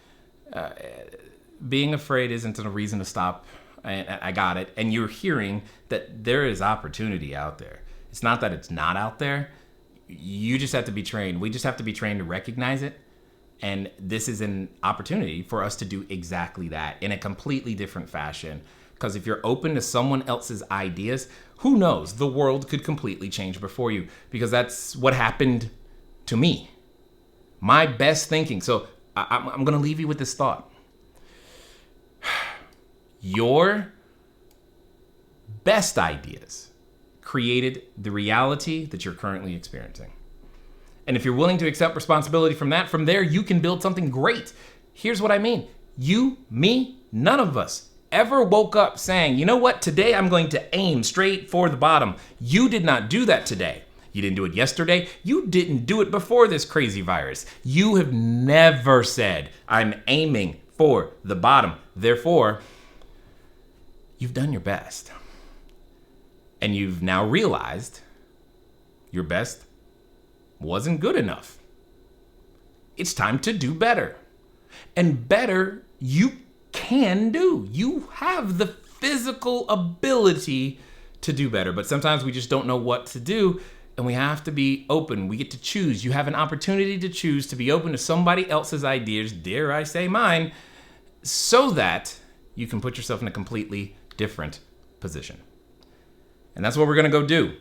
being afraid isn't a reason to stop. And I got it. And you're hearing that there is opportunity out there. It's not that it's not out there. You just have to be trained. We just have to be trained to recognize it. And this is an opportunity for us to do exactly that in a completely different fashion. Because if you're open to someone else's ideas, who knows? The world could completely change before you. Because that's what happened to me. My best thinking. So I'm going to leave you with this thought. Your best ideas created the reality that you're currently experiencing. And if you're willing to accept responsibility from there you can build something great. Here's what I mean. You, me, none of us ever woke up saying, you know what, today I'm going to aim straight for the bottom. You did not do that today. You didn't do it yesterday. You didn't do it before this crazy virus. You have never said, I'm aiming for the bottom. Therefore, you've done your best. And you've now realized your best wasn't good enough. It's time to do better. And better you can do. You have the physical ability to do better. But sometimes we just don't know what to do. And we have to be open. We get to choose. You have an opportunity to choose to be open to somebody else's ideas, dare I say mine, so that you can put yourself in a completely different position. And that's what we're going to go do.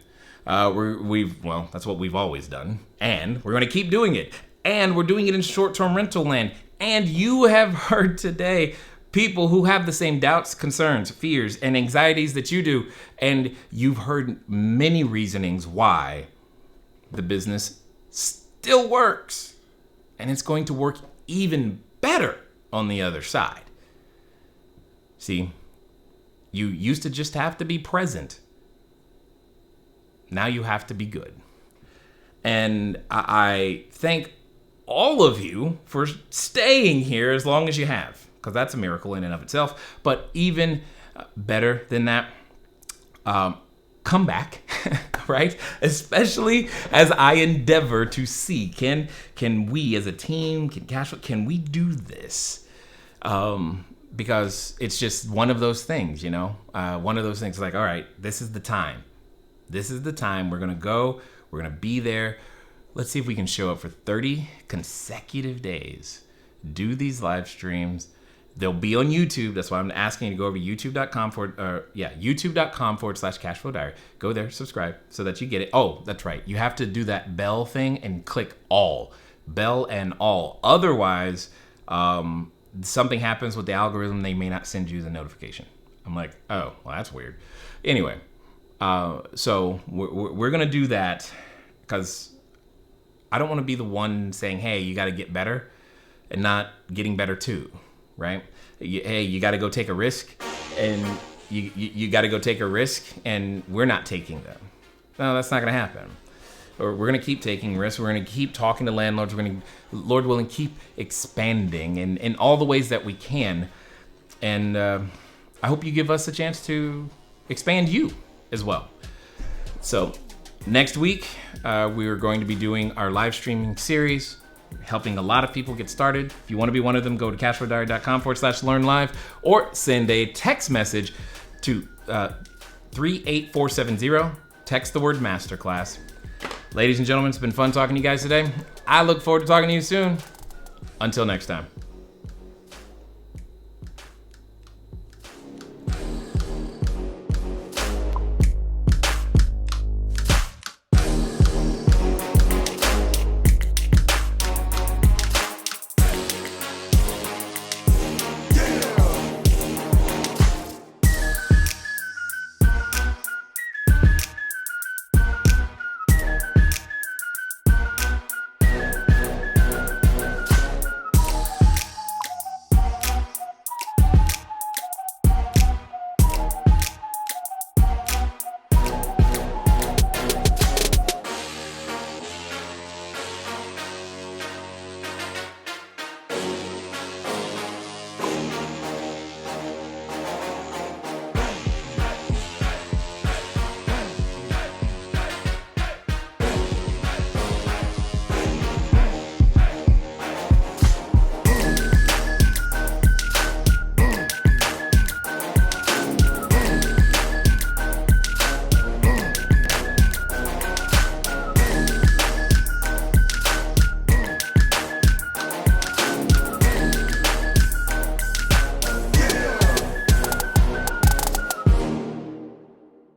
That's what we've always done. And we're going to keep doing it. And we're doing it in short-term rental land. And you have heard today people who have the same doubts, concerns, fears, and anxieties that you do. And you've heard many reasonings why the business still works. And it's going to work even better on the other side. See, you used to just have to be present. Now you have to be good. And I thank all of you for staying here as long as you have, because that's a miracle in and of itself. But even better than that, come back, right? Especially as I endeavor to see, can we as a team, can we do this? Because it's just one of those things, one of those things like, all right, this is the time. This is the time. We're going to go. We're going to be there. Let's see if we can show up for 30 consecutive days. Do these live streams. They'll be on YouTube. That's why I'm asking you to go over to youtube.com/CashFlowDiary. Go there, subscribe so that you get it. Oh, that's right. You have to do that bell thing and click all. Bell and all. Otherwise, something happens with the algorithm. They may not send you the notification. I'm like, oh, well, that's weird. Anyway, so we're going to do that because I don't want to be the one saying, hey, you got to get better and not getting better too, right? Hey, you got to go take a risk and you got to go take a risk and we're not taking them. No, that's not going to happen. Or we're going to keep taking risks. We're going to keep talking to landlords. We're going to, Lord willing, keep expanding in all the ways that we can. And I hope you give us a chance to expand you as well. So next week, we are going to be doing our live streaming series, helping a lot of people get started. If you want to be one of them, go to cashflowdiary.com/learn-live or send a text message to 38470. Text the word masterclass. Ladies and gentlemen, it's been fun talking to you guys today. I look forward to talking to you soon. Until next time.